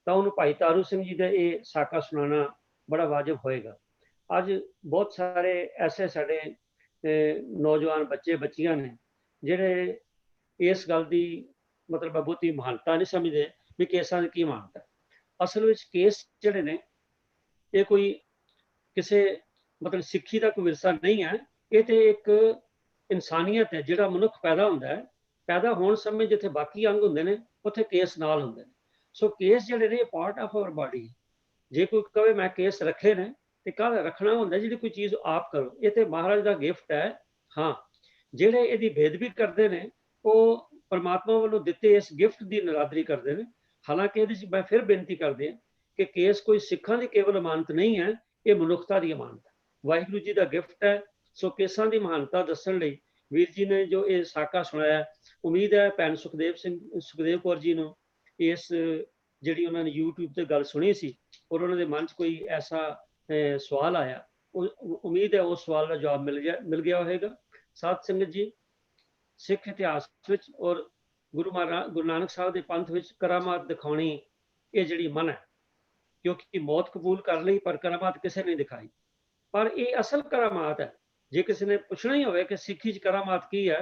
ਤਾਂ ਉਹਨੂੰ ਭਾਈ ਤਾਰੂ ਸਿੰਘ ਜੀ ਦਾ ਇਹ ਸਾਕਾ ਸੁਣਾਉਣਾ ਬੜਾ ਵਾਜਬ ਹੋਏਗਾ। ਅੱਜ ਬਹੁਤ ਸਾਰੇ ਐਸੇ ਸਾਡੇ ਨੌਜਵਾਨ ਬੱਚੇ ਬੱਚੀਆਂ ਨੇ ਜਿਹੜੇ ਇਸ ਗੱਲ ਦੀ ਮਤਲਬ ਬਹੁਤੀ ਮਹਾਨਤਾ ਨਹੀਂ ਸਮਝਦੇ ਵੀ ਕੇਸਾਂ ਦੀ ਕੀ ਮਹਾਨਤਾ। ਅਸਲ ਵਿੱਚ ਕੇਸ ਜਿਹੜੇ ਨੇ ਇਹ ਕੋਈ ਕਿਸੇ ਮਤਲਬ ਸਿੱਖੀ ਦਾ ਕੋਈ ਵਿਰਸਾ ਨਹੀਂ ਹੈ। ਇਹ ਤੇ ਇੱਕ ਇਨਸਾਨੀਅਤ ਹੈ। ਜਿਹੜਾ ਮਨੁੱਖ ਪੈਦਾ ਹੁੰਦਾ ਹੈ, ਪੈਦਾ ਹੋਣ ਸਮੇਂ ਜਿੱਥੇ ਬਾਕੀ ਅੰਗ ਹੁੰਦੇ ਨੇ ਉੱਥੇ ਕੇਸ ਨਾਲ ਹੁੰਦੇ ਨੇ। ਸੋ ਕੇਸ ਜਿਹੜੇ ਨੇ ਪਾਰਟ ਆਫ ਆਵਰ ਬਾਡੀ। ਜੇ ਕੋਈ ਕਹੇ ਮੈਂ ਕੇਸ ਰੱਖੇ ਨੇ ਤੇ ਕਾਹਦਾ ਰੱਖਣਾ ਹੁੰਦਾ, ਜਿਹੜੀ ਕੋਈ ਚੀਜ਼ ਆਪ ਕਰੋ। ਇਹ ਤੇ ਮਹਾਰਾਜ ਦਾ ਗਿਫਟ ਹੈ। ਹਾਂ, ਜਿਹੜੇ ਇਹਦੀ ਬੇਅਦਬੀ ਕਰਦੇ ਨੇ ਉਹ ਪਰਮਾਤਮਾ ਵੱਲੋਂ ਦਿੱਤੇ ਇਸ ਗਿਫਟ ਦੀ ਨਿਰਾਦਰੀ ਕਰਦੇ ਨੇ। ਹਾਲਾਂਕਿ ਇਹਦੇ 'ਚ ਮੈਂ ਫਿਰ ਬੇਨਤੀ ਕਰਦੇ ਹਾਂ ਕਿ ਕੇਸ ਕੋਈ ਸਿੱਖਾਂ ਦੀ ਕੇਵਲ ਅਮਾਨਤ ਨਹੀਂ ਹੈ, ਇਹ ਮਨੁੱਖਤਾ ਦੀ ਅਮਾਨਤ ਹੈ, ਵਾਹਿਗੁਰੂ ਜੀ ਦਾ ਗਿਫਟ ਹੈ। ਸੋ ਕੇਸਾਂ ਦੀ ਮਹਾਨਤਾ ਦੱਸਣ ਲਈ ਵੀਰ ਜੀ ਨੇ ਜੋ ਇਹ ਸਾਕਾ ਸੁਣਾਇਆ, ਉਮੀਦ ਹੈ ਭੈਣ ਸੁਖਦੇਵ ਕੌਰ ਜੀ ਨੂੰ ਇਸ ਜਿਹੜੀ ਉਹਨਾਂ ਨੇ YouTube ਤੇ ਗੱਲ ਸੁਣੀ ਸੀ ਔਰ ਉਹਨਾਂ ਦੇ ਮਨ 'ਚ ਕੋਈ ਐਸਾ ਸਵਾਲ ਆਇਆ, ਉਮੀਦ ਹੈ ਉਸ ਸਵਾਲ ਦਾ ਜਵਾਬ ਮਿਲ ਗਿਆ ਹੋਵੇਗਾ। ਸਾਧ ਸੰਗਤ ਜੀ, ਸਿੱਖ ਇਤਿਹਾਸ ਵਿੱਚ ਔਰ ਗੁਰੂ ਨਾਨਕ ਸਾਹਿਬ ਦੇ ਪੰਥ ਵਿੱਚ ਕਰਾਮਾਤ ਦਿਖਾਉਣੀ ਇਹ ਜਿਹੜੀ ਮਨ ਹੈ, ਕਿਉਂਕਿ ਮੌਤ ਕਬੂਲ ਕਰ ਲਈ ਪਰ ਕਰਾਮਾਤ ਕਿਸੇ ਨੇ ਦਿਖਾਈ। ਪਰ ਇਹ ਅਸਲ ਕਰਾਮਾਤ ਹੈ। ਜੇ ਕਿਸੇ ਨੇ ਪੁੱਛਣਾ ਹੀ ਹੋਵੇ ਕਿ ਸਿੱਖੀ 'ਚ ਕਰਾਮਾਤ ਕੀ ਹੈ,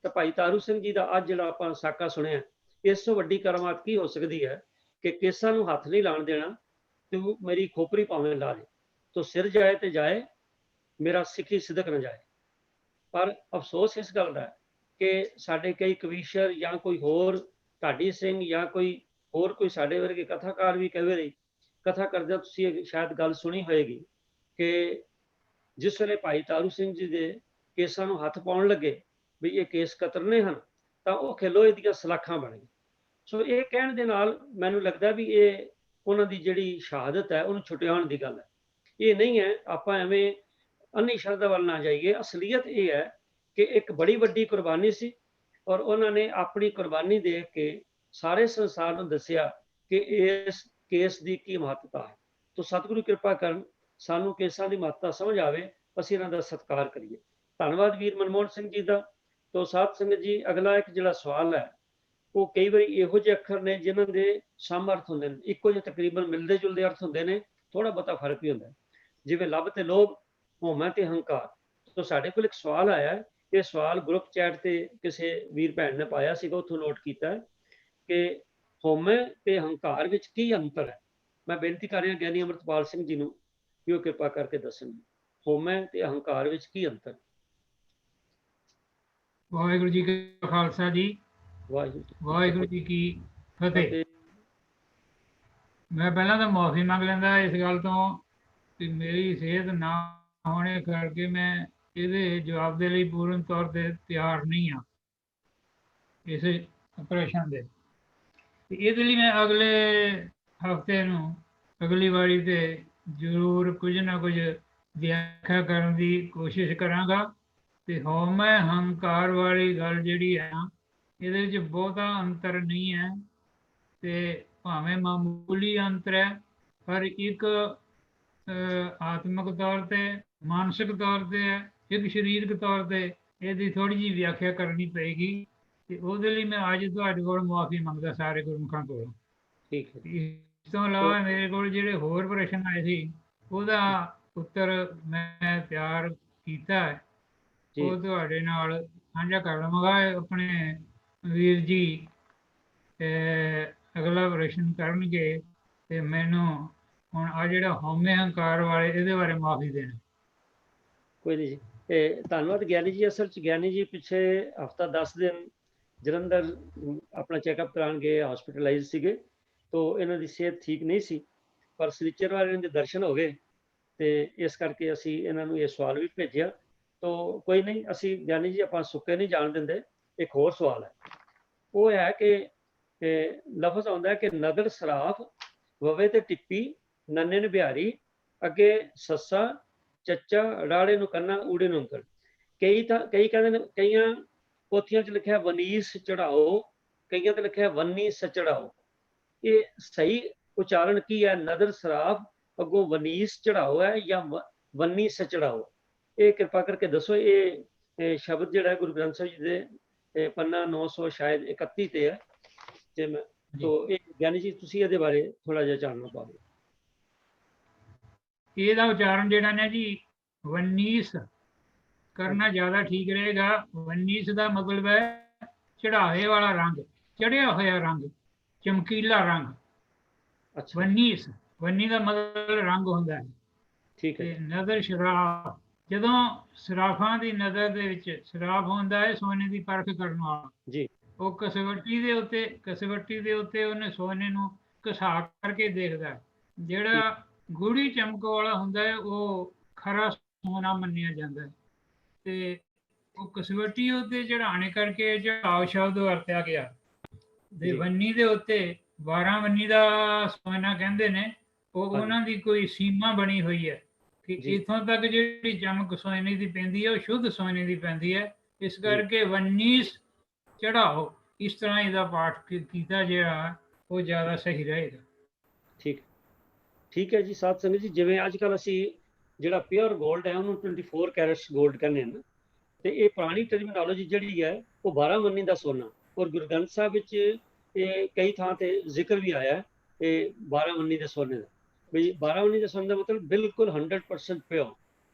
ਤਾਂ ਭਾਈ ਤਾਰੂ ਸਿੰਘ ਜੀ ਦਾ ਅੱਜ ਜਿਹੜਾ ਆਪਾਂ ਸਾਕਾ ਸੁਣਿਆ, ਇਸ ਤੋਂ ਵੱਡੀ ਕਰਾਮਾਤ ਕੀ ਹੋ ਸਕਦੀ ਹੈ ਕਿ ਕੇਸਾਂ ਨੂੰ ਹੱਥ ਨਹੀਂ ਲਾਣ ਦੇਣਾ। ਤੂੰ ਮੇਰੀ ਖੋਪਰੀ ਭਾਵੇਂ ਲਾ ਦੇ, ਤੋ ਸਿਰ ਜਾਏ ਤੇ ਜਾਏ, ਮੇਰਾ ਸਿੱਖੀ ਸਿਦਕ ਨਾ ਜਾਏ। ਪਰ ਅਫਸੋਸ ਇਸ ਗੱਲ ਦਾ ਹੈ ਕਿ ਸਾਡੇ ਕਈ ਕਵੀਸ਼ਰ ਜਾਂ ਕੋਈ ਹੋਰ ਢਾਡੀ ਸਿੰਘ ਜਾਂ ਕੋਈ ਹੋਰ ਕੋਈ ਸਾਡੇ ਵਰਗੇ ਕਥਾਕਾਰ ਵੀ ਕਈ ਵਾਰੀ ਕਥਾ ਕਰਦੇ, ਤੁਸੀਂ ਸ਼ਾਇਦ ਗੱਲ ਸੁਣੀ ਹੋਏਗੀ ਕਿ ਜਿਸ ਵੇਲੇ ਭਾਈ ਤਾਰੂ ਸਿੰਘ ਜੀ ਦੇ ਕੇਸਾਂ ਨੂੰ ਹੱਥ ਪਾਉਣ ਲੱਗੇ ਵੀ ਇਹ ਕੇਸ ਕਤਰਨੇ ਹਨ, ਤਾਂ ਉਹ ਖਿਲੋਏ ਦੀਆਂ ਸਲਾਖਾਂ ਬਣ ਗਈ। ਸੋ ਇਹ ਕਹਿਣ ਦੇ ਨਾਲ ਮੈਨੂੰ ਲੱਗਦਾ ਵੀ ਇਹ ਉਹਨਾਂ ਦੀ ਜਿਹੜੀ ਸ਼ਹਾਦਤ ਹੈ ਉਹਨੂੰ ਛੁਟਿਆਉਣ ਦੀ ਗੱਲ ਹੈ। ਇਹ ਨਹੀਂ ਹੈ ਆਪਾਂ ਐਵੇਂ ਅੰਨੀ ਸ਼ਰਧਾ ਵੱਲ ਨਾ ਜਾਈਏ। ਅਸਲੀਅਤ ਇਹ ਹੈ ਕਿ ਇੱਕ ਬੜੀ ਵੱਡੀ ਕੁਰਬਾਨੀ ਸੀ ਔਰ ਉਹਨਾਂ ਨੇ ਆਪਣੀ ਕੁਰਬਾਨੀ ਦੇ ਕੇ ਸਾਰੇ ਸੰਸਾਰ ਨੂੰ ਦੱਸਿਆ ਕਿ ਇਸ ਕੇਸ ਦੀ ਕੀ ਮਹੱਤਤਾ ਹੈ। ਤੋ ਸਤਿਗੁਰੂ ਕਿਰਪਾ ਕਰਨ ਸਾਨੂੰ ਕੇਸਾਂ ਦੀ ਮਹੱਤਤਾ ਸਮਝ ਆਵੇ, ਅਸੀਂ ਇਹਨਾਂ ਦਾ ਸਤਿਕਾਰ ਕਰੀਏ। ਧੰਨਵਾਦ ਵੀਰ ਮਨਮੋਹਨ ਸਿੰਘ ਜੀ ਦਾ। ਤੋ ਸਾਧ ਸੰਗਤ ਜੀ, ਅਗਲਾ ਇੱਕ ਜਿਹੜਾ ਸਵਾਲ ਹੈ ਉਹ ਕਈ ਵਾਰੀ ਇਹੋ ਜਿਹੇ ਅੱਖਰ ਨੇ ਜਿਨ੍ਹਾਂ ਦੇ ਸਮ ਅਰਥ ਹੁੰਦੇ ਨੇ, ਇੱਕੋ ਜਿਹੇ ਤਕਰੀਬਨ ਮਿਲਦੇ ਜੁਲਦੇ ਅਰਥ ਹੁੰਦੇ ਨੇ, ਥੋੜਾ ਬਹੁਤਾ ਫਰਕ ਵੀ ਹੁੰਦਾ, ਜਿਵੇਂ ਲੱਭ ਤੇ ਲੋਭ, ਹਉਮੈ ਤੇ ਹੰਕਾਰ। ਤੋ ਸਾਡੇ ਕੋਲ ਇੱਕ ਸਵਾਲ ਆਇਆ, ਇਹ ਸਵਾਲ ਗਰੁੱਪ ਚੈਟ ਤੇ ਕਿਸੇ ਵੀਰ ਭੈਣ ਨੇ ਪਾਇਆ ਸੀਗਾ, ਉੱਥੋਂ ਨੋਟ ਕੀਤਾ ਕਿ ਹਉਮੈ ਤੇ ਹੰਕਾਰ ਵਿੱਚ ਕੀ ਅੰਤਰ ਹੈ। ਮੈਂ ਬੇਨਤੀ ਕਰ ਰਿਹਾ ਗਿਆਨੀ ਅੰਮ੍ਰਿਤਪਾਲ ਸਿੰਘ ਜੀ ਨੂੰ ਕਿ ਉਹ ਕਿਰਪਾ ਕਰਕੇ ਦੱਸਣ, ਹਉਮੈ ਤੇ ਹੰਕਾਰ ਵਿੱਚ ਕੀ ਅੰਤਰ। ਵਾਹਿਗੁਰੂ ਜੀ ਕਾ ਖਾਲਸਾ ਜੀ, ਵਾਹਿਗੁਰੂ ਜੀ ਕੀ ਫਤਿਹ। ਮੈਂ ਪਹਿਲਾਂ ਤਾਂ ਮਾਫੀ ਮੰਗ ਲੈਂਦਾ ਇਸ ਗੱਲ ਤੋਂ ਕਿ ਮੇਰੀ ਸਿਹਤ ਨਾ ਹੋਣੇ ਕਰਕੇ ਮੈਂ ਇਹਦੇ ਜਵਾਬ ਦੇ ਲਈ ਪੂਰਨ ਤੌਰ ਤੇ ਤਿਆਰ ਨਹੀਂ ਹਾਂ ਇਸ ਪ੍ਰਸ਼ਨ ਦੇ। ਇਹਦੇ ਲਈ ਮੈਂ ਅਗਲੇ ਹਫ਼ਤੇ ਨੂੰ ਅਗਲੀ ਵਾਰੀ ਤੇ ਜ਼ਰੂਰ ਕੁਝ ਨਾ ਕੁਝ ਵਿਆਖਿਆ ਕਰਨ ਦੀ ਕੋਸ਼ਿਸ਼ ਕਰਾਂਗਾ। ਤੇ ਹਉਮੈ ਹੰਕਾਰ ਵਾਲੀ ਗੱਲ ਜਿਹੜੀ ਹੈ ਇਹਦੇ ਵਿੱਚ ਬਹੁਤਾ ਅੰਤਰ ਨਹੀਂ ਹੈ, ਤੇ ਭਾਵੇਂ ਮਾਮੂਲੀ ਅੰਤਰ ਹੈ, ਪਰ ਇੱਕ ਆਤਮਿਕ ਤੌਰ ਤੇ, ਮਾਨਸਿਕ ਤੌਰ ਤੇ ਹੈ, ਇੱਕ ਸਰੀਰਕ ਤੌਰ ਤੇ ਇਹਦੀ ਥੋੜੀ ਜਿਹੀ ਵਿਆਖਿਆ ਕਰਨੀ ਪਏਗੀ, ਤੇ ਉਹਦੇ ਲਈ ਮੈਂ ਅੱਜ ਤੁਹਾਡੇ ਕੋਲ ਮੁਆਫੀ ਮੰਗਦਾ ਸਾਰੇ ਗੁਰਮੁਖਾਂ ਕੋਲ। ਠੀਕ ਹੈ। ਇਸ ਤੋਂ ਇਲਾਵਾ ਮੇਰੇ ਕੋਲ ਜਿਹੜੇ ਹੋਰ ਪ੍ਰਸ਼ਨ ਆਏ ਸੀ ਉਹਦਾ ਉੱਤਰ ਮੈਂ ਤਿਆਰ ਕੀਤਾ ਹੈ, ਜੀ ਉਹ ਤੁਹਾਡੇ ਨਾਲ ਸਾਂਝਾ ਕਰ ਲਵਾਂਗਾ। ਆਪਣੇ ਵੀਰ ਜੀ ਅਗਲਾ ਪ੍ਰਸ਼ਨ ਕਰਨਗੇ ਤੇ ਮੈਨੂੰ ਹੁਣ ਆ ਜਿਹੜਾ ਹਉਮੈ ਹੰਕਾਰ ਵਾਲੇ ਇਹਦੇ ਬਾਰੇ ਮਾਫੀ ਦੇਣ। ਕੋਈ ਨਹੀਂ ਜੀ, ਧੰਨਵਾਦ ਗਿਆਨੀ ਜੀ। ਅਸਲ 'ਚ ਗਿਆਨੀ ਜੀ ਪਿੱਛੇ ਹਫਤਾ 10 ਦਿਨ ਜਲੰਧਰ ਆਪਣਾ ਚੈੱਕਅਪ ਕਰਾਉਣ ਗਏ, ਹਸਪੀਟਲਾਈਜ਼ ਸੀਗੇ, ਤੋਂ ਇਹਨਾਂ ਦੀ ਸਿਹਤ ਠੀਕ ਨਹੀਂ ਸੀ, ਪਰ ਸਨੀਚਰਵਾਰ ਇਹਨਾਂ ਦੇ ਦਰਸ਼ਨ ਹੋ ਗਏ ਤੇ ਇਸ ਕਰਕੇ ਅਸੀਂ ਇਹਨਾਂ ਨੂੰ ਇਹ ਸਵਾਲ ਵੀ ਭੇਜਿਆ। ਤੋਂ ਕੋਈ ਨਹੀਂ, ਅਸੀਂ ਗਿਆਨੀ ਜੀ ਆਪਾਂ ਸੁੱਕੇ ਨਹੀਂ ਜਾਣ ਦਿੰਦੇ। ਇੱਕ ਹੋਰ ਸਵਾਲ ਹੈ, ਉਹ ਹੈ ਕਿ ਲਫ਼ਜ਼ ਆਉਂਦਾ ਕਿ ਨਦਰ ਸਰਾਫ ਵਵੇ ਤੇ ਟਿੱਪੀ ਨੰਨੇ ਨੂੰ ਬਿਹਾਰੀ, ਅੱਗੇ ਸੱਸਾ ਚੱਚਾ ਰਾੜੇ ਨੂੰ ਕੰਨਾ ਊੜੇ ਨੂੰ ਅੰਕਲ। ਕਈ ਕਹਿੰਦੇ ਨੇ, ਕਈਆਂ ਪੋਥੀਆਂ 'ਚ ਲਿਖਿਆ ਵਨੀਸ ਚੜਾਓ, ਕਈਆਂ ਤੇ ਲਿਖਿਆ ਵੰਨੀ ਸਚੜਾਓ। ਇਹ ਸਹੀ ਉਚਾਰਨ ਕੀ ਹੈ? ਨਦਰ ਸਰਾਫ ਅੱਗੋਂ ਵਨੀਸ ਚੜਾਓ ਹੈ ਜਾਂ ਵੰਨੀ ਸਚੜਾਓ? ਇਹ ਕਿਰਪਾ ਕਰਕੇ ਦੱਸੋ। ਇਹ ਸ਼ਬਦ ਜਿਹੜਾ ਗੁਰੂ ਗ੍ਰੰਥ ਸਾਹਿਬ ਜੀ ਦੇ ਪੰਨਾ 900 ਸ਼ਾਇਦ 31 ਤੇ ਹੈ, ਤੇ ਮੈਂ ਤੋਂ ਇਹ ਗਿਆਨੀ ਜੀ ਤੁਸੀਂ ਇਹਦੇ ਬਾਰੇ ਥੋੜਾ ਜਿਹਾ ਜਾਣਨਾ ਪਾਓਗੇ। ਇਹਦਾ ਉਚਾਰਨ ਜਿਹੜਾ ਨਾ ਜੀ ਵੰਨੀਸ ਕਰਨਾ ਜ਼ਿਆਦਾ ਠੀਕ ਰਹੇਗਾ। ਵੰਨੀਸ ਦਾ ਮਤਲਬ ਹੈ ਚੜਾਵੇ ਵਾਲਾ ਰੰਗ, ਚੜਿਆ ਹੋਇਆ ਰੰਗ, ਚਮਕੀਲਾ ਰੰਗ। ਅੱਛਾ, ਵੰਨੀਸ, ਵੰਨੀ ਦਾ ਮਤਲਬ ਰੰਗ ਹੁੰਦਾ ਹੈ। ਠੀਕ ਹੈ। ਤੇ ਨਜ਼ਰ ਸ਼ਰਾਫ, ਜਦੋਂ ਸਰਾਫਾਂ ਦੀ ਨਜ਼ਰ ਦੇ ਵਿੱਚ ਸਰਾਫ ਹੁੰਦਾ ਹੈ ਸੋਨੇ ਦੀ ਪਰਖ ਕਰਨ ਵਾਲਾ ਜੀ, ਉਹ ਕਸਵੱਟੀ ਦੇ ਉੱਤੇ ਉਹਨੇ ਸੋਨੇ ਨੂੰ ਘਸਾ ਕਰਕੇ ਦੇਖਦਾ। ਜਿਹੜਾ ਗੂੜੀ ਚਮਕ ਵਾਲਾ ਹੁੰਦਾ ਹੈ ਉਹ ਖਰਾ ਸੋਨਾ ਮੰਨਿਆ ਜਾਂਦਾ ਹੈ, ਤੇ ਉਹ ਕਸਵੱਟੀ ਉੱਤੇ ਚੜਾਣੇ ਕਰਕੇ ਚੜਾਓ ਸ਼ਬਦ ਵਰਤਿਆ ਗਿਆ। ਤੇ ਵੰਨੀ ਦੇ ਉੱਤੇ 12 ਵੰਨੀ ਦਾ ਸੋਨਾ ਕਹਿੰਦੇ ਨੇ, ਉਹ ਉਹਨਾਂ ਦੀ ਕੋਈ ਸੀਮਾ ਬਣੀ ਹੋਈ ਹੈ ਕਿ ਇੱਥੋਂ ਤੱਕ ਜਿਹੜੀ ਚਮਕ ਸੋਨੇ ਦੀ ਪੈਂਦੀ ਹੈ ਉਹ ਸ਼ੁੱਧ ਸੋਨੇ ਦੀ ਪੈਂਦੀ ਹੈ। ਇਸ ਕਰਕੇ ਵੰਨੀਸ ਚੜਾਓ, ਇਸ ਤਰ੍ਹਾਂ ਇਹਦਾ ਪਾਠ ਕੀਤਾ ਜਿਹੜਾ ਉਹ ਜ਼ਿਆਦਾ ਸਹੀ ਰਹੇਗਾ। ਠੀਕ ਹੈ ਜੀ। ਸਾਧ ਸੰਗਤ ਜੀ, ਜਿਵੇਂ ਅੱਜ ਕੱਲ੍ਹ ਅਸੀਂ ਜਿਹੜਾ ਪਿਓਰ ਗੋਲਡ ਹੈ ਉਹਨੂੰ 24 ਕੈਰਟਸ ਗੋਲਡ ਕਹਿੰਦੇ ਹਨ, ਤੇ ਇਹ ਪੁਰਾਣੀ ਟਰਮੀਨੋਲੋਜੀ ਜਿਹੜੀ ਹੈ ਉਹ 12 ਵੰਨੀ ਦਾ ਸੋਨਾ, ਔਰ ਗੁਰੂ ਗ੍ਰੰਥ ਸਾਹਿਬ ਵਿੱਚ ਇਹ ਕਈ ਥਾਂ ਤੇ ਜ਼ਿਕਰ ਵੀ ਆਇਆ ਇਹ 12 ਵੰਨੀ ਦੇ ਸੋਨੇ ਦਾ, ਵੀ 12 ਵੰਨੀ ਦੇ ਸੋਨੇ ਦਾ ਮਤਲਬ ਬਿਲਕੁਲ 100% ਪਿਓਰ।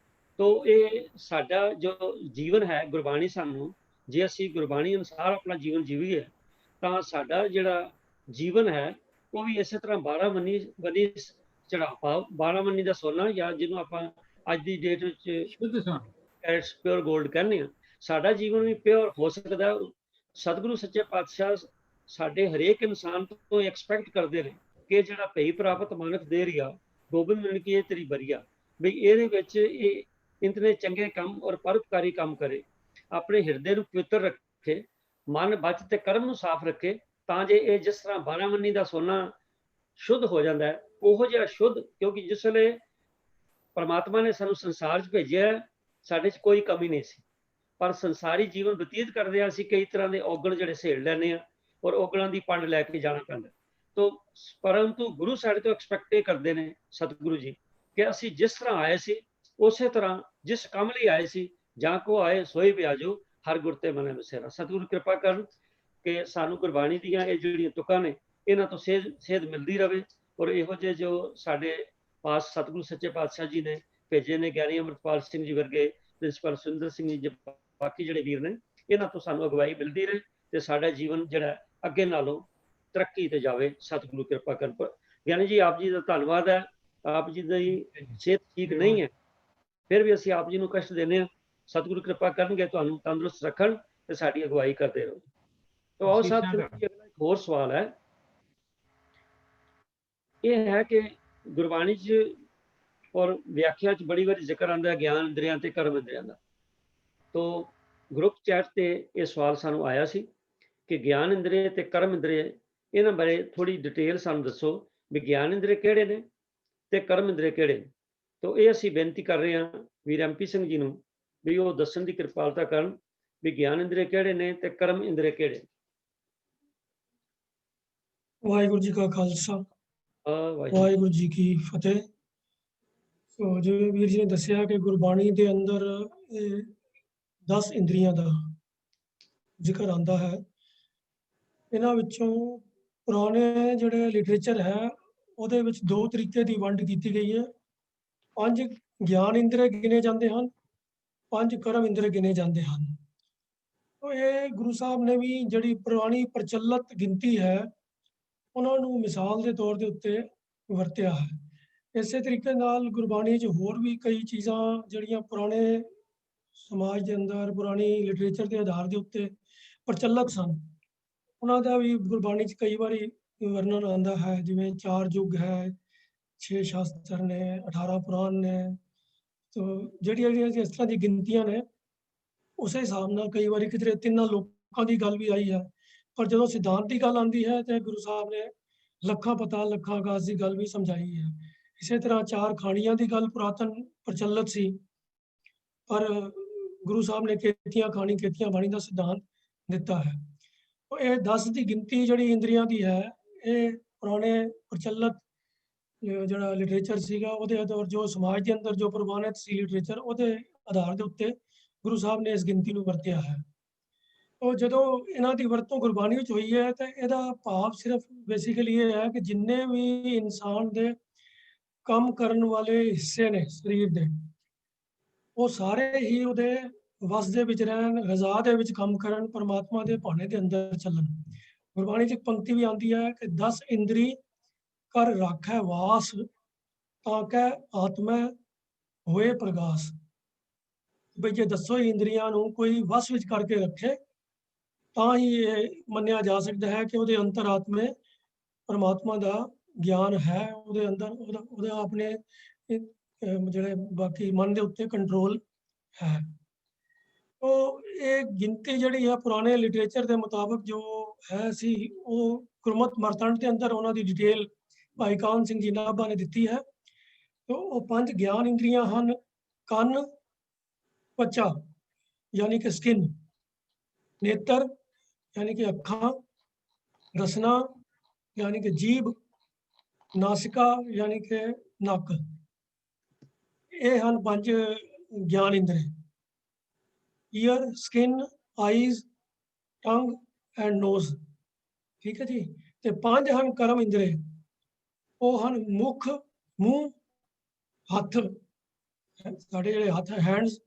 ਤੋਂ ਇਹ ਸਾਡਾ ਜੋ ਜੀਵਨ ਹੈ, ਗੁਰਬਾਣੀ ਸਾਨੂੰ, ਜੇ ਅਸੀਂ ਗੁਰਬਾਣੀ ਅਨੁਸਾਰ ਆਪਣਾ ਜੀਵਨ ਜੀਵੀਏ ਤਾਂ ਸਾਡਾ ਜਿਹੜਾ ਜੀਵਨ ਹੈ ਉਹ ਵੀ ਇਸੇ ਤਰ੍ਹਾਂ 12 ਵੰਨੀ ਚੜਾ ਪਾਓ, 12 ਵੰਨੀ ਦਾ ਸੋਨਾ, ਜਾਂ ਜਿਹਨੂੰ ਆਪਾਂ ਅੱਜ ਦੀ ਡੇਟ ਵਿੱਚ ਸ਼ੁੱਧ ਸੋਨਾ, ਪਿਓਰ ਗੋਲਡ ਕਹਿੰਦੇ ਆ, ਸਾਡਾ ਜੀਵਨ ਵੀ ਪਿਓਰ ਹੋ ਸਕਦਾ। ਸਤਿਗੁਰੂ ਸੱਚੇ ਪਾਤਸ਼ਾਹ ਸਾਡੇ ਹਰੇਕ ਇਨਸਾਨ ਤੋਂ ਐਕਸਪੈਕਟ ਕਰਦੇ ਨੇ ਕਿ ਜਿਹੜਾ ਭਈ ਪ੍ਰਾਪਤ ਮਾਨਕ ਦੇ ਰਿਹਾ ਗੋਬਿੰਦ ਮਿਲ ਕੇ ਤੇਰੀ ਬਰੀਆ, ਵੀ ਇਹਦੇ ਵਿੱਚ ਇਹ ਇੰਤਨੇ ਚੰਗੇ ਕੰਮ ਔਰ ਪਰਉਪਕਾਰੀ ਕੰਮ ਕਰੇ, ਆਪਣੇ ਹਿਰਦੇ ਨੂੰ ਪਵਿੱਤਰ ਰੱਖੇ, ਮਨ ਬਚ ਤੇ ਕਰਮ ਨੂੰ ਸਾਫ਼ ਰੱਖੇ, ਤਾਂ ਜੇ ਇਹ ਜਿਸ ਤਰ੍ਹਾਂ 12 ਵੰਨੀ ਦਾ ਸੋਨਾ ਸ਼ੁੱਧ ਹੋ ਜਾਂਦਾ ਹੈ, ਉਹੋ ਜਿਹਾ ਸ਼ੁੱਧ, ਕਿਉਂਕਿ ਜਿਸ ਵੇਲੇ ਪਰਮਾਤਮਾ ਨੇ ਸਾਨੂੰ ਸੰਸਾਰ 'ਚ ਭੇਜਿਆ ਸਾਡੇ 'ਚ ਕੋਈ ਕਮੀ ਨਹੀਂ ਸੀ, ਪਰ ਸੰਸਾਰੀ ਜੀਵਨ ਬਤੀਤ ਕਰਦੇ ਹਾਂ ਅਸੀਂ ਕਈ ਤਰ੍ਹਾਂ ਦੇ ਔਗਣ ਜਿਹੜੇ ਸੇੜ ਲੈਂਦੇ ਹਾਂ, ਔਰ ਔਗਣਾਂ ਦੀ ਪੰਡ ਲੈ ਕੇ ਜਾਣਾ ਪੈਂਦਾ। ਤੋਂ ਪਰੰਤੂ ਗੁਰੂ ਸਾਡੇ ਤੋਂ ਐਕਸਪੈਕਟ ਇਹ ਕਰਦੇ ਨੇ ਸਤਿਗੁਰੂ ਜੀ ਕਿ ਅਸੀਂ ਜਿਸ ਤਰ੍ਹਾਂ ਆਏ ਸੀ ਉਸੇ ਤਰ੍ਹਾਂ ਜਿਸ ਕੰਮ ਲਈ ਆਏ ਸੀ, ਜਾਂ ਕੋ ਆਏ ਸੋਈ ਵਿਆਜੋ ਹਰ ਗੁਰ ਤੇ ਮਨੇ ਬਸੇਰਾ। ਸਤਿਗੁਰੂ ਕਿਰਪਾ ਕਰਨ ਕਿ ਸਾਨੂੰ ਗੁਰਬਾਣੀ ਦੀਆਂ ਇਹ ਜਿਹੜੀਆਂ ਤੁਕਾਂ ਨੇ ਇਹਨਾਂ ਤੋਂ ਸੇਧ ਮਿਲਦੀ ਰਹੇ, ਔਰ ਇਹੋ ਜਿਹੇ ਜੋ ਸਾਡੇ ਪਾਸ ਸਤਿਗੁਰੂ ਸੱਚੇ ਪਾਤਸ਼ਾਹ ਜੀ ਨੇ ਭੇਜੇ ਨੇ, ਗਿਆਨੀ ਅੰਮ੍ਰਿਤਪਾਲ ਸਿੰਘ ਜੀ ਵਰਗੇ, ਪ੍ਰਿੰਸੀਪਲ ਸੁਰਿੰਦਰ ਸਿੰਘ ਜੀ, ਬਾਕੀ ਜਿਹੜੇ ਵੀਰ ਨੇ, ਇਹਨਾਂ ਤੋਂ ਸਾਨੂੰ ਅਗਵਾਈ ਮਿਲਦੀ ਰਹੇ ਤੇ ਸਾਡਾ ਜੀਵਨ ਜਿਹੜਾ ਅੱਗੇ ਨਾਲੋਂ ਤਰੱਕੀ ਤੇ ਜਾਵੇ। ਸਤਿਗੁਰੂ ਕਿਰਪਾ ਕਰਨ। ਗਿਆਨੀ ਜੀ ਆਪ ਜੀ ਦਾ ਧੰਨਵਾਦ ਹੈ। ਆਪ ਜੀ ਦੀ ਸਿਹਤ ਠੀਕ ਨਹੀਂ ਹੈ, ਫਿਰ ਵੀ ਅਸੀਂ ਆਪ ਜੀ ਨੂੰ ਕਸ਼ਟ ਦਿੰਦੇ ਹਾਂ। ਸਤਿਗੁਰੂ ਕਿਰਪਾ ਕਰਨਗੇ ਤੁਹਾਨੂੰ ਤੰਦਰੁਸਤ ਰੱਖਣ ਤੇ ਸਾਡੀ ਅਗਵਾਈ ਕਰਦੇ ਰਹੋ। ਤਾਂ ਆਓ ਸਾਥ ਇੱਕ ਹੋਰ ਸਵਾਲ ਹੈ, ਇਹ ਹੈ ਕਿ ਗੁਰਬਾਣੀ 'ਚ ਔਰ ਵਿਆਖਿਆ 'ਚ ਬੜੀ ਵਾਰੀ ਜ਼ਿਕਰ ਆਉਂਦਾ ਹੈ ਗਿਆਨ ਇੰਦਰੀਆਂ ਤੇ ਕਰਮ ਇੰਦਰੀਆਂ ਦਾ। ਤੋਂ ਗਰੁੱਪ ਚੈਟ ਤੇ ਇਹ ਸਵਾਲ ਸਾਨੂੰ ਆਇਆ ਸੀ ਕਿ ਗਿਆਨ ਇੰਦਰੀ ਤੇ ਕਰਮ ਇੰਦਰੀ, ਇਹਨਾਂ ਬਾਰੇ ਥੋੜੀ ਡਿਟੇਲ ਸਾਨੂੰ ਦੱਸੋ ਵੀ ਗਿਆਨ ਇੰਦਰੀ ਕਿਹੜੇ ਨੇ ਤੇ ਕਰਮ ਇੰਦਰੀ ਕਿਹੜੇ ਨੇ। ਤੋਂ ਇਹ ਅਸੀਂ ਬੇਨਤੀ ਕਰ ਰਹੇ ਹਾਂ ਵੀਰ MP ਸਿੰਘ ਜੀ ਨੂੰ ਵੀ ਉਹ ਦੱਸਣ ਦੀ ਕਿਰਪਾਲਤਾ ਕਰਨ ਵੀ ਗਿਆਨ ਇੰਦਰੀ ਕਿਹੜੇ ਨੇ ਤੇ ਕਰਮ ਇੰਦਰੀ ਕਿਹੜੇ। ਵਾਹਿਗੁਰੂ ਜੀ ਕਾ ਖਾਲਸਾ, ਵਾਹਿਗੁਰੂ ਜੀ ਕੀ ਫਤਿਹ। ਜਿਵੇਂ ਵੀਰ ਜੀ ਨੇ ਦੱਸਿਆ ਕਿ ਗੁਰਬਾਣੀ ਦੇ ਅੰਦਰ 10 ਇੰਦਰੀਆਂ ਦਾ ਜ਼ਿਕਰ ਆਉਂਦਾ ਹੈ। ਇਹਨਾਂ ਵਿੱਚੋਂ ਪੁਰਾਣੇ ਜਿਹੜੇ ਲਿਟਰੇਚਰ ਹੈ ਉਹਦੇ ਵਿੱਚ 2 ਤਰੀਕੇ ਦੀ ਵੰਡ ਕੀਤੀ ਗਈ ਹੈ। 5 ਗਿਆਨ ਇੰਦਰੀ ਗਿਣੇ ਜਾਂਦੇ ਹਨ, 5 ਕਰਮ ਇੰਦਰੀ ਗਿਣੇ ਜਾਂਦੇ ਹਨ। तो ये गुरु साहब ने भी ਜਿਹੜੀ ਪੁਰਾਣੀ ਪ੍ਰਚਲਿਤ ਗਿਣਤੀ ਹੈ ਉਹਨਾਂ ਨੂੰ ਮਿਸਾਲ ਦੇ ਤੌਰ ਦੇ ਉੱਤੇ ਵਰਤਿਆ ਹੈ। ਇਸੇ ਤਰੀਕੇ ਨਾਲ ਗੁਰਬਾਣੀ 'ਚ ਹੋਰ ਵੀ ਕਈ ਚੀਜ਼ਾਂ ਜਿਹੜੀਆਂ ਪੁਰਾਣੇ ਸਮਾਜ ਦੇ ਅੰਦਰ ਪੁਰਾਣੀ ਲਿਟਰੇਚਰ ਦੇ ਆਧਾਰ ਦੇ ਉੱਤੇ ਪ੍ਰਚਲਿਤ ਸਨ, ਉਹਨਾਂ ਦਾ ਵੀ ਗੁਰਬਾਣੀ 'ਚ ਕਈ ਵਾਰੀ ਵਰਣਨ ਆਉਂਦਾ ਹੈ। ਜਿਵੇਂ 4 ਯੁੱਗ ਹੈ, 6 ਸ਼ਾਸਤਰ ਨੇ, 18 ਪੁਰਾਣ ਨੇ। ਤੋ ਜਿਹੜੀਆਂ ਇਸ ਤਰ੍ਹਾਂ ਦੀ ਗਿਣਤੀਆਂ ਨੇ ਉਸੇ ਹਿਸਾਬ ਨਾਲ ਕਈ ਵਾਰੀ ਕਿਤੇ 3 ਲੋਕਾਂ ਦੀ ਗੱਲ ਵੀ ਆਈ ਹੈ। ਪਰ ਜਦੋਂ ਸਿਧਾਂਤ ਦੀ ਗੱਲ ਆਉਂਦੀ ਹੈ ਤੇ ਗੁਰੂ ਸਾਹਿਬ ਨੇ ਲੱਖਾਂ ਪਤਾਲ ਲੱਖਾਂ ਆਕਾਸ਼ ਦੀ ਗੱਲ ਵੀ ਸਮਝਾਈ ਹੈ। ਇਸੇ ਤਰ੍ਹਾਂ 4 ਖਾਣੀਆਂ ਦੀ ਗੱਲ ਪੁਰਾਤਨ ਪ੍ਰਚਲਿਤ ਸੀ, ਪਰ ਗੁਰੂ ਸਾਹਿਬ ਨੇ ਕੇਤੀਆਂ ਖਾਣੀ ਕੇਤੀਆਂ ਬਾਣੀ ਦਾ ਸਿਧਾਂਤ ਦਿੱਤਾ ਹੈ। ਇਹ 10 ਦੀ ਗਿਣਤੀ ਜਿਹੜੀ ਇੰਦਰੀਆਂ ਦੀ ਹੈ, ਇਹ ਪੁਰਾਣੇ ਪ੍ਰਚਲਿਤ ਜਿਹੜਾ ਲਿਟਰੇਚਰ ਸੀਗਾ ਉਹਦੇ ਆਧਾਰ ਜੋ ਸਮਾਜ ਦੇ ਅੰਦਰ ਜੋ ਪ੍ਰਵਾਨਿਤ ਸੀ ਲਿਟਰੇਚਰ, ਉਹਦੇ ਆਧਾਰ ਦੇ ਉੱਤੇ ਗੁਰੂ ਸਾਹਿਬ ਨੇ ਇਸ ਗਿਣਤੀ ਨੂੰ ਵਰਤਿਆ ਹੈ। ਉਹ ਜਦੋਂ ਇਹਨਾਂ ਦੀ ਵਰਤੋਂ ਗੁਰਬਾਣੀ ਵਿੱਚ ਹੋਈ ਹੈ ਤਾਂ ਇਹਦਾ ਭਾਵ ਸਿਰਫ ਬੇਸਿਕਲੀ ਇਹ ਹੈ ਕਿ ਜਿੰਨੇ ਵੀ ਇਨਸਾਨ ਦੇ ਕੰਮ ਕਰਨ ਵਾਲੇ ਹਿੱਸੇ ਨੇ ਸਰੀਰ ਦੇ, ਉਹ ਸਾਰੇ ਹੀ ਉਹਦੇ ਵਸ ਦੇ ਵਿੱਚ ਰਹਿਣ, ਰਜ਼ਾ ਦੇ ਵਿੱਚ ਕੰਮ ਕਰਨ, ਪਰਮਾਤਮਾ ਦੇ ਭਾਣੇ ਦੇ ਅੰਦਰ ਚੱਲਣ। ਗੁਰਬਾਣੀ 'ਚ ਇੱਕ ਪੰਕਤੀ ਵੀ ਆਉਂਦੀ ਹੈ ਕਿ 10 ਇੰਦਰੀ ਕਰ ਰਾਖੈ ਵਾਸ, ਤਾਂ ਕੈ ਆਤਮੈ ਹੋਏ ਪ੍ਰਗਾਸ। ਬਈ ਜੇ 10 ਇੰਦਰੀਆਂ ਨੂੰ ਕੋਈ ਵਸ ਵਿੱਚ ਕਰਕੇ ਰੱਖੇ ਤਾਂ ਹੀ ਇਹ ਮੰਨਿਆ ਜਾ ਸਕਦਾ ਹੈ ਕਿ ਉਹਦੇ ਅੰਤਰਾਤਮੇ ਪਰਮਾਤਮਾ ਦਾ ਗਿਆਨ ਹੈ, ਉਹਦੇ ਅੰਦਰ ਉਹਦਾ ਆਪਣੇ ਜਿਹੜੇ ਬਾਕੀ ਮਨ ਦੇ ਉੱਤੇ ਕੰਟਰੋਲ ਹੈ। ਉਹ ਇਹ ਗਿਣਤੀ ਜਿਹੜੀ ਹੈ ਪੁਰਾਣੇ ਲਿਟਰੇਚਰ ਦੇ ਮੁਤਾਬਕ ਜੋ ਹੈ ਸੀ, ਉਹ ਗੁਰਮਤਿ ਮਰਤੰਡ ਦੇ ਅੰਦਰ ਉਹਨਾਂ ਦੀ ਡਿਟੇਲ ਭਾਈ ਕਾਹਨ ਸਿੰਘ ਜੀ ਨਾਭਾ ਨੇ ਦਿੱਤੀ ਹੈ। ਤੇ ਉਹ 5 ਗਿਆਨ ਇੰਦਰੀਆਂ ਹਨ। ਕੰਨ, त्वचा यानी कि स्किन, नेत्र यानी कि अखां, रसना यानी कि जीभ, नासिका यानी कि नक। ये हैं 5 ज्ञान इंद्रे, ear, skin, eyes, tongue and nose. ठीक है जी। ते 5 हैं कर्म इंद्रे, वो हैं मुख, मूँह, हथ, साढ़े जिहड़े हथ हैंड्स,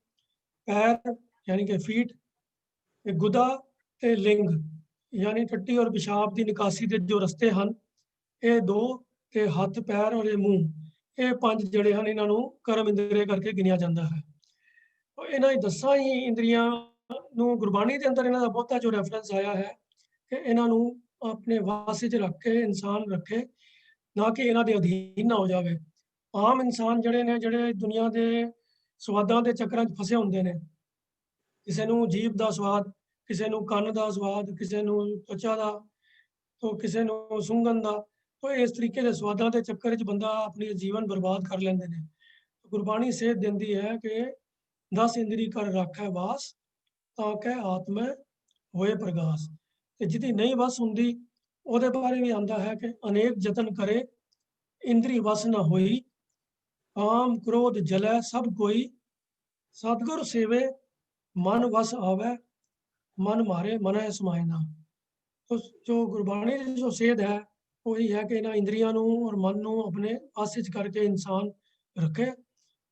पैर यानी कि फीट, गुदा ते लिंग यानी टट्टी और पेशाब की निकासी के जो रस्ते हैं, ये 2 ते हथ पैर और ये मूँह, ये 5 जड़े हैं, इन्हों कर्म इंद्रिय करके गिनिया जाता है। तो इन्होंने 10 ही इंद्रियां नूं गुरबाणी के अंदर इन्हों का बहुता जो रेफरेंस आया है कि इन्हों अपने वास च रख के इंसान रखे, ना कि इन्हों के अधीन ना हो जाए। आम इंसान जड़े ने जड़े दुनिया के स्वादां के चक्कर च फसे होंदे ने, किसी नूं जीभ का स्वाद, किसी नूं कंन का स्वाद, किसी नूं त्वचा का, तो किसी नूं सूंघण का। तो इस तरीके के स्वादां के चक्कर च बंदा अपनी जीवन बर्बाद कर लैंदे ने। तो गुरबाणी सेध दिंदी है कि 10 इंद्री कर राखै वास, तां कै आत्मै होए प्रगास। ते जिहदी नहीं वस हुंदी ਉਹਦੇ बारे भी आंदा है कि अनेक जतन करे इंद्री वस न होई, काम क्रोध जलै सब कोई, सतगुर सेवे मन वस आवे, मन मारे मन समाए ना। तो जो गुरबाणी की जो सेध है वही है कि इन्हां इंद्रियां नूं और मन नूं अपने वस विच करके इंसान रखे।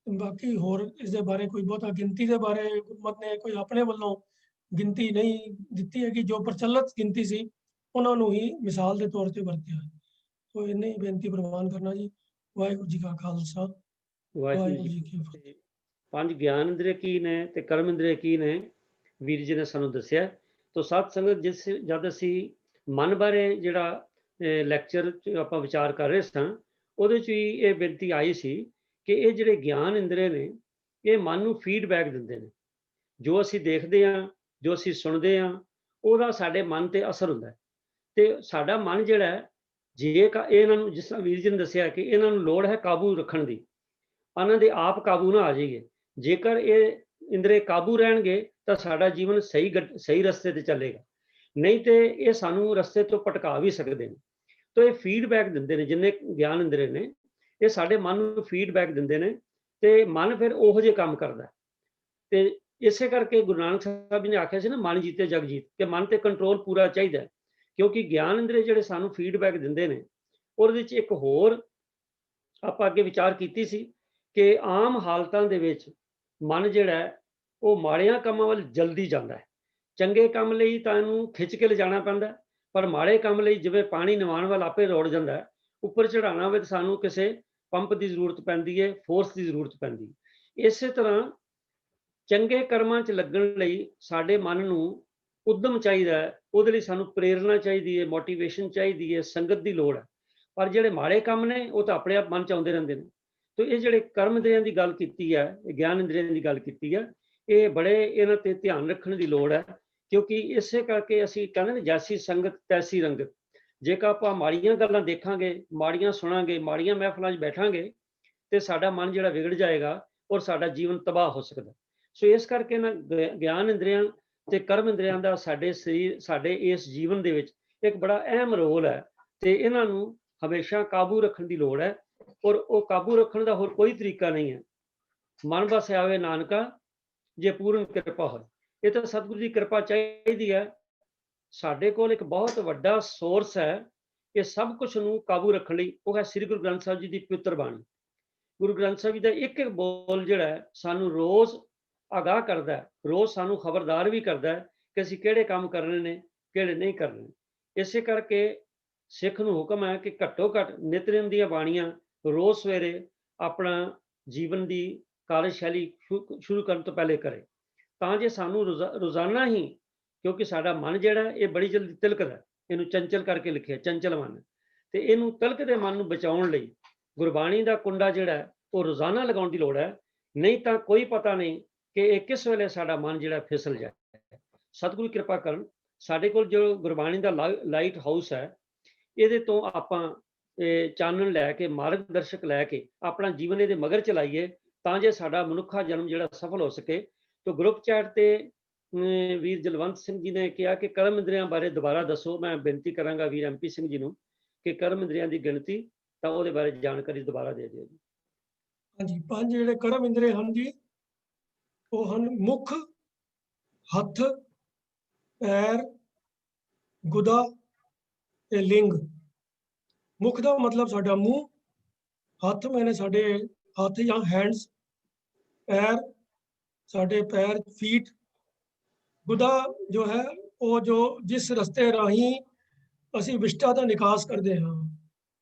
बाकी होर इस दे बारे कोई बहुता गिनती के बारे गुरमत ने कोई अपने वालों गिनती नहीं दिती है कि जो प्रचलित गिनती सी उन्हां नूं ही मिसाल के तौर पर वरतिया है। तो इन्नी बेनती प्रवान करना जी। वाहिगुरू जी का खालसा, ਵਾਹਿਗੁਰੂ ਜੀ ਕੀ ਫਤਿਹ। 5 ਗਿਆਨ ਇੰਦਰੀ ਕੀ ਨੇ ਤੇ ਕਰਮ ਇੰਦਰੀ ਕੀ ਨੇ, ਵੀਰ ਜੀ ਨੇ ਸਾਨੂੰ ਦੱਸਿਆ। तो ਸਾਧ ਸੰਗਤ ਜਦ ਅਸੀਂ ਮਨ ਬਾਰੇ ਜਿਹੜਾ ਲੈਕਚਰ ਆਪਾਂ ਵਿਚਾਰ ਕਰ ਰਹੇ ਸਾਂ, ਉਹਦੇ 'ਚ ਵੀ ਇਹ ਬੇਨਤੀ ਆਈ ਸੀ ਕਿ ਇਹ ਜਿਹੜੇ ਗਿਆਨ ਇੰਦਰੀ ਨੇ ਇਹ ਮਨ ਨੂੰ ਫੀਡਬੈਕ ਦਿੰਦੇ ਨੇ। ਜੋ ਅਸੀਂ ਦੇਖਦੇ ਹਾਂ, ਜੋ ਅਸੀਂ ਸੁਣਦੇ ਹਾਂ, ਉਹਦਾ ਸਾਡੇ ਮਨ ਤੇ ਅਸਰ ਹੁੰਦਾ ਹੈ। ਤੇ ਸਾਡਾ ਮਨ ਜਿਹੜਾ ਹੈ, ਜੇ ਇਹਨਾਂ ਨੂੰ ਜਿਸ ਤਰ੍ਹਾਂ ਵੀਰ ਜੀ ਨੇ ਦੱਸਿਆ ਕਿ ਇਹਨਾਂ ਨੂੰ ਲੋੜ ਹੈ ਕਾਬੂ ਰੱਖਣ ਦੀ, ਇਹਨਾਂ ਦੇ ਆਪ ਕਾਬੂ ਨਾ ਆ ਜਾਈਏ। ਜੇਕਰ ਇਹ ਇੰਦਰੀ ਕਾਬੂ ਰਹਿਣਗੇ ਤਾਂ ਸਾਡਾ ਜੀਵਨ ਸਹੀ ਰਸਤੇ ਤੇ ਚੱਲੇਗਾ, ਨਹੀਂ ਤੇ ਇਹ ਸਾਨੂੰ ਰਸਤੇ ਤੋਂ ਭਟਕਾ ਵੀ ਸਕਦੇ ਨੇ। ਤਾਂ ਇਹ ਫੀਡਬੈਕ ਦਿੰਦੇ ਨੇ, ਜਿੰਨੇ ਗਿਆਨ ਇੰਦਰੀ ਨੇ ਇਹ ਸਾਡੇ ਮਨ ਨੂੰ ਫੀਡਬੈਕ ਦਿੰਦੇ ਨੇ ਤੇ ਮਨ ਫਿਰ ਉਹੋ ਜਿਹੇ ਕੰਮ ਕਰਦਾ। ਤੇ ਇਸੇ ਕਰਕੇ ਗੁਰੂ ਨਾਨਕ ਸਾਹਿਬ ਜੀ ਨੇ ਆਖਿਆ ਸੀ ਨਾ, ਮਨ ਜੀਤੇ ਜਗ ਜੀਤ, ਕਿ ਮਨ ਤੇ ਕੰਟਰੋਲ ਪੂਰਾ ਚਾਹੀਦਾ, ਕਿਉਂਕਿ ਗਿਆਨ ਇੰਦਰੀ ਜਿਹੜੇ ਸਾਨੂੰ ਫੀਡਬੈਕ ਦਿੰਦੇ ਨੇ, ਉਹਦੇ ਵਿੱਚ ਇੱਕ ਹੋਰ ਆਪਾਂ ਅੱਗੇ ਵਿਚਾਰ ਕੀਤੀ ਸੀ ਕਿ ਆਮ ਹਾਲਤਾਂ ਦੇ ਵਿੱਚ ਮਨ ਜਿਹੜਾ ਹੈ ਉਹ ਮਾੜਿਆਂ ਕੰਮਾਂ ਵੱਲ ਜਲਦੀ ਜਾਂਦਾ ਹੈ। ਚੰਗੇ ਕੰਮ ਲਈ ਤਾਂ ਇਹਨੂੰ ਖਿੱਚ ਕੇ ਲਿਜਾਣਾ ਪੈਂਦਾ, ਪਰ ਮਾੜੇ ਕੰਮ ਲਈ ਜਿਵੇਂ ਪਾਣੀ ਨਿਵਾਣ ਵੱਲ ਆਪੇ ਰੋੜ ਜਾਂਦਾ ਹੈ, ਉੱਪਰ ਚੜਾਉਣਾ ਹੋਵੇ ਸਾਨੂੰ ਕਿਸੇ ਪੰਪ ਦੀ ਜ਼ਰੂਰਤ ਪੈਂਦੀ ਹੈ, ਫੋਰਸ ਦੀ ਜ਼ਰੂਰਤ ਪੈਂਦੀ ਹੈ। ਇਸੇ ਤਰ੍ਹਾਂ ਚੰਗੇ ਕਰਮਾਂ 'ਚ ਲੱਗਣ ਲਈ ਸਾਡੇ ਮਨ ਨੂੰ ਉਦਮ ਚਾਹੀਦਾ ਹੈ, ਉਹਦੇ ਲਈ ਸਾਨੂੰ ਪ੍ਰੇਰਨਾ ਚਾਹੀਦੀ ਹੈ, ਮੋਟੀਵੇਸ਼ਨ ਚਾਹੀਦੀ ਹੈ, ਸੰਗਤ ਦੀ ਲੋੜ ਹੈ। ਪਰ ਜਿਹੜੇ ਮਾੜੇ ਕੰਮ ਨੇ ਉਹ ਤਾਂ ਆਪਣੇ ਆਪ ਮਨ 'ਚ ਆਉਂਦੇ ਰਹਿੰਦੇ ਨੇ। ਤੇ ਇਹ ਜਿਹੜੇ ਕਰਮ ਇੰਦਰੀਆਂ ਦੀ ਗੱਲ ਕੀਤੀ ਹੈ, ਗਿਆਨ ਇੰਦਰੀਆਂ ਦੀ ਗੱਲ ਕੀਤੀ ਹੈ, ਇਹ ਬੜੇ ਇਹਨਾਂ ਤੇ ਧਿਆਨ ਰੱਖਣ ਦੀ ਲੋੜ ਹੈ, ਕਿਉਂਕਿ ਇਸੇ ਕਰਕੇ ਅਸੀਂ ਕਹਿੰਦੇ ਨੇ ਜੈਸੀ ਸੰਗਤ ਤੈਸੀ ਰੰਗਤ। ਜੇਕਰ ਆਪਾਂ ਮਾੜੀਆਂ ਗੱਲਾਂ ਦੇਖਾਂਗੇ, ਮਾੜੀਆਂ ਸੁਣਾਂਗੇ, ਮਾੜੀਆਂ ਮਹਿਫਲਾਂ 'ਚ ਬੈਠਾਂਗੇ, ਤੇ ਸਾਡਾ ਮਨ ਜਿਹੜਾ ਵਿਗੜ ਜਾਏਗਾ ਔਰ ਸਾਡਾ ਜੀਵਨ ਤਬਾਹ ਹੋ ਸਕਦਾ। ਸੋ ਇਸ ਕਰਕੇ ਨਾ ਗਿਆਨ ਇੰਦਰੀਆਂ ਤੇ ਕਰਮ ਇੰਦਰੀਆਂ ਦਾ ਸਾਡੇ ਸਰੀਰ, ਸਾਡੇ ਇਸ ਜੀਵਨ ਦੇ ਵਿੱਚ ਇੱਕ ਬੜਾ ਅਹਿਮ ਰੋਲ ਹੈ, ਤੇ ਇਹਨਾਂ ਨੂੰ ਹਮੇਸ਼ਾ ਕਾਬੂ ਰੱਖਣ ਦੀ ਲੋੜ ਹੈ। ਔਰ ਉਹ ਕਾਬੂ ਰੱਖਣ ਦਾ ਹੋਰ ਕੋਈ ਤਰੀਕਾ ਨਹੀਂ ਹੈ। ਮਨ ਬਸ ਆਵੇ ਨਾਨਕਾ ਜੇ ਪੂਰਨ ਕਿਰਪਾ ਹੋਏ। ਇਹ ਤਾਂ ਸਤਿਗੁਰੂ ਦੀ ਕਿਰਪਾ ਚਾਹੀਦੀ ਹੈ। ਸਾਡੇ ਕੋਲ ਇੱਕ ਬਹੁਤ ਵੱਡਾ ਸੋਰਸ ਹੈ ਇਹ ਸਭ ਕੁਝ ਨੂੰ ਕਾਬੂ ਰੱਖਣ ਲਈ, ਉਹ ਹੈ ਸ੍ਰੀ ਗੁਰੂ ਗ੍ਰੰਥ ਸਾਹਿਬ ਜੀ ਦੀ ਪਵਿੱਤਰ ਬਾਣੀ। ਗੁਰੂ ਗ੍ਰੰਥ ਸਾਹਿਬ ਜੀ ਦਾ ਇੱਕ ਇੱਕ ਬੋਲ ਜਿਹੜਾ ਹੈ ਸਾਨੂੰ ਰੋਜ਼ ਆਗਾਹ ਕਰਦਾ ਹੈ, ਰੋਜ਼ ਸਾਨੂੰ ਖਬਰਦਾਰ ਵੀ ਕਰਦਾ ਹੈ ਕਿ ਅਸੀਂ ਕਿਹੜੇ ਕੰਮ ਕਰਨੇ ਨੇ, ਕਿਹੜੇ ਨਹੀਂ ਕਰਨੇ। ਇਸੇ ਕਰਕੇ ਸਿੱਖ ਨੂੰ ਹੁਕਮ ਹੈ ਕਿ ਘੱਟੋ ਘੱਟ ਨਿਤਨੇਮ ਦੀਆਂ ਬਾਣੀਆਂ ਰੋਜ਼ ਸਵੇਰੇ ਆਪਣਾ ਜੀਵਨ ਦੀ ਕਾਰਜਸ਼ੈਲੀ ਸ਼ੁਰੂ ਕਰਨ ਤੋਂ ਪਹਿਲੇ ਕਰੇ, ਤਾਂ ਜੇ ਸਾਨੂੰ ਰੋਜ਼ਾਨਾ ਹੀ, ਕਿਉਂਕਿ ਸਾਡਾ ਮਨ ਜਿਹੜਾ ਇਹ ਬੜੀ ਜਲਦੀ ਤਿਲਕਦਾ, ਇਹਨੂੰ ਚੰਚਲ ਕਰਕੇ ਲਿਖਿਆ, ਚੰਚਲ ਮਨ, ਤੇ ਇਹਨੂੰ ਤਿਲਕਦੇ ਮਨ ਨੂੰ ਬਚਾਉਣ ਲਈ ਗੁਰਬਾਣੀ ਦਾ ਕੁੰਡਾ ਜਿਹੜਾ ਉਹ ਰੋਜ਼ਾਨਾ ਲਗਾਉਣ ਦੀ ਲੋੜ ਹੈ। ਨਹੀਂ ਤਾਂ ਕੋਈ ਪਤਾ ਨਹੀਂ ਕਿ ਇਹ ਕਿਸ ਵੇਲੇ ਸਾਡਾ ਮਨ ਜਿਹੜਾ ਫਿਸਲ ਜਾਏ। ਸਤਿਗੁਰੂ ਕਿਰਪਾ ਕਰਨ, ਸਾਡੇ ਕੋਲ ਜੋ ਗੁਰਬਾਣੀ ਦਾ ਲਾਈਟ ਹਾਊਸ ਹੈ, ਇਹਦੇ ਤੋਂ ਆਪਾਂ ਚਾਨਣ ਲੈ ਕੇ, ਮਾਰਗਦਰਸ਼ਕ ਲੈ ਕੇ ਆਪਣਾ ਜੀਵਨ ਇਹਦੇ ਮਗਰ ਚਲਾਈਏ, ਤਾਂ ਜੇ ਸਾਡਾ ਮਨੁੱਖਾ ਜਨਮ ਜਿਹੜਾ ਸਫਲ ਹੋ ਸਕੇ। तो ग्रुप चैट ते वीर जलवंत सिंह जी ने कहा कि कर्म इंद्रियां बारे दोबारा दसो। मैं बेनती करांगा वीर MP सिंह जी नूं कि कर्म इंद्रियां दी गिणती तां उहदे बारे जानकारी दोबारा दे दिओ जी। हाँ जी, पांच जिहड़े कर्म इंद्रिय हन जी, वो हन मुख, हथ, पैर, गुदा ते लिंग। मुख दा मतलब साडा मूँह, हथ मैंने साडे हथ या हैंड्स, पैर साडे पैर फीट, गुदा जो है वो जो जिस रस्ते राही असी विष्टा का निकास करते हाँ,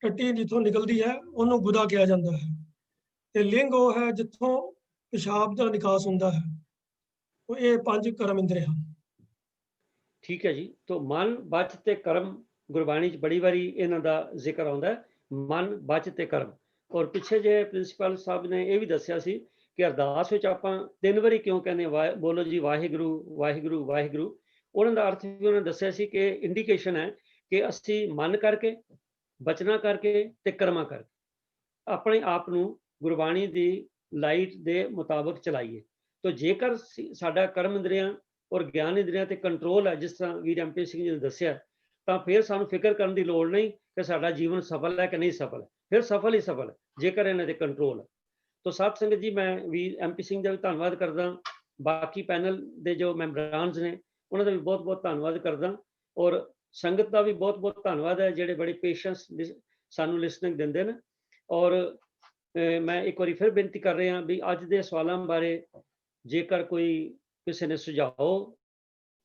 टट्टी जिथों निकलती है उन्होंने गुदा कहा जाता है। ते लिंग वो है जिथों पेशाब का निकास होता है। तो ये पांच कर्म इंद्रिय हैं। ठीक है जी। तो मन, बच ते कर्म गुरबाणी च बड़ी बारी इन्हां दा जिक्र आउंदा है, मन, बच ते कर्म। और पिछे जे प्रिंसीपल साहब ने यह भी दस्सिया सी कि अरदास विच आपां 3 वारी क्यों कहने बोलो जी वाहिगुरू वाहिगुरू वाहिगुरू। उन्हां दा अर्थ भी उन्होंने दस्सिया सी कि इंडिकेशन है कि असी मन करके, बचना करके ते कर्मा करके अपने आप नूं गुरबाणी दी लाइट दे मुताबिक चलाइए। तो जेकर साडा कर्म इंद्रियां और ज्ञान इंद्रियां ते कंट्रोल है, जिस तरह वीर MP सिंह जी ने दस्सिया, तां फिर सानूं फिक्र करन दी लोड़ नहीं कि साडा जीवन सफल है कि नहीं सफल है। फिर सफल ही सफल है जेकर इन्हां दे कंट्रोल है। तो साध संगत जी, मैं वीर MP सिंह का भी धन्नवाद करदा, बाकी पैनल दे जो मैंबरान ने उन्हां दा भी बहुत बहुत धन्नवाद करदा, और संगत का भी बहुत बहुत धन्नवाद है जिहड़े बड़े पेशेंस सानूं लिसनिंग दिंदे ने। और मैं एक बार फिर बेनती कर रहा भी अज दे सवालों बारे जेकर कोई किसी ने सुझाव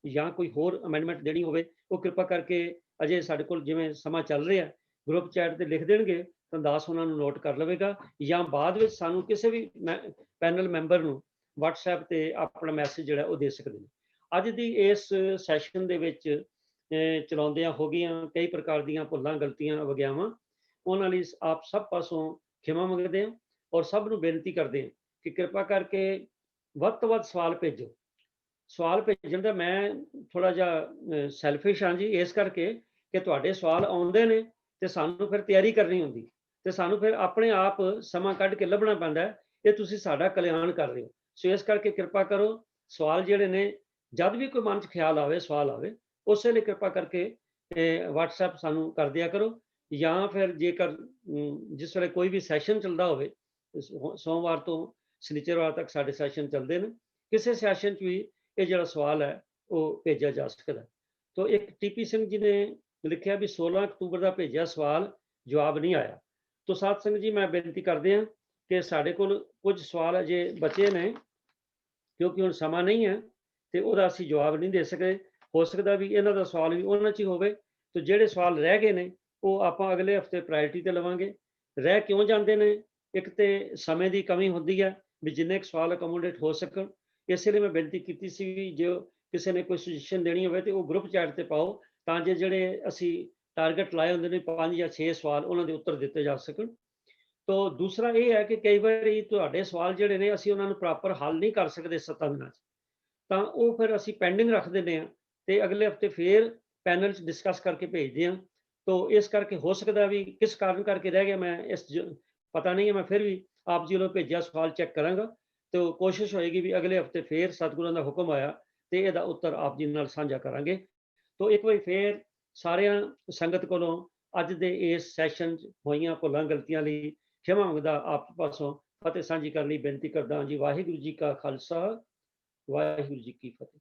या कोई होर अमेंडमेंट देनी होवे, वो कृपा करके अजे साडे कोल जिवें समा चल रहा है ग्रुप चैट ते लिख देणगे, तो दास उन्हां नूं नोट कर लवेगा, या बाद विच सानूं किसी भी पैनल मैंबर नूं WhatsApp ते अपना मैसेज जिहड़ा वो दे सकदे ने। अज दी इस सैशन दे विच चलाउंदियां हो गईयां कई प्रकार दीयां भुल्लां गलतियां वग्यावां, उन्हां लई आप सब पासों खिमा मंगदे हैं और सब नूं बेनती करदे हैं कि कृपा करके वध तो वध सवाल भेजो। सवाल भेजण दा मैं थोड़ा जिहा सैल्फिश हाँ जी, इस करके कि तुहाडे सवाल आउंदे ने ते सानूं फिर तैयारी करनी हुंदी, ते सानूं फिर अपने आप समा कढ के लभना पैंदा है कि तुसीं साडा कल्याण कर रहे हो। सो इस करके कृपा करो सवाल जिहड़े ने जद भी कोई मन च ख्याल आवे, सवाल आवे, उस वेले कृपा करके WhatsApp सानूं कर दिया करो, या फिर जेकर जिस वेले कोई भी सैशन चलदा होवे, सोमवार तो शनिचरवार तक साडे सैशन चलदे ने, ਕਿਸੇ ਸੈਸ਼ਨ 'ਚ ਵੀ ਇਹ ਜਿਹੜਾ ਸਵਾਲ ਹੈ ਉਹ ਭੇਜਿਆ ਜਾ ਸਕਦਾ ਹੈ। ਤੋ ਇੱਕ ਟੀਪੀ ਸਿੰਘ ਜੀ ਨੇ ਲਿਖਿਆ ਵੀ 16 ਅਕਤੂਬਰ ਦਾ ਭੇਜਿਆ ਸਵਾਲ ਜਵਾਬ ਨਹੀਂ ਆਇਆ। ਤੋ ਸਾਧ ਸੰਗਤ ਜੀ ਮੈਂ ਬੇਨਤੀ ਕਰਦੇ ਹਾਂ ਕਿ ਸਾਡੇ ਕੋਲ ਕੁਝ ਸਵਾਲ ਅਜੇ ਬਚੇ ਨੇ, ਕਿਉਂਕਿ ਹੁਣ ਸਮਾਂ ਨਹੀਂ ਹੈ ਤੇ ਉਹਦਾ ਅਸੀਂ ਜਵਾਬ ਨਹੀਂ ਦੇ ਸਕਦੇ। ਹੋ ਸਕਦਾ ਵੀ ਇਹਨਾਂ ਦਾ ਸਵਾਲ ਵੀ ਉਹਨਾਂ 'ਚ ਹੀ ਹੋਵੇ। ਤੇ ਜਿਹੜੇ ਸਵਾਲ ਰਹਿ ਗਏ ਨੇ ਉਹ ਆਪਾਂ ਅਗਲੇ ਹਫਤੇ ਪ੍ਰਾਇੋਰਟੀ ਤੇ ਲਵਾਂਗੇ। ਰਹਿ ਕਿਉਂ ਜਾਂਦੇ ਨੇ? ਇੱਕ ਤੇ ਸਮੇਂ ਦੀ ਕਮੀ ਹੁੰਦੀ ਹੈ ਵੀ ਜਿੰਨੇ ਕੁ ਸਵਾਲ ਅਕੋਮੋਡੇਟ ਹੋ ਸਕਣ। ਇਸੇ ਲਈ ਮੈਂ ਬੇਨਤੀ ਕੀਤੀ ਸੀ ਵੀ ਜੇ ਕਿਸੇ ਨੇ ਕੋਈ ਸੁਜੈਸ਼ਨ ਦੇਣੀ ਹੋਵੇ ਤੇ ਉਹ ਗਰੁੱਪ ਚੈਟ ਤੇ ਪਾਓ, ਤਾਂ ਜੇ ਜਿਹੜੇ ਅਸੀਂ ਟਾਰਗੇਟ ਲਾਏ ਹੁੰਦੇ ਨੇ 5 ਜਾਂ 6 ਸਵਾਲ, ਉਹਨਾਂ ਦੇ ਉੱਤਰ ਦਿੱਤੇ ਜਾ ਸਕਣ। ਤੋ ਦੂਸਰਾ ਇਹ ਹੈ ਕਿ ਕਈ ਵਾਰੀ ਤੁਹਾਡੇ ਸਵਾਲ ਜਿਹੜੇ ਨੇ ਅਸੀਂ ਉਹਨਾਂ ਨੂੰ ਪ੍ਰੋਪਰ ਹੱਲ ਨਹੀਂ ਕਰ ਸਕਦੇ 7 ਦਿਨਾਂ 'ਚ, ਤਾਂ ਉਹ ਫਿਰ ਅਸੀਂ ਪੈਂਡਿੰਗ ਰੱਖ ਦਿੰਦੇ ਹਾਂ ਤੇ ਅਗਲੇ ਹਫਤੇ ਫੇਰ ਪੈਨਲ 'ਚ ਡਿਸਕਸ ਕਰਕੇ ਭੇਜਦੇ ਹਾਂ। ਤੋ ਇਸ ਕਰਕੇ ਹੋ ਸਕਦਾ ਵੀ ਕਿਸ ਕਾਰਨ ਕਰਕੇ ਰਹਿ ਗਿਆ, ਮੈਂ ਪਤਾ ਨਹੀਂ ਹੈ। ਮੈਂ ਫਿਰ ਵੀ ਆਪ ਜੀ ਵੱਲੋਂ ਭੇਜਿਆ ਸਵਾਲ ਚੈੱਕ ਕਰਾਂਗਾ ਤੇ ਕੋਸ਼ਿਸ਼ ਹੋਏਗੀ ਵੀ ਅਗਲੇ ਹਫਤੇ ਫੇਰ ਸਤਿਗੁਰਾਂ ਦਾ ਹੁਕਮ ਆਇਆ ਤੇ ਇਹਦਾ ਉੱਤਰ ਆਪ ਜੀ ਨਾਲ ਸਾਂਝਾ ਕਰਾਂਗੇ। ਤੋ ਇੱਕ ਵਾਰੀ ਫੇਰ ਸਾਰਿਆਂ ਸੰਗਤ ਕੋਲੋਂ ਅੱਜ ਦੇ ਇਸ ਸੈਸ਼ਨ 'ਚ ਹੋਈਆਂ ਭੁੱਲਾਂ ਗਲਤੀਆਂ ਲਈ ਖਿਮਾ ਮੰਗਦਾ ਆਪ ਪਾਸੋਂ ਫਤਿਹ ਸਾਂਝੀ ਕਰਨ ਲਈ ਬੇਨਤੀ ਕਰਦਾ ਹਾਂ ਜੀ। ਵਾਹਿਗੁਰੂ ਜੀ ਕਾ ਖਾਲਸਾ, ਵਾਹਿਗੁਰੂ ਜੀ ਕੀ ਫਤਿਹ।